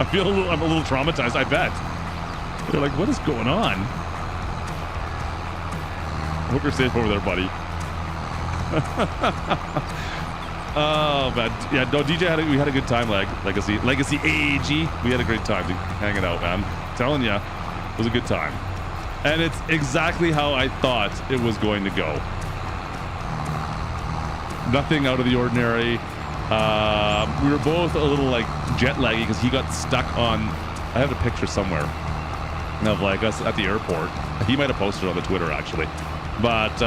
I'm a little traumatized, I bet. They're like, what is going on? I hope you're safe over there, buddy. Oh, man. Yeah, no, DJ, we had a good time, Legacy AAG. We had a great time hanging out, man. I'm telling you, it was a good time. And it's exactly how I thought it was going to go. Nothing out of the ordinary. We were both a little like jet laggy because he got stuck on, I have a picture somewhere of like us at the airport. He might have posted it on the Twitter actually, but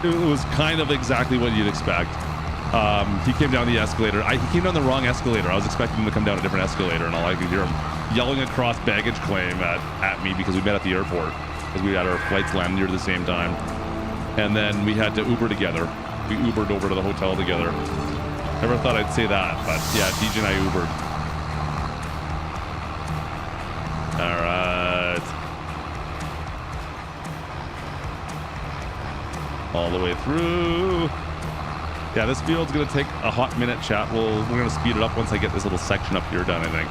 it was kind of exactly what you'd expect. He came down the escalator. He came down the wrong escalator. I was expecting him to come down a different escalator, and all I could hear him yelling across baggage claim at me because we met at the airport because we had our flights land near the same time. And then we had to Uber together. We Ubered over to the hotel together. Never thought I'd say that, but yeah, DJ and I Ubered. All right. All the way through. Yeah, this field's gonna take a hot minute, chat. We're gonna speed it up once I get this little section up here done, I think.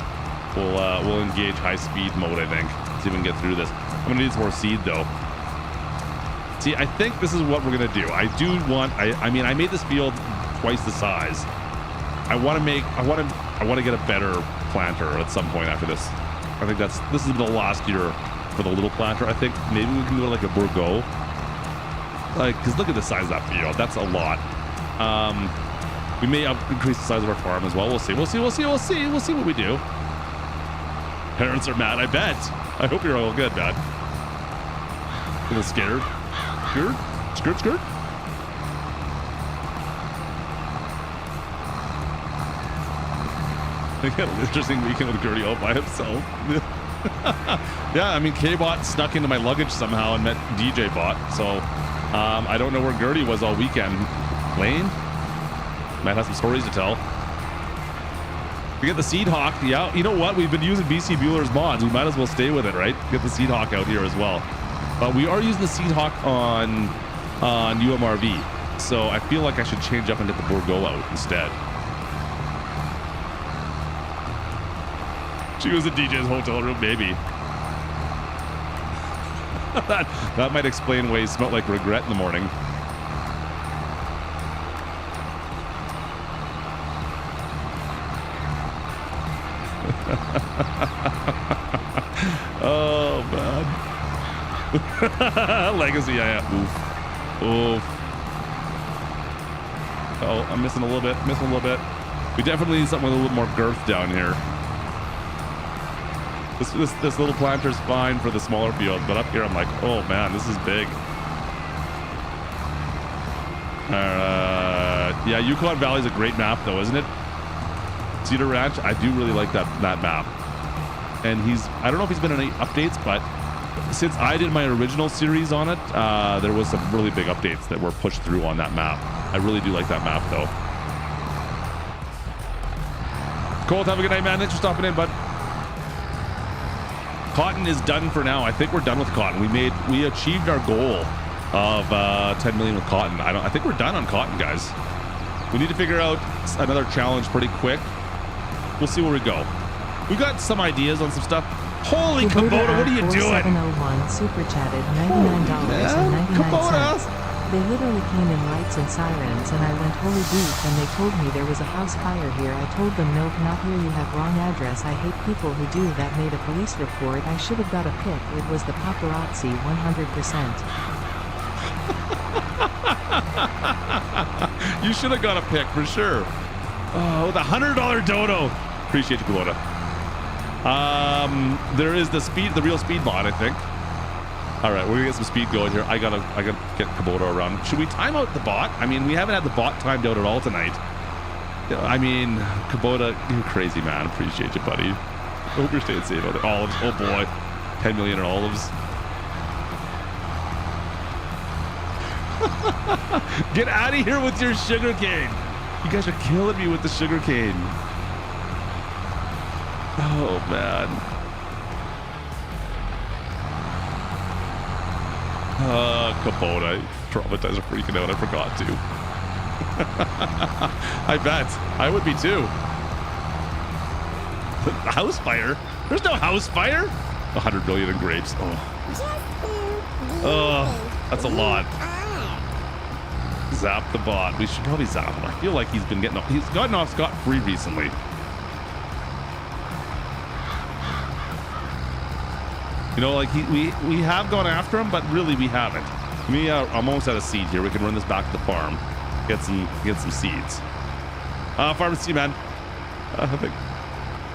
We'll engage high speed mode, I think. See if we can get through this. I'm gonna need some more seed though. See, I think this is what we're gonna do. I mean, I made this field twice the size. I want to get a better planter at some point after this. I think this is the last year for the little planter. I think maybe we can go like a Bourgeot. Like, cause look at the size of that field. That's a lot. We may increase the size of our farm as well. We'll see what we do. Parents are mad, I bet. I hope you're all good, man. A little scared. Skirt. I had an interesting weekend with Gertie all by himself. Yeah, I mean, K-Bot snuck into my luggage somehow and met DJ Bot. So I don't know where Gertie was all weekend. Lane? Might have some stories to tell. We get the Seed Hawk. Yeah, you know what? We've been using BC Bueller's mods. We might as well stay with it, right? Get the Seed Hawk out here as well. We are using the Seed Hawk on UMRV. So I feel like I should change up and get the Bourgeot out instead. She was in DJ's hotel room, maybe. that might explain why he smelled like regret in the morning. Oh man. Legacy, yeah. Oof. Oh, I'm missing a little bit. We definitely need something with a little more girth down here. This little planter's fine for the smaller field, but up here I'm like, oh man, this is big. Yeah, Yukon Valley's a great map though, isn't it? Cedar Ranch, I do really like that map. And I don't know if he's been in any updates, but since I did my original series on it, there was some really big updates that were pushed through on that map. I really do like that map though. Colt, have a good night, man. Thanks for stopping in, bud. Cotton is done for now. I think we're done with cotton. We achieved our goal of 10 million with cotton. I think we're done on cotton, guys. We need to figure out another challenge pretty quick. We'll see where we go. We got some ideas on some stuff. Holy Kubota, what are you doing? 4701 super chatted $99.99. They literally came in lights and sirens and I went holy beef and they told me there was a house fire here. I told them nope, not here, you have wrong address. I hate people who do that. Made a police report. I should have got a pic. It was the paparazzi 100%. You should have got a pic for sure. Oh, the $100 dodo. Appreciate you, Kubota. There is the real speed mod, I think. All right, we're gonna get some speed going here. I gotta get Kubota around. Should we time out the bot? I mean, we haven't had the bot timed out at all tonight. I mean, Kubota, you're crazy, man. Appreciate you, buddy. I hope you're staying safe out there. Olives, oh boy, 10 million in olives. Get out of here with your sugar cane. You guys are killing me with the sugarcane. Oh, man. Kubota. Traumatized are freaking out. I forgot to. I bet. I would be too. House fire? There's no house fire. 100 million in grapes. Oh, that's a lot. Zap the bot. We should probably zap him. I feel like he's gotten off scot-free recently. You know, like we have gone after him, but really we haven't. I'm almost out of seed here. We can run this back to the farm, get some seeds. Pharmacy man,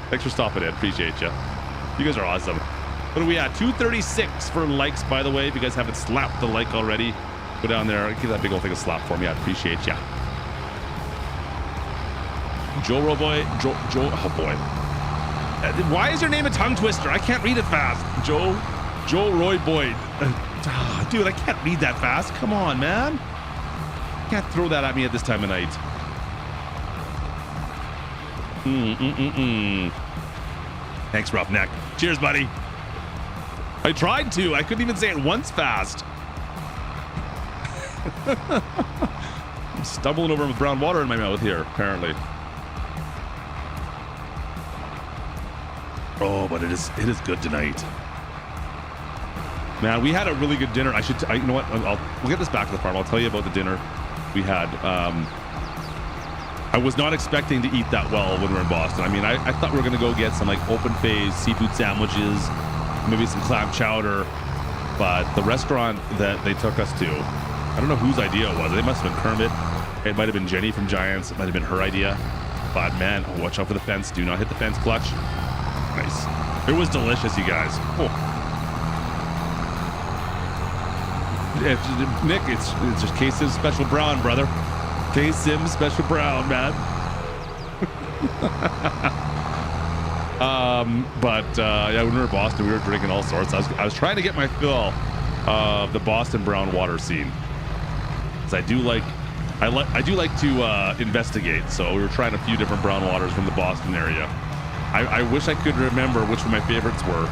thanks for stopping in. Appreciate you. You guys are awesome. What are we at? 236 for likes, by the way. If you guys haven't slapped the like already, go down there, give that big old thing a slap for me. I appreciate ya. Joe Roboy, Joe. Oh boy. Why is your name a tongue twister? I can't read it fast. Joe Roy Boyd. Dude, I can't read that fast. Come on, man. Can't throw that at me at this time of night. Thanks, Roughneck. Cheers, buddy. I tried to. I couldn't even say it once fast. I'm stumbling over with brown water in my mouth here, apparently. Oh, but it is good tonight. Man, we had a really good dinner. You know what? We'll get this back to the farm. I'll tell you about the dinner we had. I was not expecting to eat that well when we were in Boston. I mean, I thought we were going to go get some like open phase seafood sandwiches, maybe some clam chowder. But the restaurant that they took us to, I don't know whose idea it was. It must have been Kermit. It might have been Jenny from Giants. It might have been her idea. But man, watch out for the fence. Do not hit the fence, Klutch. Nice. It was delicious, you guys. Oh. Nick, it's just K-Sim Special Brown, brother. K-Sim Special Brown, man. Yeah, when we were in Boston, we were drinking all sorts. I was trying to get my fill of the Boston brown water scene, because I do like to investigate. So we were trying a few different brown waters from the Boston area. I wish I could remember which of my favorites were.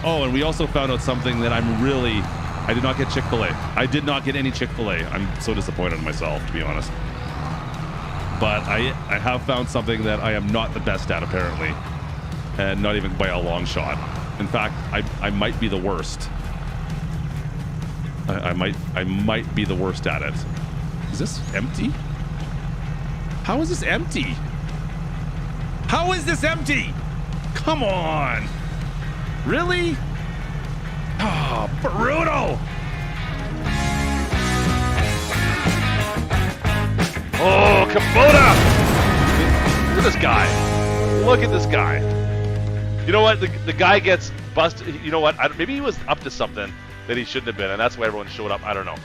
Oh, and we also found out something that I did not get Chick-fil-A. I did not get any Chick-fil-A. I'm so disappointed in myself, to be honest. But I have found something that I am not the best at, apparently. And not even by a long shot. In fact, I might be the worst. I might be the worst at it. Is this empty? How is this empty? How is this empty? Come on. Really? Oh, brutal. Oh, Kubota! Look at this guy. Look at this guy. You know what? The guy gets busted. You know what? Maybe he was up to something that he shouldn't have been, and that's why everyone showed up. I don't know.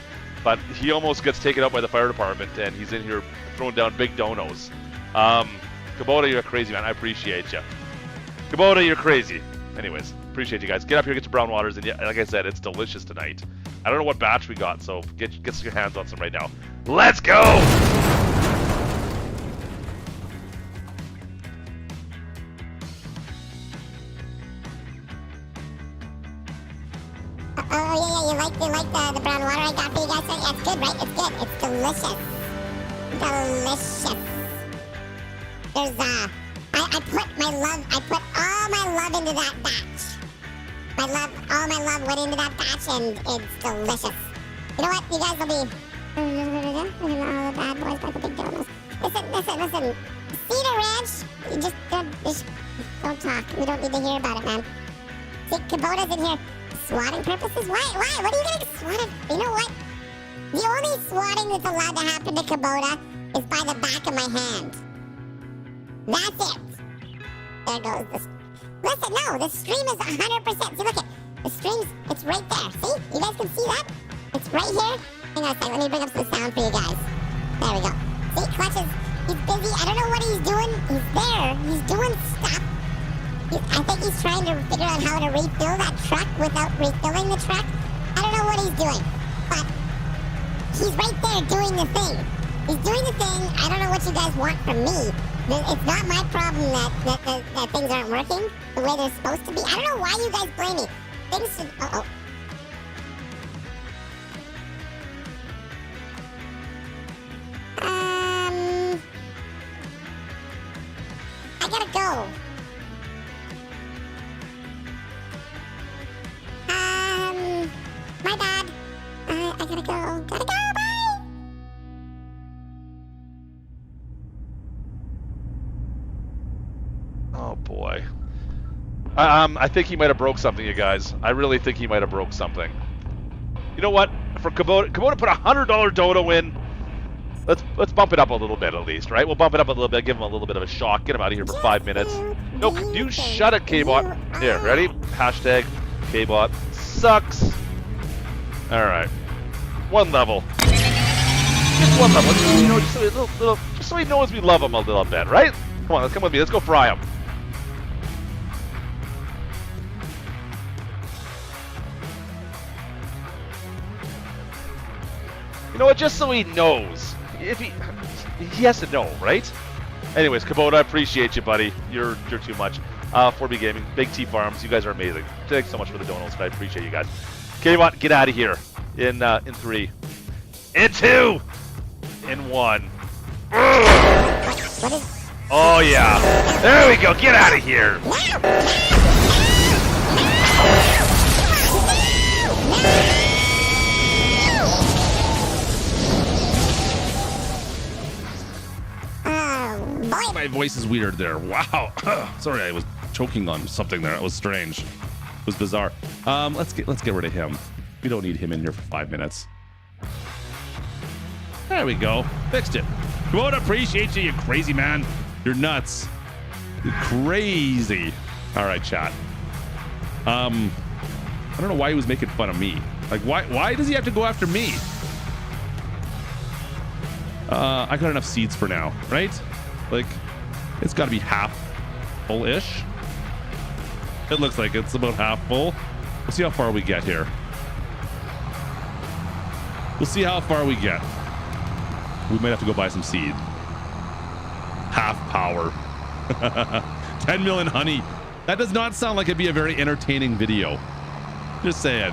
But he almost gets taken out by the fire department, and he's in here throwing down big donos. Kubota, you're crazy, man. I appreciate you. Kubota, you're crazy. Anyways, appreciate you guys. Get up here, get your brown waters, and yeah, like I said, it's delicious tonight. I don't know what batch we got, so get your hands on some right now. Let's go! Oh yeah, you like the brown water I got for you guys? Yeah, it's good, right? It's good. It's delicious. Delicious. There's I put all my love into that batch. All my love went into that batch, and it's delicious. You know what? You guys will be all the bad boys like the big donuts. Listen. Cedar Ranch, you just don't talk. We don't need to hear about it, man. See, Kubota's in here. Swatting purposes? Why? What are you getting swatted? You know what? The only swatting that's allowed to happen to Kubota is by the back of my hand. That's it. There goes the... Listen, no, the stream is 100%. See, look at the stream's... It's right there. See? You guys can see that? It's right here. Hang on a second. Let me bring up some sound for you guys. There we go. See, Klutch is... He's busy. I don't know what he's doing. He's there. He's doing stuff. I think he's trying to figure out how to refill that truck without refilling the truck. I don't know what he's doing, but he's right there doing the thing. He's doing the thing. I don't know what you guys want from me. It's not my problem that things aren't working the way they're supposed to be. I don't know why you guys blame me. Things should... Uh-oh. I gotta go. My bad. I gotta go. Gotta go, bye! Oh boy. I think he might have broke something, you guys. I really think he might have broke something. You know what? For Kubota put a $100 dodo in. Let's bump it up a little bit at least, right? We'll bump it up a little bit, give him a little bit of a shock, get him out of here for 5 minutes. No, you shut it, K-Bot. Here, ready? Hashtag K-Bot sucks. All right, one level. Just one level. Just, you know, just so he knows we love him a little bit, right? Come on, let's come with me. Let's go fry him. You know what? Just so he knows. If he has to know, right? Anyways, Kubota, I appreciate you, buddy. You're too much. 4B Gaming, Big T Farms, you guys are amazing. Thanks so much for the donuts. I appreciate you guys. K-Bot, get out of here. In 3, in 2, in 1. Oh yeah, there we go. Get out of here. My voice is weird there. Wow. Sorry, I was choking on something there. It was strange. It was bizarre. Let's get rid of him. We don't need him in here for 5 minutes. There we go. Fixed it. Won't appreciate you, you crazy man. You're nuts. You're crazy. All right, chat. I don't know why he was making fun of me. Like, why does he have to go after me? I got enough seeds for now, right? Like, it's got to be half full-ish. It looks like it's about half full. We'll see how far we get here. We'll see how far we get. We might have to go buy some seed. Half power. 10 million honey. That does not sound like it'd be a very entertaining video. Just saying.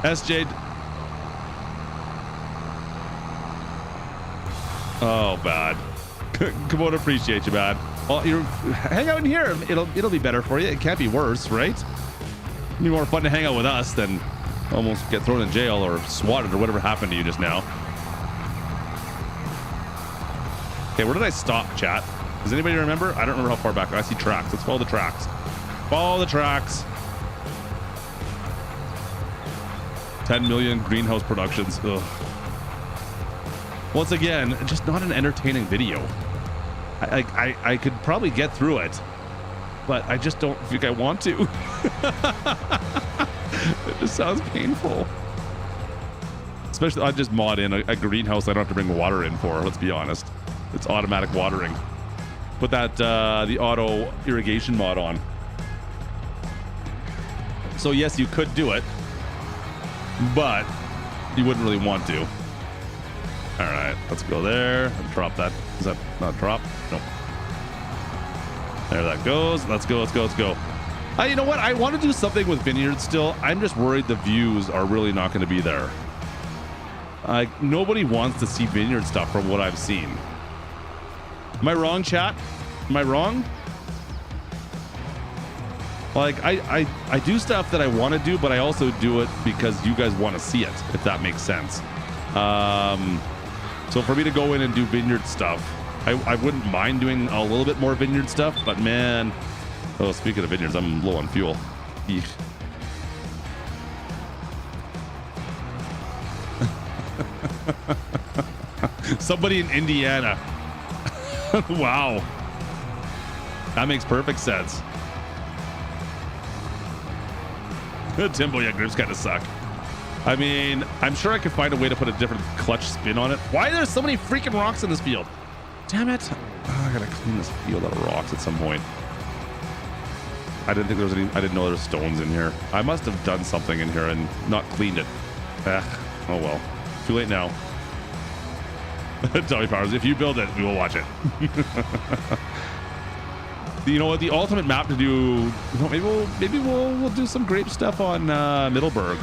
SJ. Oh, bad. Come on, appreciate you, man. Well, you hang out in here. It'll be better for you. It can't be worse, right? It'll be more fun to hang out with us than almost get thrown in jail or swatted or whatever happened to you just now. Okay, where did I stop, chat? Does anybody remember? I don't remember how far back. I see tracks. Let's follow the tracks. Follow the tracks. 10 million greenhouse productions. Ugh. Once again, just not an entertaining video. I could probably get through it, but I just don't think I want to. It just sounds painful. Especially, I just mod in a greenhouse I don't have to bring water in for. Let's be honest. It's automatic watering. Put that the auto irrigation mod on. So yes, you could do it, but you wouldn't really want to. All right, let's go there and drop that. Is that not drop? Nope. There that goes. Let's go, let's go, let's go. You know what? I want to do something with vineyards still. I'm just worried the views are really not going to be there. Nobody wants to see vineyard stuff from what I've seen. Am I wrong, chat? Am I wrong? Like, I do stuff that I want to do, but I also do it because you guys want to see it, if that makes sense. So for me to go in and do vineyard stuff, I wouldn't mind doing a little bit more vineyard stuff, but man, oh, speaking of vineyards, I'm low on fuel. Eesh. Somebody in Indiana. Wow. That makes perfect sense. Timbo, yeah, grips kind of suck. I mean, I'm sure I could find a way to put a different clutch spin on it. Why are there so many freaking rocks in this field? Damn it. Oh, I gotta clean this field out of rocks at some point. I didn't think there was any, I didn't know there was stones in here. I must have done something in here and not cleaned it. Oh well. Too late now. Tommy Powers, if you build it, we will watch it. You know what? The ultimate map to do. Maybe we'll do some grape stuff on Middleburg.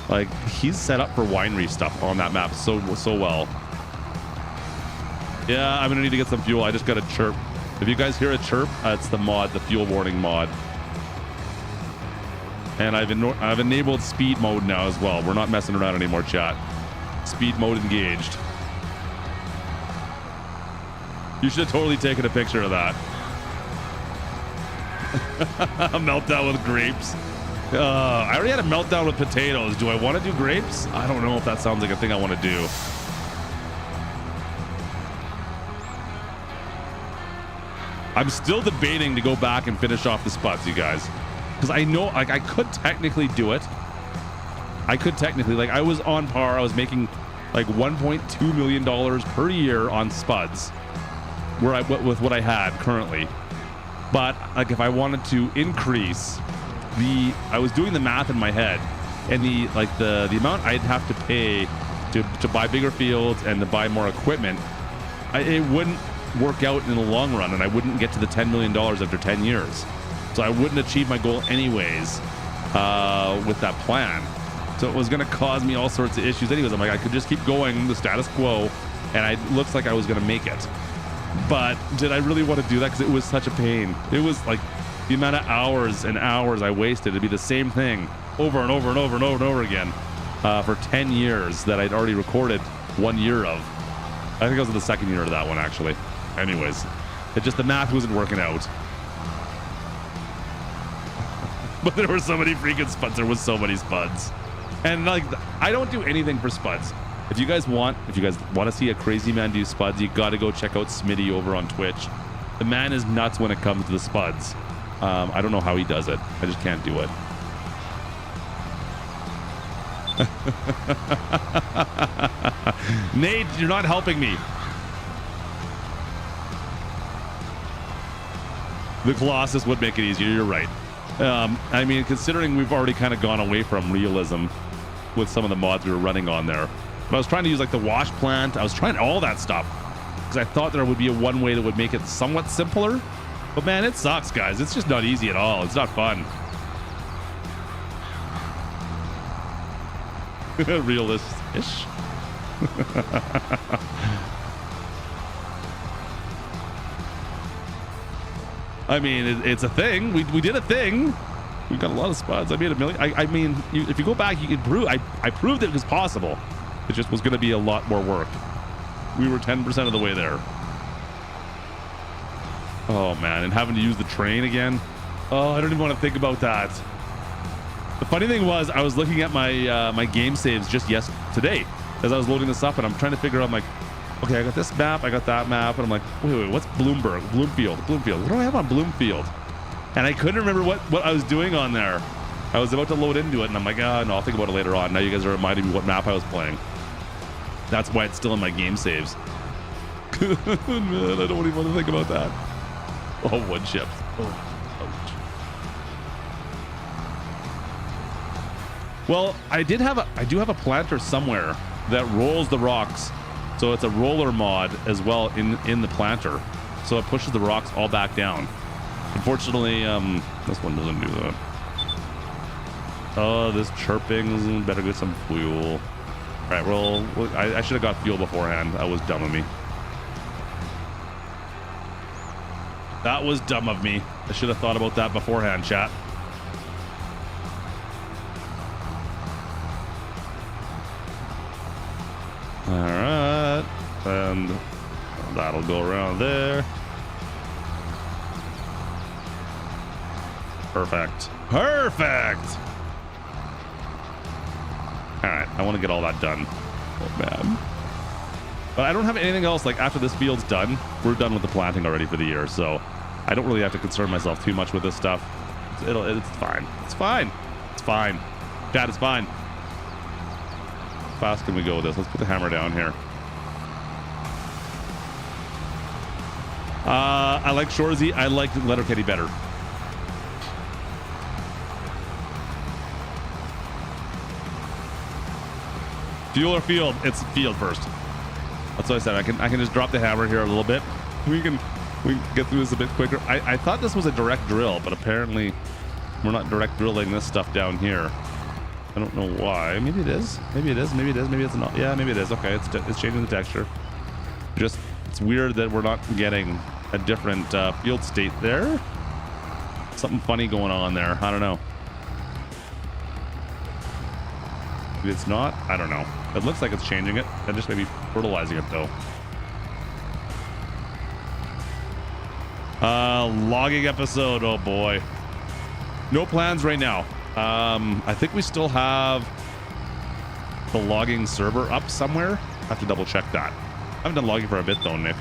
Like he's set up for winery stuff on that map so well. Yeah, I'm gonna need to get some fuel. I just got a chirp. If you guys hear a chirp, it's the mod, the fuel warning mod. And I've enabled speed mode now as well. We're not messing around anymore, chat. Speed mode engaged. You should have totally taken a picture of that. A meltdown with grapes. I already had a meltdown with potatoes. Do I want to do grapes? I don't know if that sounds like a thing I want to do. I'm still debating to go back and finish off the spuds, you guys. Because I know, like, I could technically do it. I was on par. I was making like $1.2 million per year on spuds with what I had currently. But like if I wanted to increase I was doing the math in my head, and the amount I'd have to pay to buy bigger fields and to buy more equipment, it wouldn't work out in the long run, and I wouldn't get to the $10 million after 10 years. So I wouldn't achieve my goal anyways with that plan. So it was going to cause me all sorts of issues anyways. I'm like, I could just keep going the status quo, and it looks like I was going to make it. But did I really want to do that? Because it was such a pain. It was like the amount of hours and hours I wasted. It'd be the same thing over and over and over and over and over again for 10 years that I'd already recorded 1 year of. I think I was in the second year of that one, actually. Anyways, the math wasn't working out. But there were so many freaking spuds. There was so many spuds. And like, I don't do anything for spuds. If you guys want to see a crazy man do spuds, you got to go check out Smitty over on Twitch. The man is nuts when it comes to the spuds. I don't know how he does it. I just can't do it. Nate, you're not helping me. The Colossus would make it easier. You're right. I mean, considering we've already kind of gone away from realism with some of the mods we were running on there. But I was trying to use like the wash plant. I was trying all that stuff because I thought there would be a one way that would make it somewhat simpler. But man, it sucks, guys. It's just not easy at all. It's not fun. Realist-ish. I mean, it's a thing. We did a thing. We got a lot of spots. I made $1 million. I mean, if you go back, you can prove. I proved it was possible. It just was going to be a lot more work. We were 10% of the way there. Oh man, and having to use the train again. Oh, I don't even want to think about that. The funny thing was, I was looking at my my game saves just today as I was loading this up, and I'm trying to figure out. I'm like, okay, I got this map, I got that map, and I'm like, wait, what's Bloomfield? What do I have on Bloomfield? And I couldn't remember what I was doing on there. I was about to load into it, and I'm like, no, I'll think about it later on. Now you guys are reminding me what map I was playing. That's why it's still in my game saves. Man, I don't even want to think about that. Oh, wood chips. Oh, ouch. Well, I do have a planter somewhere that rolls the rocks. So it's a roller mod as well in the planter. So it pushes the rocks all back down. Unfortunately, this one doesn't do that. Oh, this chirping. Better get some fuel. All right, well, I should have got fuel beforehand. That was dumb of me. That was dumb of me. I should have thought about that beforehand, chat. All right, and that'll go around there. Perfect. All right, I want to get all that done. Oh man. But I don't have anything else. Like after this field's done, we're done with the planting already for the year. So I don't really have to concern myself too much with this stuff. It's fine. It's fine. It's fine. Dad, it's fine. How fast can we go with this? Let's put the hammer down here. I like Shorzy. I like Letterkenny better. Fuel or field? It's field first. That's what I said. I can just drop the hammer here a little bit. We can get through this a bit quicker. I thought this was a direct drill, but apparently we're not direct drilling this stuff down here. I don't know why. Maybe it is. Maybe it is. Maybe it is. Maybe it's not. Yeah, maybe it is. Okay, it's changing the texture. Just it's weird that we're not getting a different field state there. Something funny going on there. I don't know. Maybe it's not. I don't know. It looks like it's changing it. I just maybe fertilizing it though. Logging episode. Oh boy. No plans right now. I think we still have the logging server up somewhere. I have to double check that. I haven't done logging for a bit though, Nick.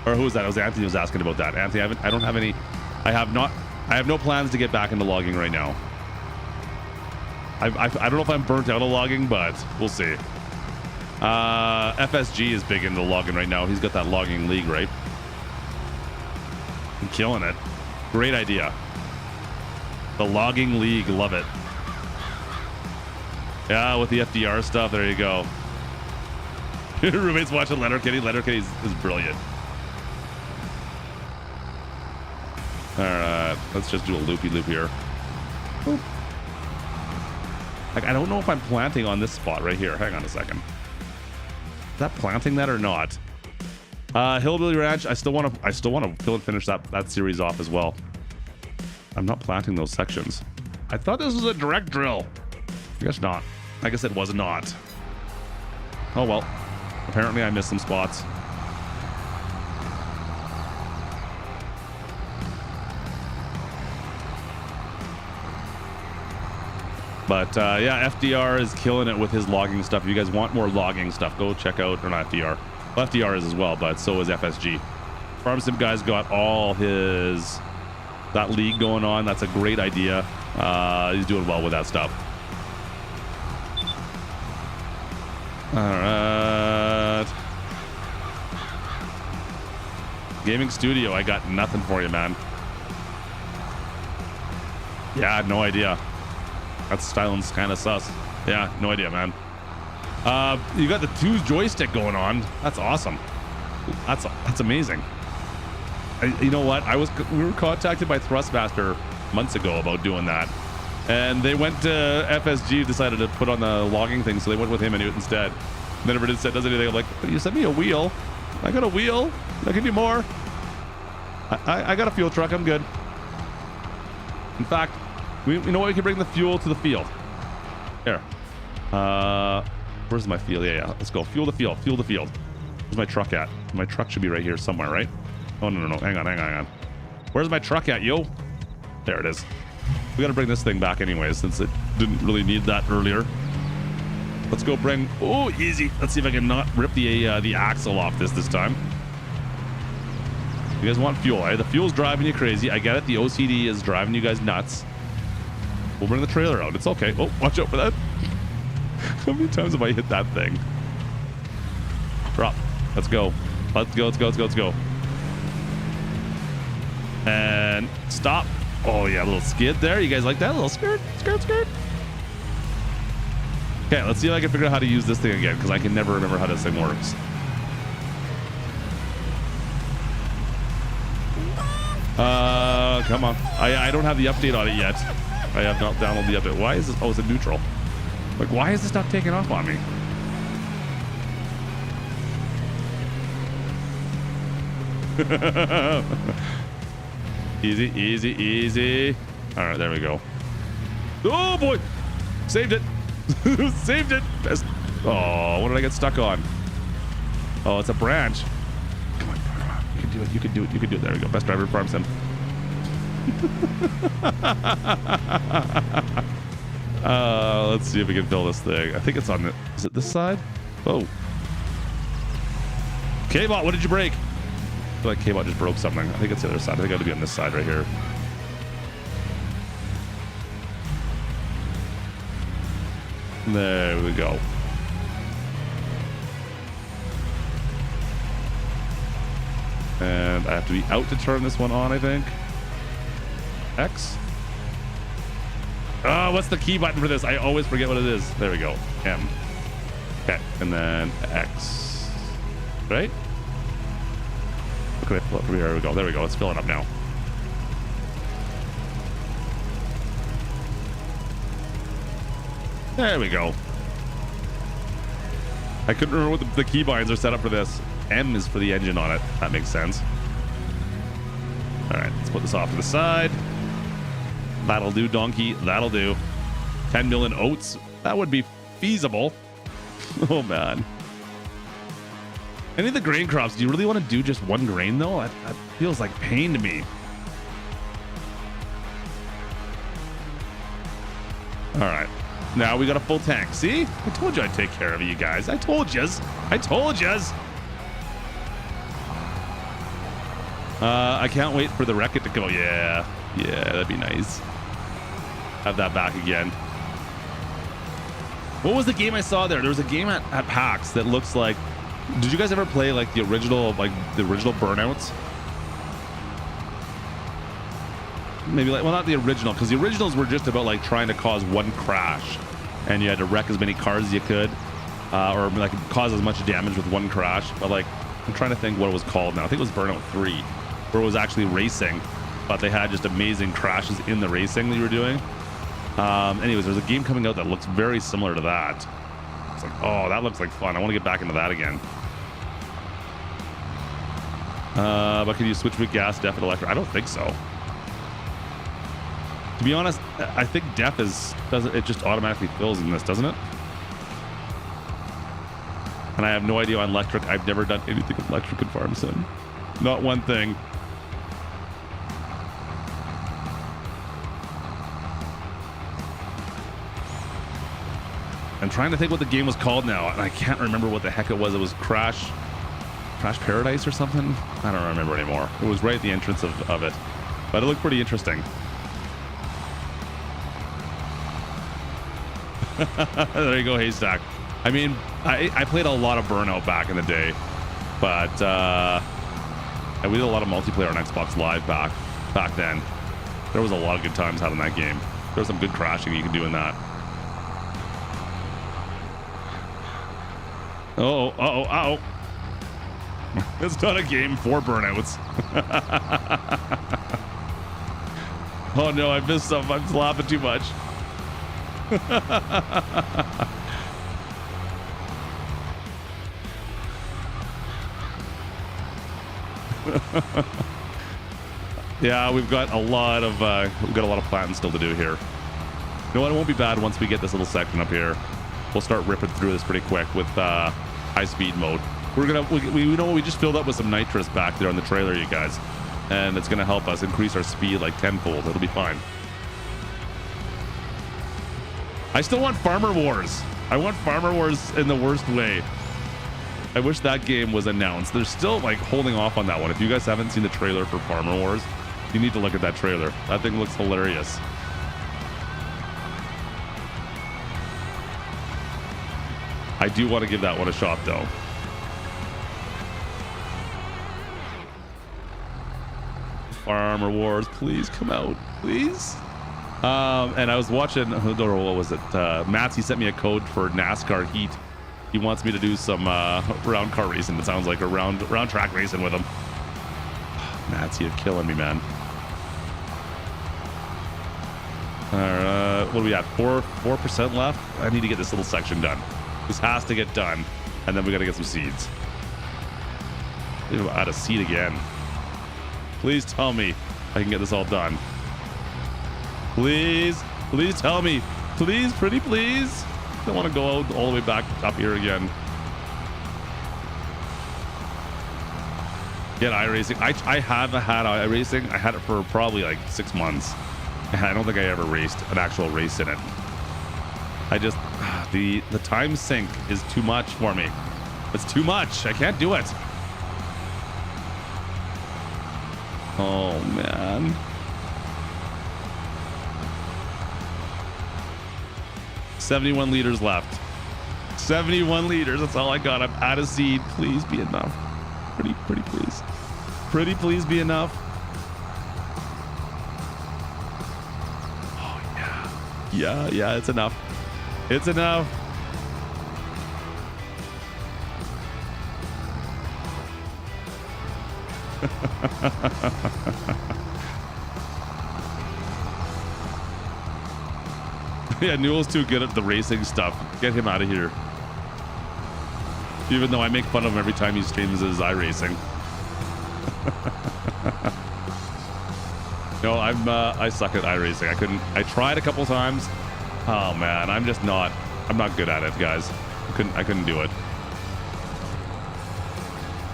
Or who was that? It was Anthony who was asking about that. Anthony, I don't have any. I have no plans to get back into logging right now. I don't know if I'm burnt out of logging, but we'll see. FSG is big into logging right now. He's got that logging league, right? I'm killing it. Great idea. The logging league, love it. Yeah, with the FDR stuff, there you go. Your roommate's watching Letterkenny. Letterkenny is brilliant. All right, let's just do a loopy loop here. Boop. Like, I don't know if I'm planting on this spot right here. Hang on a second. Is that planting that or not? Hillbilly Ranch. I still want to finish that series off as well. I'm not planting those sections. I thought this was a direct drill. I guess not. I guess it was not. Oh well. Apparently I missed some spots. But yeah, FDR is killing it with his logging stuff. If you guys want more logging stuff, go check out, or not FDR. Well, FDR is as well, but so is FSG. Farm Sim guy's got all that league going on. That's a great idea. He's doing well with that stuff. All right. Gaming studio, I got nothing for you, man. Yeah, no idea. That styling's kind of sus. Yeah, no idea, man. You got the 2 joystick going on. That's awesome. That's amazing. You know what? We were contacted by Thrustmaster months ago about doing that, and they went to FSG, decided to put on the logging thing, so they went with him and instead. And then never said does anything. I'm like, you sent me a wheel. I got a wheel. I can do more. I got a fuel truck. I'm good. In fact, you know what? We can bring the fuel to the field. Here. Where's my field? Yeah. Let's go. Fuel the field. Fuel the field. Where's my truck at? My truck should be right here somewhere, right? Oh, no. Hang on. Where's my truck at, yo? There it is. We got to bring this thing back anyway, since it didn't really need that earlier. Let's go bring... Oh, easy. Let's see if I can not rip the axle off this time. You guys want fuel, eh? The fuel's driving you crazy. I get it. The OCD is driving you guys nuts. We'll bring the trailer out. It's okay. Oh, watch out for that. How many times have I hit that thing? Drop. Let's go. Let's go. And stop. Oh, yeah, a little skid there. You guys like that? A little skirt. Okay, let's see if I can figure out how to use this thing again, because I can never remember how this thing works. Come on. I don't have the update on it yet. I have not downloaded the update. Why is this? Oh, it's a neutral. Like, why is this not taking off on me? Easy. All right, there we go. Oh boy, saved it. Saved it. Best. Oh, what did I get stuck on? Oh, it's a branch. Come on. You can do it. There we go. Best driver farm sim. Let's see if we can fill this thing. I think it's on the... Is it this side? Oh. K-Bot, what did you break? I feel like K-Bot just broke something. I think it's the other side. I think I got to be on this side right here. There we go. And I have to be out to turn this one on, I think. X. Oh, what's the key button for this? I always forget what it is. There we go. M. Okay, and then X, right? Okay, pull up from here. There we go. There we go. It's filling up now. There we go. I couldn't remember what the keybinds are set up for this. M is for the engine on it. That makes sense. All right, let's put this off to the side. That'll do, donkey. That'll do. 10 million oats. That would be feasible. Oh, man. Any of the grain crops, do you really want to do just one grain, though? That feels like pain to me. All right. Now we got a full tank. See? I told you I'd take care of you guys. I told yous. I told yous. I can't wait for the Wreck-It to go. Yeah. Yeah, that'd be nice. Have that back again. What was the game I saw there? There was a game at PAX that looks like... Did you guys ever play like the original Burnouts? Maybe like, well, not the original, because the originals were just about like trying to cause one crash, and you had to wreck as many cars as you could, or like cause as much damage with one crash. But like, I'm trying to think what it was called now. I think it was Burnout 3, where it was actually racing, but they had just amazing crashes in the racing that you were doing. Anyways, there's a game coming out that looks very similar to that. It's like, oh, that looks like fun. I want to get back into that again. But can you switch with gas, def, and electric? I don't think so. To be honest, I think def it just automatically fills in this, doesn't it? And I have no idea on electric. I've never done anything with electric in Farm Sim. Not one thing. I'm trying to think what the game was called now, and I can't remember what the heck it was. It was Crash Paradise or something? I don't remember anymore. It was right at the entrance of it. But it looked pretty interesting. There you go, Haystack. I mean, I played a lot of Burnout back in the day, but we did a lot of multiplayer on Xbox Live back then. There was a lot of good times had in that game. There was some good crashing you can do in that. Uh-oh. It's not a game for Burnouts. Oh no, I missed some. I'm laughing too much. Yeah, we've got a lot of planting still to do here. You know what? It won't be bad once we get this little section up here. We'll start ripping through this pretty quick with high speed mode. We know we just filled up with some nitrous back there on the trailer, you guys, and it's gonna help us increase our speed like tenfold. It'll be fine. I still want Farmer Wars. I want Farmer Wars in the worst way. I wish that game was announced. They're still like holding off on that one. If you guys haven't seen the trailer for Farmer Wars, you need to look at that trailer. That thing looks hilarious. I do want to give that one a shot though. Farmer Wars, please come out, please. And I was watching, what was it? Matsy sent me a code for NASCAR Heat. He wants me to do some round car racing. It sounds like a round track racing with him. Matsy, you're killing me, man. What do we have? 4% left. I need to get this little section done. This has to get done, and then we got to get some seeds. Add a seed again. Please tell me I can get this all done. Please tell me. Please, pretty please. I don't want to go out all the way back up here again. Get iRacing. I have had iRacing. I had it for probably like 6 months. I don't think I ever raced an actual race in it. I just the time sink is too much for me. It's too much. I can't do it. Oh man. 71 liters left. 71 liters. That's all I got. I'm out of seed. Please be enough. Pretty please. Pretty please be enough. Oh yeah. Yeah, it's enough. It's enough. Yeah, Newell's too good at the racing stuff. Get him out of here. Even though I make fun of him every time he streams his iRacing. No, I suck at iRacing. I tried a couple times. Oh man, I'm not good at it, guys. I couldn't do it.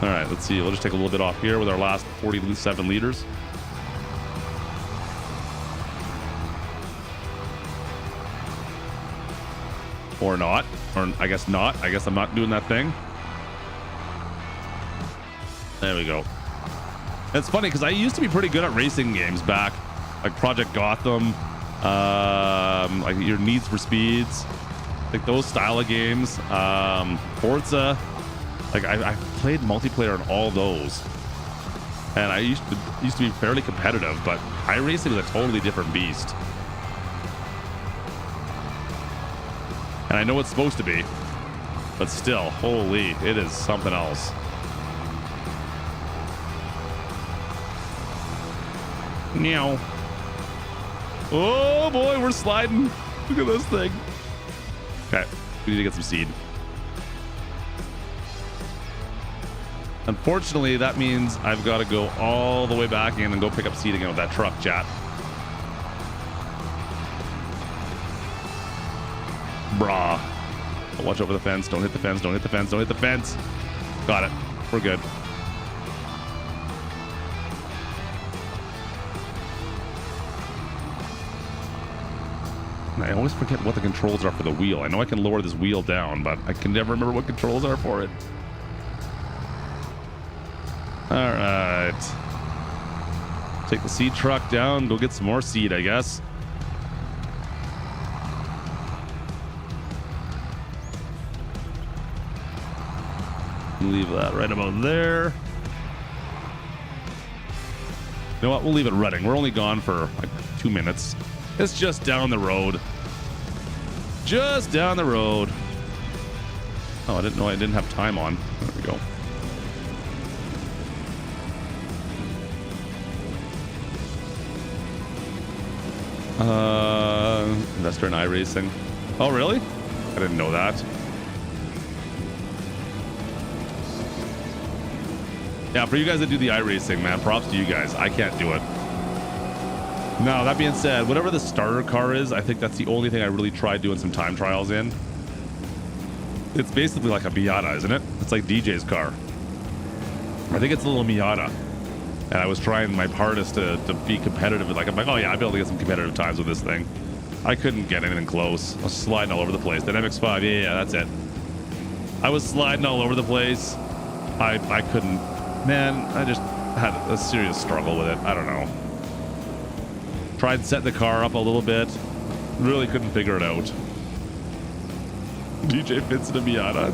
All right, let's see. We'll just take a little bit off here with our last 47 liters. Or not. Or I guess not. I guess I'm not doing that thing. There we go. It's funny because I used to be pretty good at racing games back, like Project Gotham, like your Needs for Speeds, like those style of games. Forza, like I played multiplayer on all those, and I used to be fairly competitive. But iRacing is a totally different beast, and I know it's supposed to be, but still, holy, it is something else. Meow. Oh boy, we're sliding. Look at this thing. Okay, we need to get some seed. Unfortunately, that means I've got to go all the way back in and go pick up seed again with that truck, chat. Brah. Oh, watch over the fence. Don't hit the fence. Don't hit the fence. Don't hit the fence. Got it. We're good. I always forget what the controls are for the wheel. I know I can lower this wheel down, but I can never remember what controls are for it. All right. Take the seed truck down, go get some more seed, I guess. Leave that right about there. You know what? We'll leave it running. We're only gone for like 2 minutes. It's just down the road. Just down the road. Oh, I didn't know I didn't have time on. There we go. Investor in iRacing. Oh, really? I didn't know that. Yeah, for you guys that do the iRacing, man, props to you guys. I can't do it. No, that being said, whatever the starter car is, I think that's the only thing I really tried doing some time trials in. It's basically like a Miata, isn't it? It's like DJ's car. I think it's a little Miata. And I was trying my hardest to be competitive. Like, I'm like, oh yeah, I'll be able to get some competitive times with this thing. I couldn't get anything close. I was sliding all over the place. That MX-5, yeah, that's it. I was sliding all over the place. I couldn't. Man, I just had a serious struggle with it. I don't know. Tried setting the car up a little bit. Really couldn't figure it out. DJ fits in a Miata.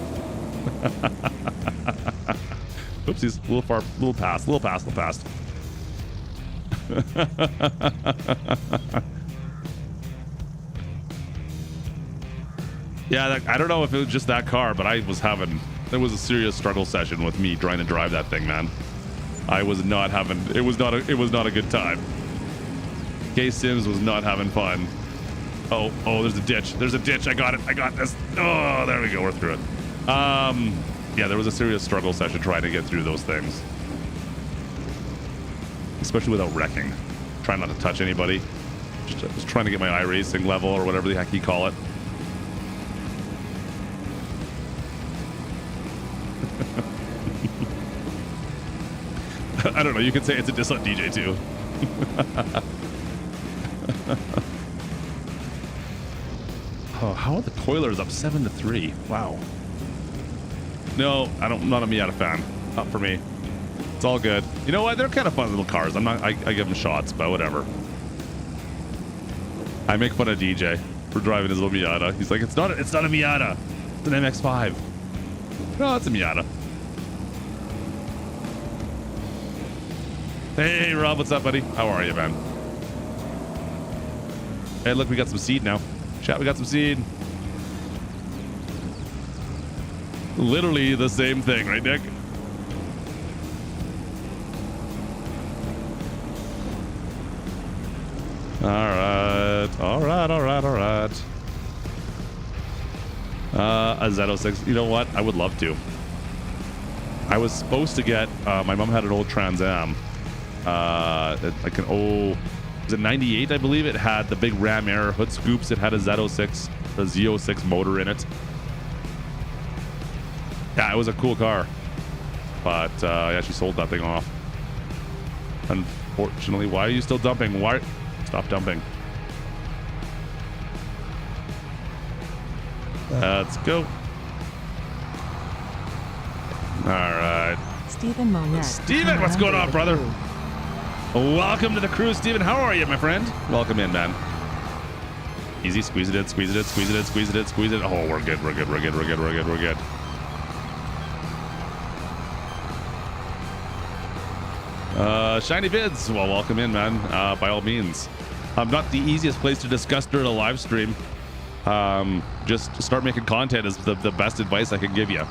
Oopsies, a little far, little past. Yeah, I don't know if it was just that car, but there was a serious struggle session with me trying to drive that thing, man. I was not having, it was not a good time. K Sims was not having fun. Oh, there's a ditch. I got it. I got this. Oh, there we go. We're through it. Yeah, there was a serious struggle session trying to get through those things. Especially without wrecking. Trying not to touch anybody. Just trying to get my iRacing level or whatever the heck you call it. I don't know. You could say it's a diss on DJ too. Oh, how are the Coilers up 7-3? Wow. No, I'm not a Miata fan. Not for me. It's all good. You know what? They're kind of fun little cars. I give them shots, but whatever. I make fun of DJ for driving his little Miata. He's like, it's not a Miata. It's an MX-5. No, it's a Miata. Hey, Rob, what's up, buddy? How are you, man? Hey, look, we got some seed now. Chat, we got some seed. Literally the same thing, right, Nick? All right. A Z06. You know what? I would love to. I was supposed to get. My mom had an old Trans Am. Like an old. Was it 98? I believe it had the big ram air hood scoops. It had a Z06, a Z06 motor in it. Yeah, it was a cool car. But yeah, she sold that thing off. Unfortunately, why are you still dumping? Why? Stop dumping. Let's go. All right. Stephen Monette. Steven, what's going on, brother? Welcome to the crew, Steven. How are you, my friend? Welcome in, man. Easy, squeeze it in, squeeze it in, squeeze it in, squeeze it in, squeeze it in. Oh, we're good, we're good, we're good, we're good, we're good, we're good. Shiny Vids, well, welcome in, man. By all means. Not the easiest place to discuss during a live stream. Just start making content is the best advice I can give you.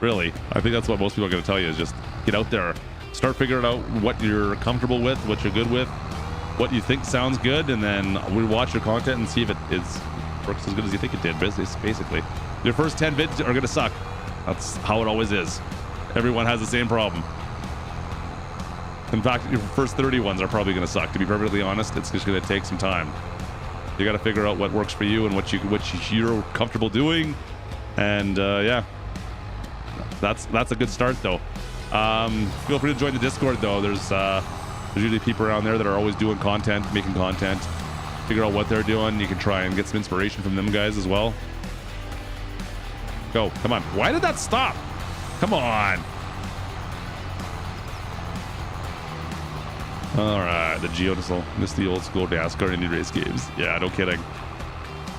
Really. I think that's what most people are going to tell you is just get out there. Start figuring out what you're comfortable with, what you're good with, what you think sounds good, and then we watch your content and see if it works as good as you think it did, basically. Your first 10 vids are going to suck. That's how it always is. Everyone has the same problem. In fact, your first 30 ones are probably going to suck. To be perfectly honest, it's just going to take some time. You got to figure out what works for you and what you're comfortable doing, and yeah, that's a good start though. Feel free to join the Discord though. There's usually people around there that are always doing content, making content. Figure out what they're doing. You can try and get some inspiration from them guys as well. Go, come on. Why did that stop? Come on. All right, the Geodisel. Miss the old school NASCAR Indy race games. Yeah, no kidding.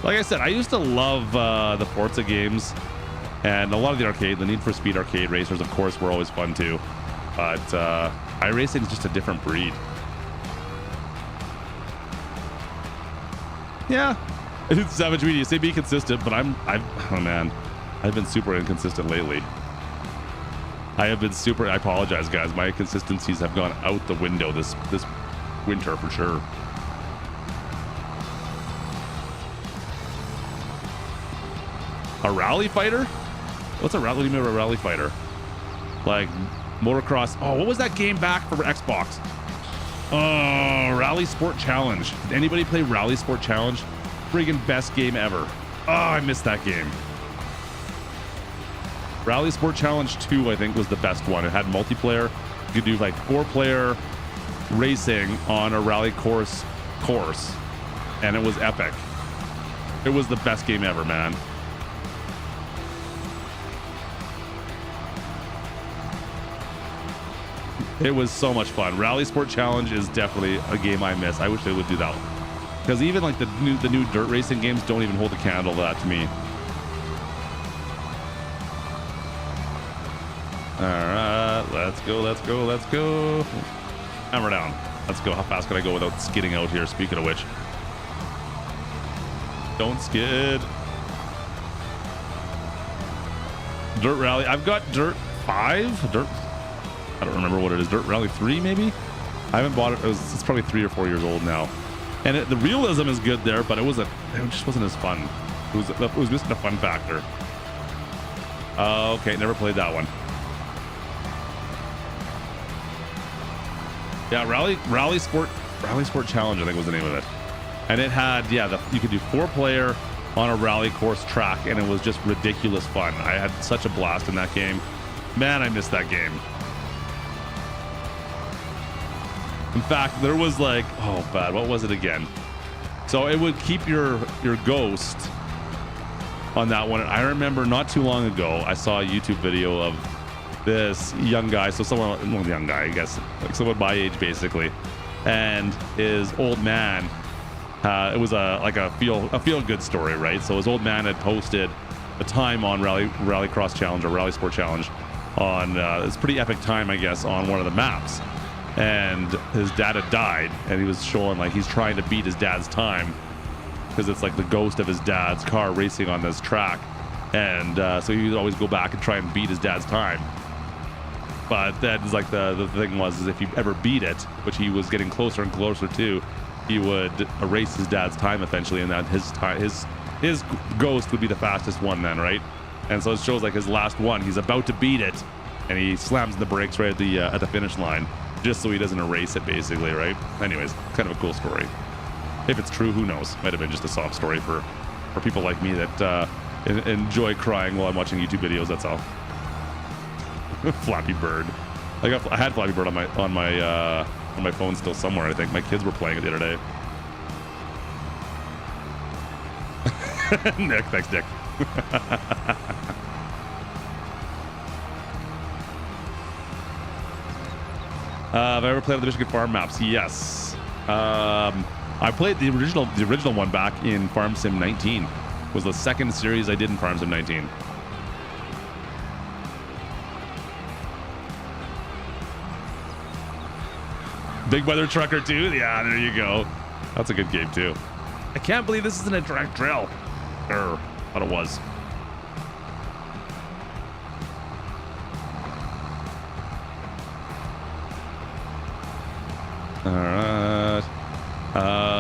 Like I said, I used to love the Forza games and a lot of the arcade. The Need for Speed arcade racers, of course, were always fun too. But iRacing is just a different breed. Yeah, it's Savage Media. Say be consistent, but oh man, I've been super inconsistent lately. I have been super. I apologize, guys. My consistencies have gone out the window this winter for sure. A rally fighter? What's a rally? What do you mean a rally fighter? Like motocross? Oh, what was that game back for Xbox? Oh, Rally Sport Challenge. Did anybody play Rally Sport Challenge? Friggin' best game ever. Oh, I missed that game. Rally Sport Challenge 2, I think, was the best one. It had multiplayer. You could do like 4-player racing on a rally course, and it was epic. It was the best game ever, man. It was so much fun. Rally Sport Challenge is definitely a game I miss. I wish they would do that one. Because even like the new dirt racing games don't even hold a candle to that to me. All right, let's go, let's go, let's go. Hammer down. Let's go. How fast can I go without skidding out here? Speaking of which, don't skid. Dirt Rally. I've got Dirt 5. Dirt. I don't remember what it is. Dirt Rally 3, maybe. I haven't bought it. It's probably 3 or 4 years old now. And the realism is good there, but it just wasn't as fun. It was missing a fun factor. Okay, never played that one. Yeah, Rally Sport Challenge, I think was the name of it. And it had, yeah, you could do 4-player on a rally course track, and it was just ridiculous fun. I had such a blast in that game. Man, I missed that game. In fact, there was like, oh bad, what was it again? So it would keep your ghost on that one. And I remember not too long ago, I saw a YouTube video of this young guy, so someone, well, young guy, I guess, like someone my age basically, and his old man. It was a feel good story, right? So his old man had posted a time on Rally Cross Challenge or Rally Sport Challenge on it's a pretty epic time, I guess, on one of the maps. And his dad had died, and he was showing like he's trying to beat his dad's time because it's like the ghost of his dad's car racing on this track, and so he would always go back and try and beat his dad's time. But that is like the thing was is if you ever beat it, which he was getting closer and closer to, he would erase his dad's time eventually, and that his ghost would be the fastest one then, right? And so it shows like his last one, he's about to beat it, and he slams the brakes right at the finish line, just so he doesn't erase it, basically, right? Anyways, kind of a cool story. If it's true, who knows? Might have been just a soft story for people like me that enjoy crying while I'm watching YouTube videos. That's all. Flappy Bird. I had Flappy Bird on my phone still somewhere. I think my kids were playing it the other day. Nick, thanks, Nick. Have I ever played the Michigan Farm maps? Yes. I played the original one back in Farm Sim 19. Was the second series I did in Farm Sim 19. Big Weather Trucker 2? Yeah, there you go. That's a good game too. I can't believe this isn't a direct drill. Thought it was. All right.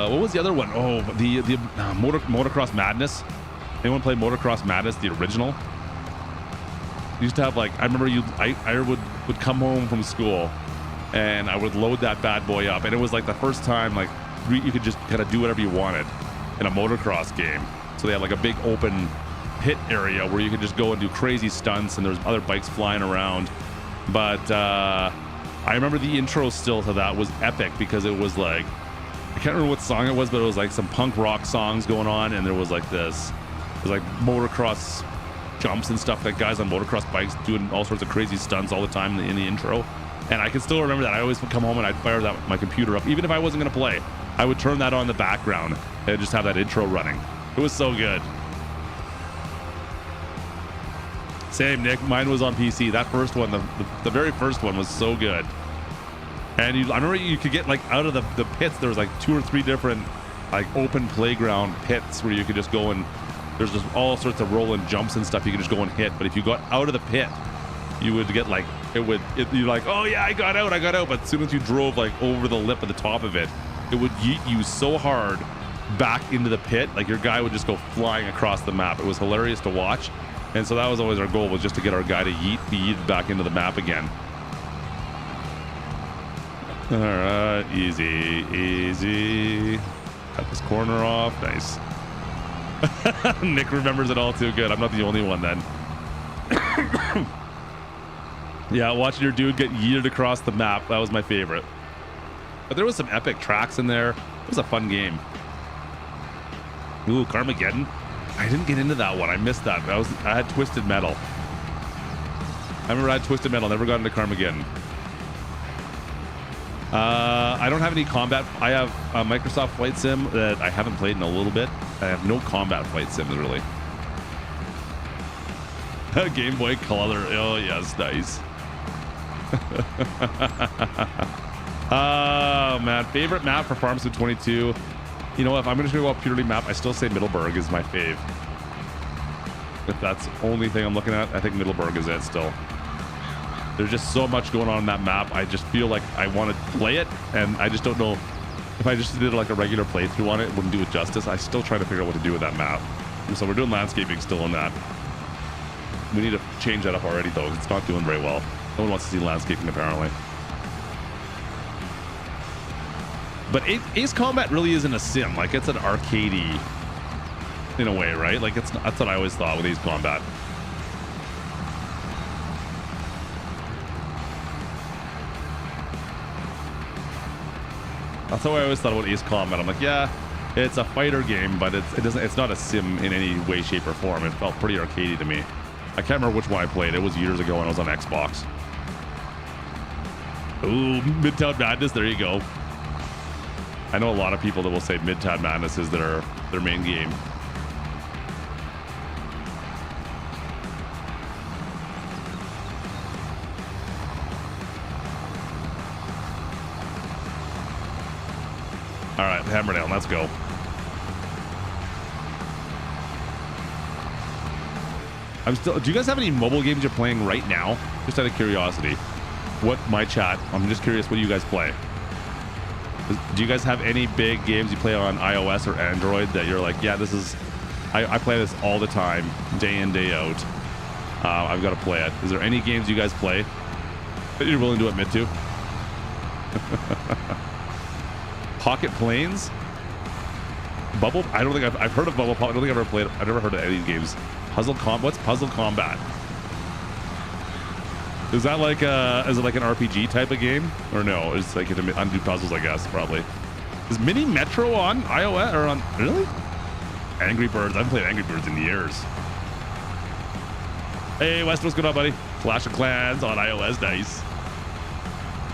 What was the other one? Oh, the Motocross Madness. Anyone play Motocross Madness, the original? You used to have like, I remember I would come home from school and I would load that bad boy up, and it was like the first time like you could just kind of do whatever you wanted in a motocross game. So they had like a big open pit area where you could just go and do crazy stunts, and there's other bikes flying around. But I remember the intro still to that was epic, because it was like, I can't remember what song it was, but it was like some punk rock songs going on, and there was like this, it was like motocross jumps and stuff, like guys on motocross bikes doing all sorts of crazy stunts all the time in the intro. And I can still remember that. I always would come home and I'd fire my computer up, even if I wasn't going to play. I would turn that on in the background and just have that intro running. It was so good. Same, Nick. Mine was on PC. That first one, the very first one, was so good. And I remember you could get like out of the pits. There was like 2 or 3 different like open playground pits where you could just go, and there's just all sorts of rolling jumps and stuff you could just go and hit. But if you got out of the pit, you would get like, you're like, oh yeah, I got out. But as soon as you drove like over the lip of the top of it, it would yeet you so hard back into the pit, like your guy would just go flying across the map. It was hilarious to watch. And so that was always our goal, was just to get our guy to be yeeted back into the map again. All right, easy. Cut this corner off. Nice. Nick remembers it all too good. I'm not the only one then. Yeah, watching your dude get yeeted across the map, that was my favorite. But there was some epic tracks in there. It was a fun game. Ooh, Carmageddon. I didn't get into that one. I missed that. I had Twisted Metal. I remember I had Twisted Metal. Never got into Carmageddon. I don't have any combat. I have a Microsoft Flight Sim that I haven't played in a little bit. I have no combat flight sims, really. Game Boy Color. Oh, yes. Nice. Oh, man. Favorite map for Farm Sim 22. You know what? If I'm going to go up purely map, I still say Middleburg is my fave. If that's the only thing I'm looking at, I think Middleburg is it still. There's just so much going on in that map. I just feel like I want to play it, and I just don't know if I just did like a regular playthrough on it, wouldn't do it justice. I still try to figure out what to do with that map. So we're doing landscaping still on that. We need to change that up already, though. It's not doing very well. No one wants to see landscaping, apparently. But Ace Combat really isn't a sim. Like, it's an arcadey in a way, right? Like, that's what I always thought with Ace Combat. That's how I always thought about Ace Combat. I'm like, yeah, it's a fighter game, but it's not a sim in any way, shape, or form. It felt pretty arcadey to me. I can't remember which one I played. It was years ago when I was on Xbox. Ooh, Midtown Madness. There you go. I know a lot of people that will say Midtown Madness is their main game. All right, hammer down. Let's go. Do you guys have any mobile games you're playing right now? Just out of curiosity. My chat. I'm just curious what you guys play. Do you guys have any big games you play on iOS or Android that you're like, yeah, this is, I play this all the time, day in, day out. I've got to play it. Is there any games you guys play that you're willing to admit to? Pocket Planes? Bubble? I don't think I've heard of Bubble Pop. I don't think I've ever played it. I've never heard of any of these games. What's Puzzle Combat? Is that like is it like an RPG type of game? Or no, it's like undo puzzles, I guess, probably. Is Mini Metro on iOS or on, really? Angry Birds. I haven't played Angry Birds in years. Hey, West, what's going on, buddy? Clash of Clans on iOS, nice.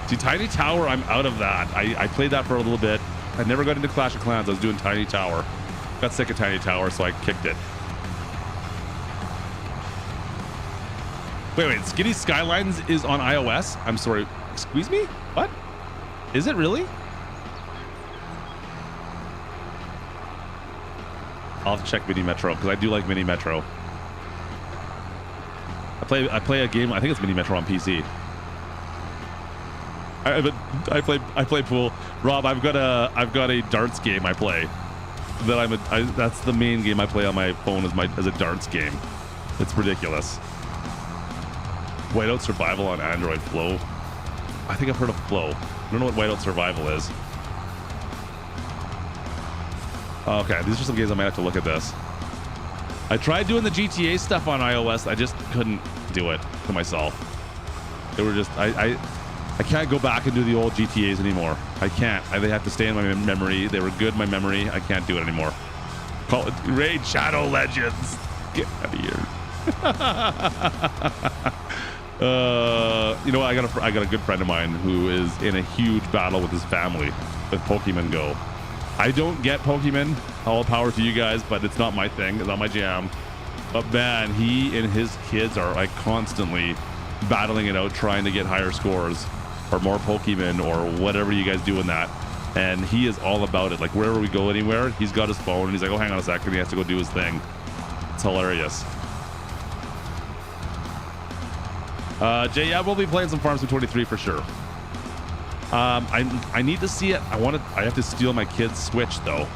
See, Tiny Tower, I'm out of that. I played that for a little bit. I never got into Clash of Clans. I was doing Tiny Tower. Got sick of Tiny Tower, so I kicked it. Wait. Skinny Skylines is on iOS? I'm sorry. Excuse me? What? Is it really? I'll have to check Mini Metro because I do like Mini Metro. I play a game. I think it's Mini Metro on PC. I play pool. Rob, I've got a darts game I play. That's the main game I play on my phone as a darts game. It's ridiculous. Whiteout Survival on Android. Flow. I think I've heard of Flow. I don't know what Whiteout Survival is. Okay, these are some games I might have to look at this. I tried doing the GTA stuff on iOS. I just couldn't do it to myself. They were just I can't go back and do the old GTAs anymore. I can't. They have to stay in my memory. They were good in my memory. I can't do it anymore. Call it Raid Shadow Legends. Get out of here. You know, I got a good friend of mine who is in a huge battle with his family with Pokemon Go. I don't get Pokemon. All power to you guys, but it's not my thing. It's not my jam. But man, he and his kids are like constantly battling it out, trying to get higher scores or more Pokemon or whatever you guys do in that. And he is all about it. Like wherever we go anywhere, he's got his phone and he's like, oh, hang on a second. He has to go do his thing. It's hilarious. Jay, yeah, we'll be playing some Farm Sim 23 for sure. I need to see it. I have to steal my kid's Switch though,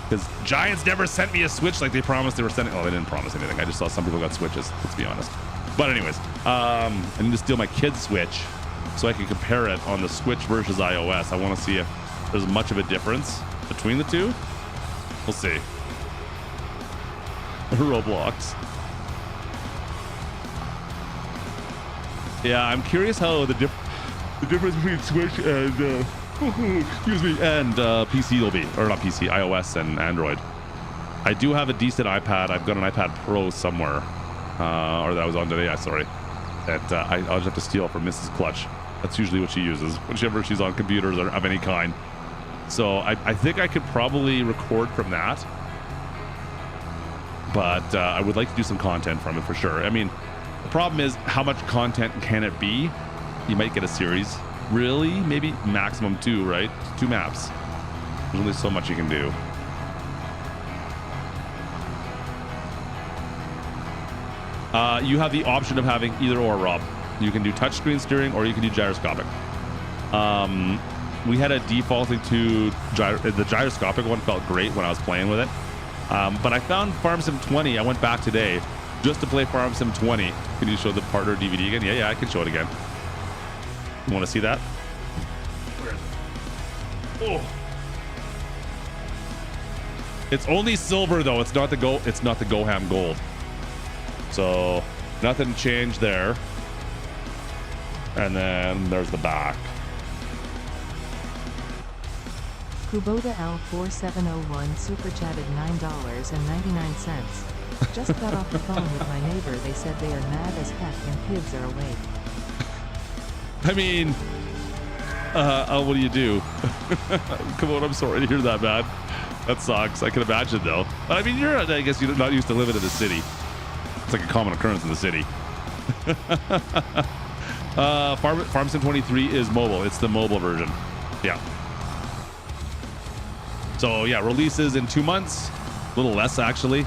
because Giants never sent me a Switch like they promised they were sending. Oh, they didn't promise anything. I just saw some people got Switches. Let's be honest. But anyways, I need to steal my kid's Switch so I can compare it on the Switch versus iOS. I want to see if there's much of a difference between the two. We'll see. Roblox. Yeah, I'm curious how the difference between Switch and excuse me, and PC will be, or not PC, iOS and Android. I do have a decent iPad. I've got an iPad Pro somewhere, or that was on today. Sorry, that I'll just have to steal from Mrs. Klutch. That's usually what she uses whenever she's on computers or of any kind. So I think I could probably record from that, but I would like to do some content from it for sure. I mean, the problem is how much content can it be? You might get a series. Really? Maybe maximum 2, right? 2 maps. There's only so much you can do. You have the option of having either or, Rob. You can do touchscreen steering or you can do gyroscopic. We had a defaulting to the gyroscopic one. Felt great when I was playing with it. But I found Farm Sim 20. I went back today just to play Farm Sim 20. Can you show the partner DVD again? Yeah, I can show it again. You want to see that? Oh. It's only silver though. It's not the gold. It's not the Goham gold. So nothing changed there. And then there's the back. Kubota L4701 super chatted $9.99. Just got off the phone with my neighbor. They said they are mad as heck and kids are awake. I mean, what do you do? Come on, I'm sorry to hear that, man. That sucks. I can imagine, though. But I mean, I guess you're not used to living in the city. It's like a common occurrence in the city. Farm Sim 23 is mobile. It's the mobile version. Yeah. So, yeah, releases in 2 months. A little less, actually.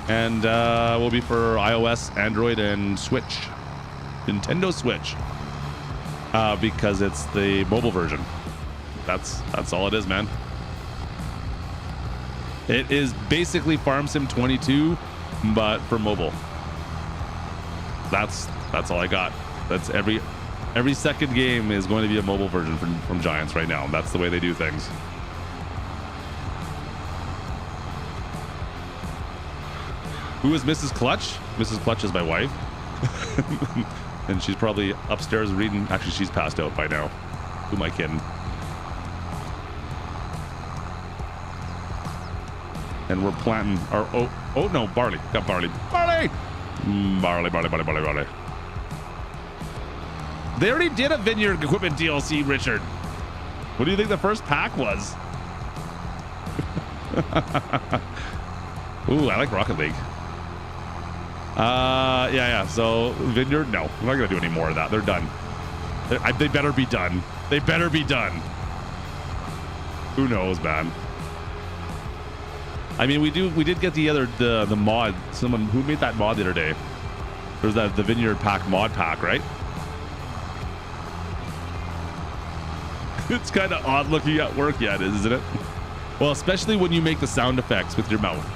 And will be for iOS, Android, and Switch. Nintendo Switch. Because it's the mobile version. That's all it is, man. It is basically Farm Sim 22, but for mobile. That's all I got. That's every second game is going to be a mobile version from Giants right now. That's the way they do things. Who is Mrs. Klutch? Mrs. Klutch is my wife. And she's probably upstairs reading. Actually, she's passed out by now. Who am I kidding? And we're planting our oh no, barley. Got barley. Barley! Barley. They already did a vineyard equipment DLC, Richard. What do you think the first pack was? Ooh, I like Rocket League. Yeah. So vineyard, no, we're not gonna do any more of that. They're done. They better be done. They better be done. Who knows, man? I mean, we did get the mod. Someone who made that mod the other day. There's the vineyard pack mod pack, right? It's kind of odd looking at work yet, isn't it? Well, especially when you make the sound effects with your mouth.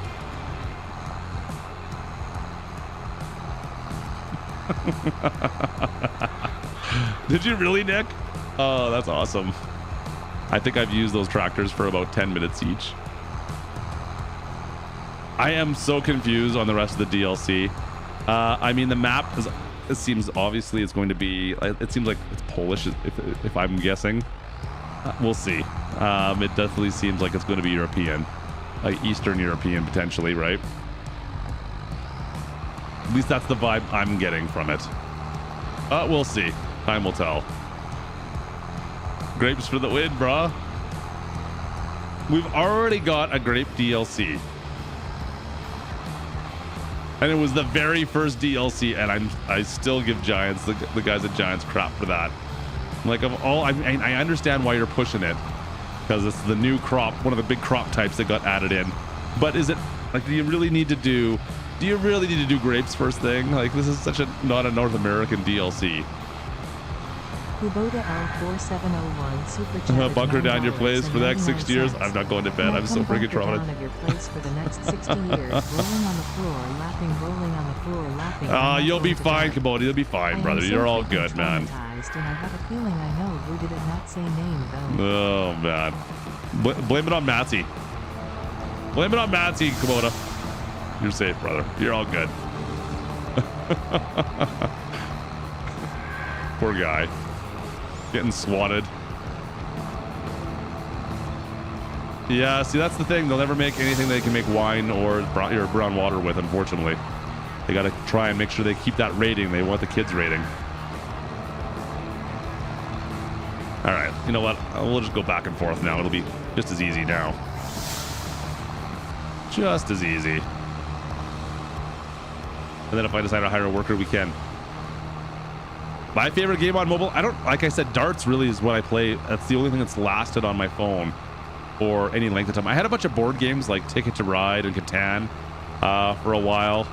Did you really, Nick? Oh, that's awesome. I think I've used those tractors for about 10 minutes each. I am so confused on the rest of the DLC. I mean, the map it seems obviously it's going to be. It seems like it's Polish, if I'm guessing. We'll see. It definitely seems like it's going to be European, like Eastern European potentially, right? At least that's the vibe I'm getting from it. We'll see. Time will tell. Grapes for the win, brah. We've already got a grape DLC. And it was the very first DLC, and I still give Giants, the guys at Giants, crap for that. Like, of all, I understand why you're pushing it, because it's the new crop, one of the big crop types that got added in. But is it, like, do you really need to do grapes first thing? Like, this is not a North American DLC. Kubota L4701 super chat. Bunker down your place for the next 60 years. I'm not going to bed. I'm so freaking traumatized. Of your place for the next 60 years. Rolling on the floor, laughing. You'll be fine, Kubota. You'll be fine, brother. You're all good, man. And I have a feeling I know who did it not say name though. Oh man, blame it on Matsy. Blame it on Matsy, Kubota. You're safe, brother. You're all good. Poor guy. Getting swatted. Yeah, see, that's the thing. They'll never make anything they can make wine or brown water with, unfortunately. They got to try and make sure they keep that rating. They want the kids' rating. All right, you know what? We'll just go back and forth now. It'll be just as easy now. Just as easy. And then if I decide to hire a worker, we can. My favorite game on mobile, like I said, darts really is what I play. That's the only thing that's lasted on my phone for any length of time. I had a bunch of board games like Ticket to Ride and Catan for a while.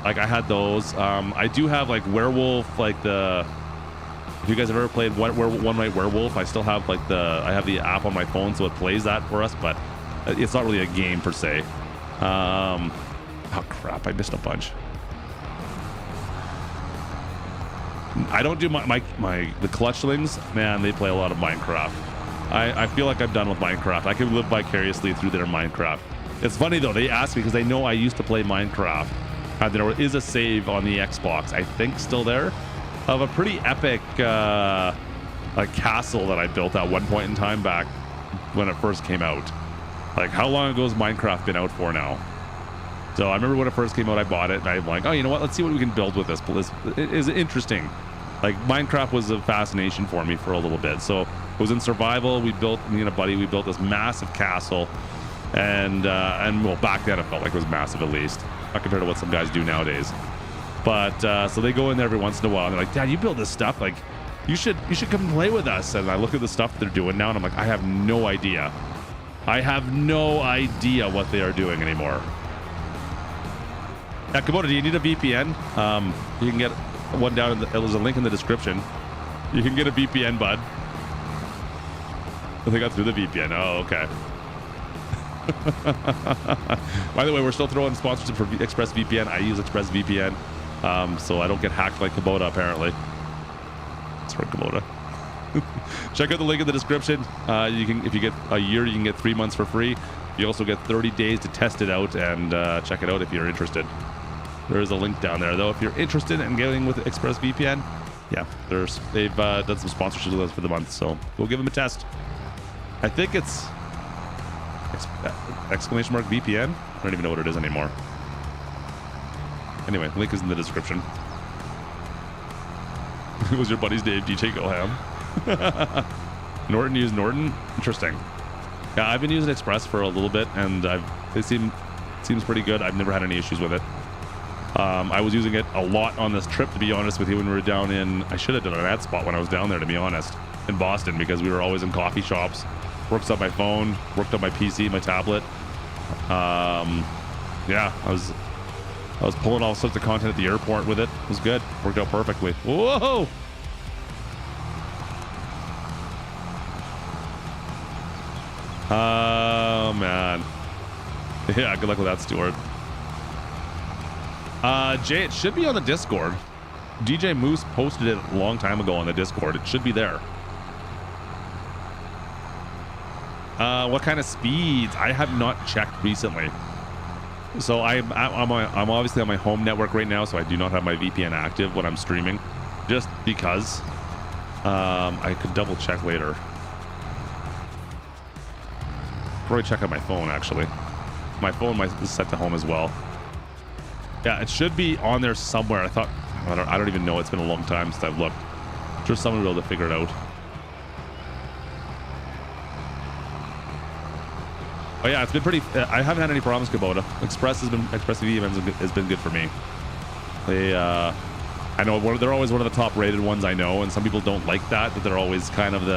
Like I had those. I do have like Werewolf, like if you guys have ever played One Night Werewolf, I still have I have the app on my phone, so it plays that for us, but it's not really a game per se. Oh crap, I missed a bunch. I don't do the Clutchlings, man, they play a lot of Minecraft. I feel like I'm done with Minecraft. I can live vicariously through their Minecraft. It's funny though, they asked me because they know I used to play Minecraft. There is a save on the Xbox, I think still there, of a pretty epic castle that I built at one point in time back when it first came out. Like, how long ago has Minecraft been out for now? So I remember when it first came out, I bought it, and I'm like, oh, you know what? Let's see what we can build with this. It is interesting. Like, Minecraft was a fascination for me for a little bit. So it was in survival. Me and a buddy, we built this massive castle, and well, back then it felt like it was massive at least, not compared to what some guys do nowadays. But so they go in there every once in a while, and they're like, Dad, you build this stuff. Like, you should come and play with us. And I look at the stuff they're doing now, and I'm like, I have no idea. I have no idea what they are doing anymore. Yeah, Kubota, do you need a VPN? You can get one down there's a link in the description. You can get a VPN, bud. They got through the VPN. Oh, okay. By the way, we're still throwing sponsorship for ExpressVPN. I use ExpressVPN, so I don't get hacked like Kubota, apparently. Sorry, Kubota. Check out the link in the description. You can, if you get a year, you can get 3 months for free. You also get 30 days to test it out and check it out if you're interested. There is a link down there, though, if you're interested in getting with ExpressVPN. Yeah, they've done some sponsorships with us for the month, so we'll give them a test. I think it's exclamation mark VPN. I don't even know what it is anymore. Anyway, link is in the description. It was your buddy's name, DJ Goham. Norton used Norton. Interesting. Yeah, I've been using Express for a little bit, and it seems pretty good. I've never had any issues with it. I was using it a lot on this trip, to be honest with you, when we were down in. I should have done an ad spot when I was down there, to be honest, in Boston, because we were always in coffee shops. Worked on my phone, worked on my PC, my tablet. Yeah, I was pulling all sorts of content at the airport with it. It was good. Worked out perfectly. Whoa! Oh, man. Yeah, good luck with that, Stuart. Jay, it should be on the Discord. DJ Moose posted it a long time ago on the Discord. It should be there. What kind of speeds? I have not checked recently. So I'm obviously on my home network right now, so I do not have my VPN active when I'm streaming, just because. I could double check later. Probably check out my phone, actually. My phone is set to home as well. Yeah, it should be on there somewhere. I don't even know. It's been a long time since I've looked. I'm sure someone will be able to figure it out. Oh yeah, it's been pretty. I haven't had any problems, Kubota. ExpressVPN has been good for me. I know they're always one of the top rated ones I know, and some people don't like that. That they're always kind of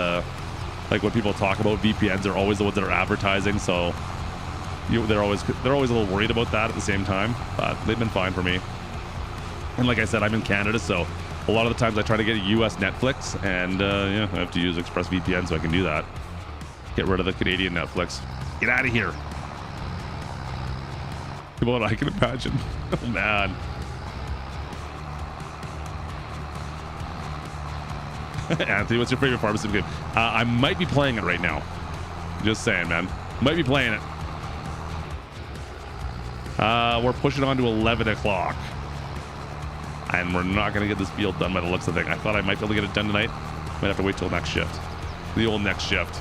like when people talk about VPNs, they're always the ones that are advertising. So they're always a little worried about that at the same time. But they've been fine for me. And like I said, I'm in Canada, so a lot of the times I try to get a US Netflix, and yeah, I have to use ExpressVPN so I can do that. Get rid of the Canadian Netflix. Get out of here. Well, I can imagine. Oh, man. Anthony, what's your favorite pharmacy game? I might be playing it right now. Just saying, man. Might be playing it. We're pushing on to 11 o'clock. And we're not going to get this field done by the looks of the thing. I thought I might be able to get it done tonight. Might have to wait till next shift. The old next shift.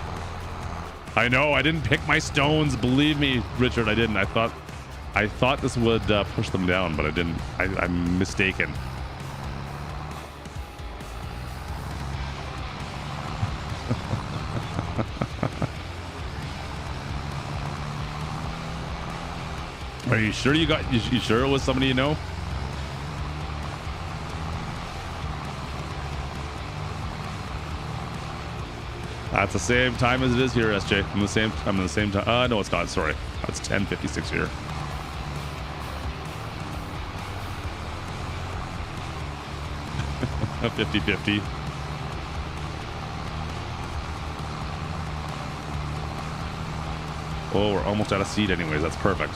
I know, I didn't pick my stones. Believe me, Richard, I didn't. I thought this would push them down, but I didn't. I'm mistaken. Are you sure you sure it was somebody you know? That's the same time as it is here, SJ. I'm in the same time. No, it's not. Sorry. That's 10:56 here. A 50-50. Oh, we're almost out of seed anyways. That's perfect.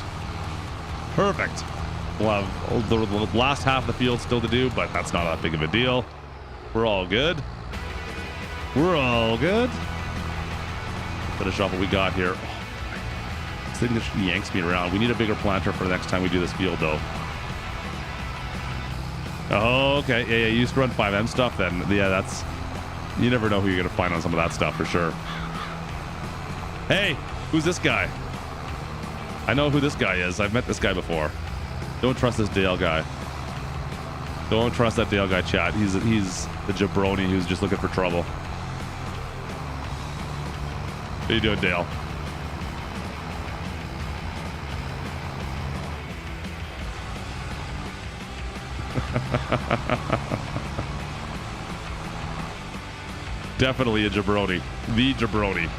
Perfect. We'll have the last half of the field still to do, but that's not that big of a deal. We're all good. We're all good. Finish off what we got here. This thing just yanks me around. We need a bigger planter for the next time we do this field, though. Oh, okay. Yeah, you used to run 5M stuff then. Yeah, that's... You never know who you're going to find on some of that stuff for sure. Hey, who's this guy? I know who this guy is. I've met this guy before. Don't trust this Dale guy. Don't trust that Dale guy, chat. He's the jabroni who's just looking for trouble. How you doing, Dale? Definitely a jabroni. The jabroni.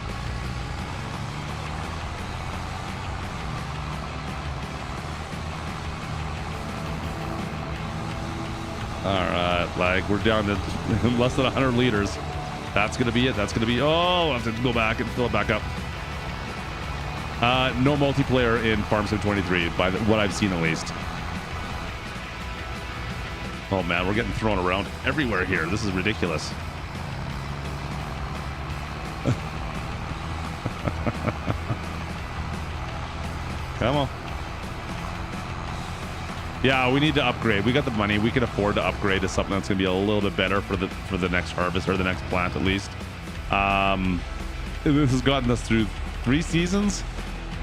All right, like we're down to less than 100 liters. That's gonna be it. That's gonna be. Oh, I'll have to go back and fill it back up. No multiplayer in Farm Sim 23, by what I've seen at least. Oh man, we're getting thrown around everywhere here. This is ridiculous. Come on. Yeah, we need to upgrade. We got the money. We can afford to upgrade to something that's going to be a little bit better for the next harvest or the next plant at least. This has gotten us through 3 seasons.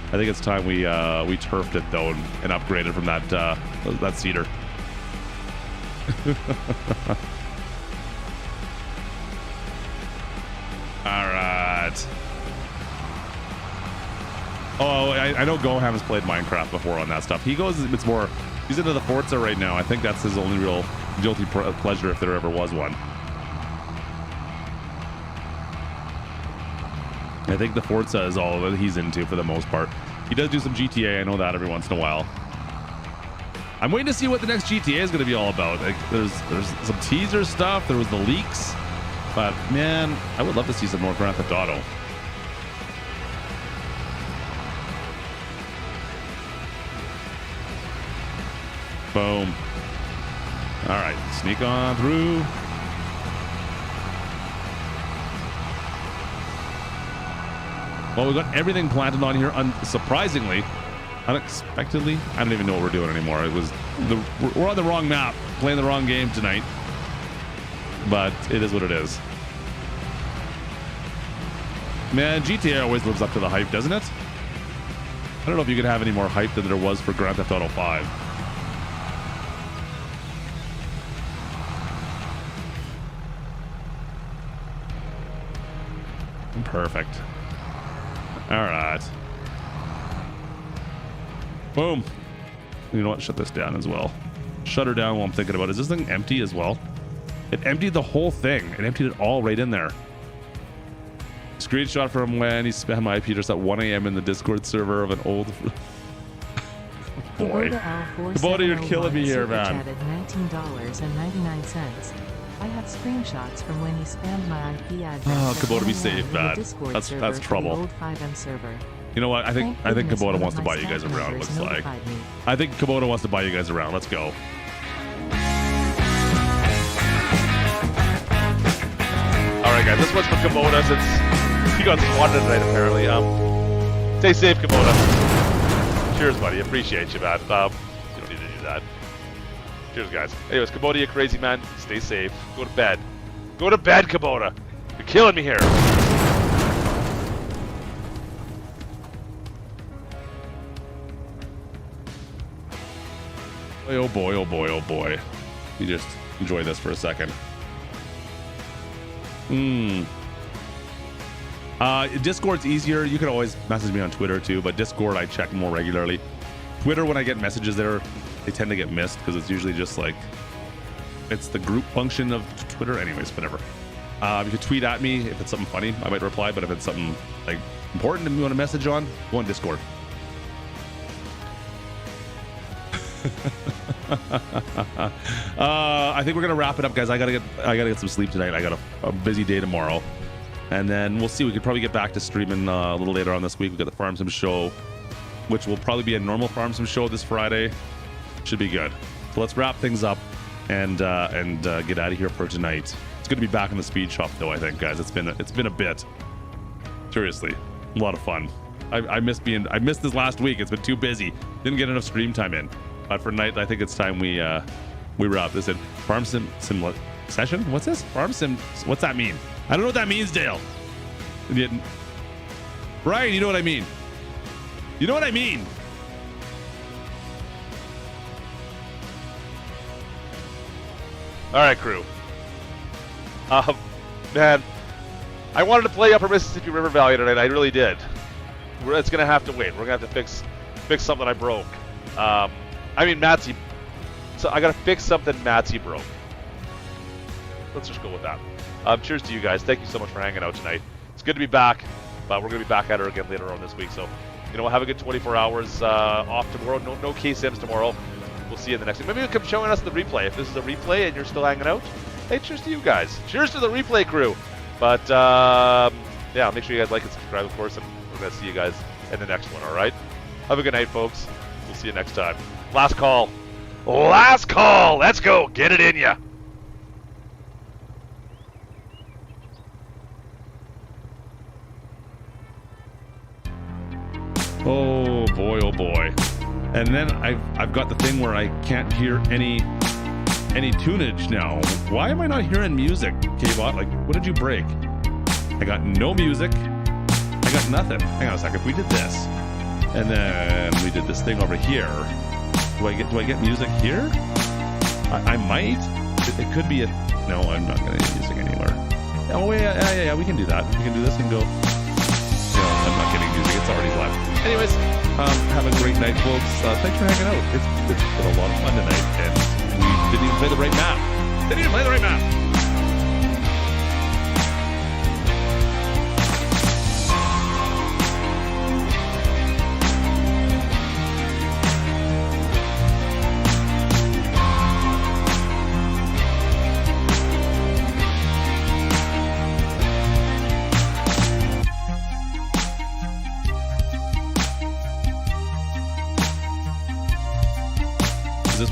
I think it's time we turfed it though and upgraded from that cedar. All right. Oh, I know Goham has played Minecraft before on that stuff. He's into the Forza right now. I think that's his only real guilty pleasure if there ever was one. I think the Forza is all that he's into for the most part. He does do some GTA, I know that, every once in a while. I'm waiting to see what the next GTA is going to be all about. Like, there's some teaser stuff. There was the leaks. But, man, I would love to see some more Grand Theft Auto. Boom. All right, sneak on through. Well, we've got everything planted on here, surprisingly, unexpectedly. I don't even know what we're doing anymore. We're on the wrong map, playing the wrong game tonight. But it is what it is. Man, GTA always lives up to the hype, doesn't it? I don't know if you could have any more hype than there was for Grand Theft Auto 5. Perfect. All right. Boom. You know what? Shut this down as well. Shut her down while I'm thinking about it. Is this thing empty as well? It emptied the whole thing. It emptied it all right in there. Screenshot from when he spammed my IP address at 1 a.m. in the Discord server of an old... Boy. Kubota, you're killing me here, man. $19.99. I have screenshots from when he spammed my IP address. Oh, Kubota, be safe, man. That's trouble. You know what? I think Kubota wants to buy you guys around, looks like. I think Kubota wants to buy you guys around. Let's go. All right, guys. This one's for Kubota since he got swatted tonight, apparently. Stay safe, Kubota. Cheers, buddy. Appreciate you, man. You don't need to do that. Cheers, guys. Anyways, Kubota, you crazy man. Stay safe. Go to bed. Go to bed, Kubota. You're killing me here. Oh boy, oh boy, oh boy. You just enjoy this for a second. Discord's easier. You can always message me on Twitter too, but Discord I check more regularly. Twitter, when I get messages there, they tend to get missed because it's usually just like, it's the group function of Twitter. Anyways, whatever. You can tweet at me if it's something funny. I might reply, but if it's something like important and you want a message on, go on Discord. I think we're gonna wrap it up, guys. I gotta get some sleep tonight. I got a busy day tomorrow, and then we'll see. We could probably get back to streaming a little later on this week. We got the Farm Sim show, which will probably be a normal Farm Sim show this Friday. Should be good. So let's wrap things up and get out of here for tonight. It's good to be back in the speed shop, though. I think, guys, it's been a bit. Seriously, a lot of fun. I missed this last week. It's been too busy. Didn't get enough stream time in. But for tonight, I think it's time we wrap this in. Farm Sim session? What's this? Farm Sim? What's that mean? I don't know what that means, Dale. Brian, you know what I mean? You know what I mean? All right, crew. Man, I wanted to play Upper Mississippi River Valley tonight. I really did. It's gonna have to wait. We're gonna have to fix something I broke. I mean, Matsy. So I gotta fix something Matsy broke. Let's just go with that. Cheers to you guys. Thank you so much for hanging out tonight. It's good to be back, but we're gonna be back at her again later on this week. So, you know, have a good 24 hours off tomorrow. No K-Sims tomorrow. We'll see you in the next one. Maybe you come showing us the replay. If this is a replay and you're still hanging out, hey, cheers to you guys. Cheers to the replay crew. But yeah, make sure you guys like and subscribe, of course, and we're gonna see you guys in the next one. All right. Have a good night, folks. We'll see you next time. Last call. Last call. Let's go. Get it in ya. Oh boy, oh boy. And then I've got the thing where I can't hear any tunage now. Why am I not hearing music, K-Bot? Like, what did you break? I got no music. I got nothing. Hang on a second. If we did this, and then we did this thing over here, do I get music here? I might. It could be a. No, I'm not gonna get music anywhere. Oh yeah. We can do that. We can do this and go. No, I'm not getting music. It's already live. Anyways, have a great night, folks. Thanks for hanging out. It's been a lot of fun tonight, and we didn't even play the right map. Didn't even play the right map.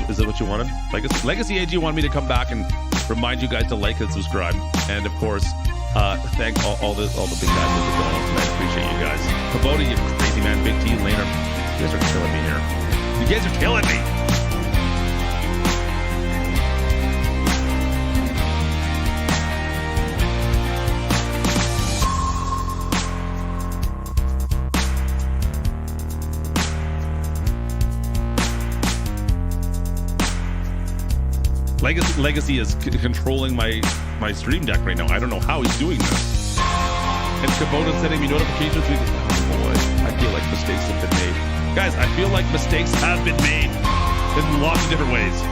Is this what you wanted? Legacy AG wanted me to come back and remind you guys to like and subscribe, and of course, thank all the big guys that are going on tonight. Appreciate you guys. Kubota, you crazy man, Big T, Laner, you guys are killing me here. You guys are killing me. Legacy is controlling my stream deck right now. I don't know how he's doing this. And Kubota's sending me notifications. Oh boy, I feel like mistakes have been made. Guys, I feel like mistakes have been made in lots of different ways.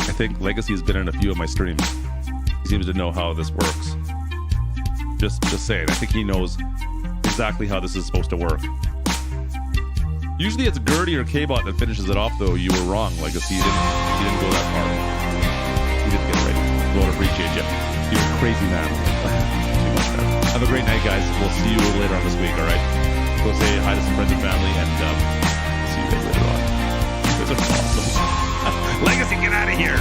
I think Legacy has been in a few of my streams. He seems to know how this works. Just saying. I think he knows exactly how this is supposed to work. Usually it's Gertie or K-Bot that finishes it off, though. You were wrong, Legacy. You didn't go that far. You didn't get it right. Don't appreciate you. You're a crazy man. Too much, man. Have a great night, guys. We'll see you later on this week, all right? Go say hi to some friends and family, and see you guys later on. You guys are awesome. Legacy, get out of here!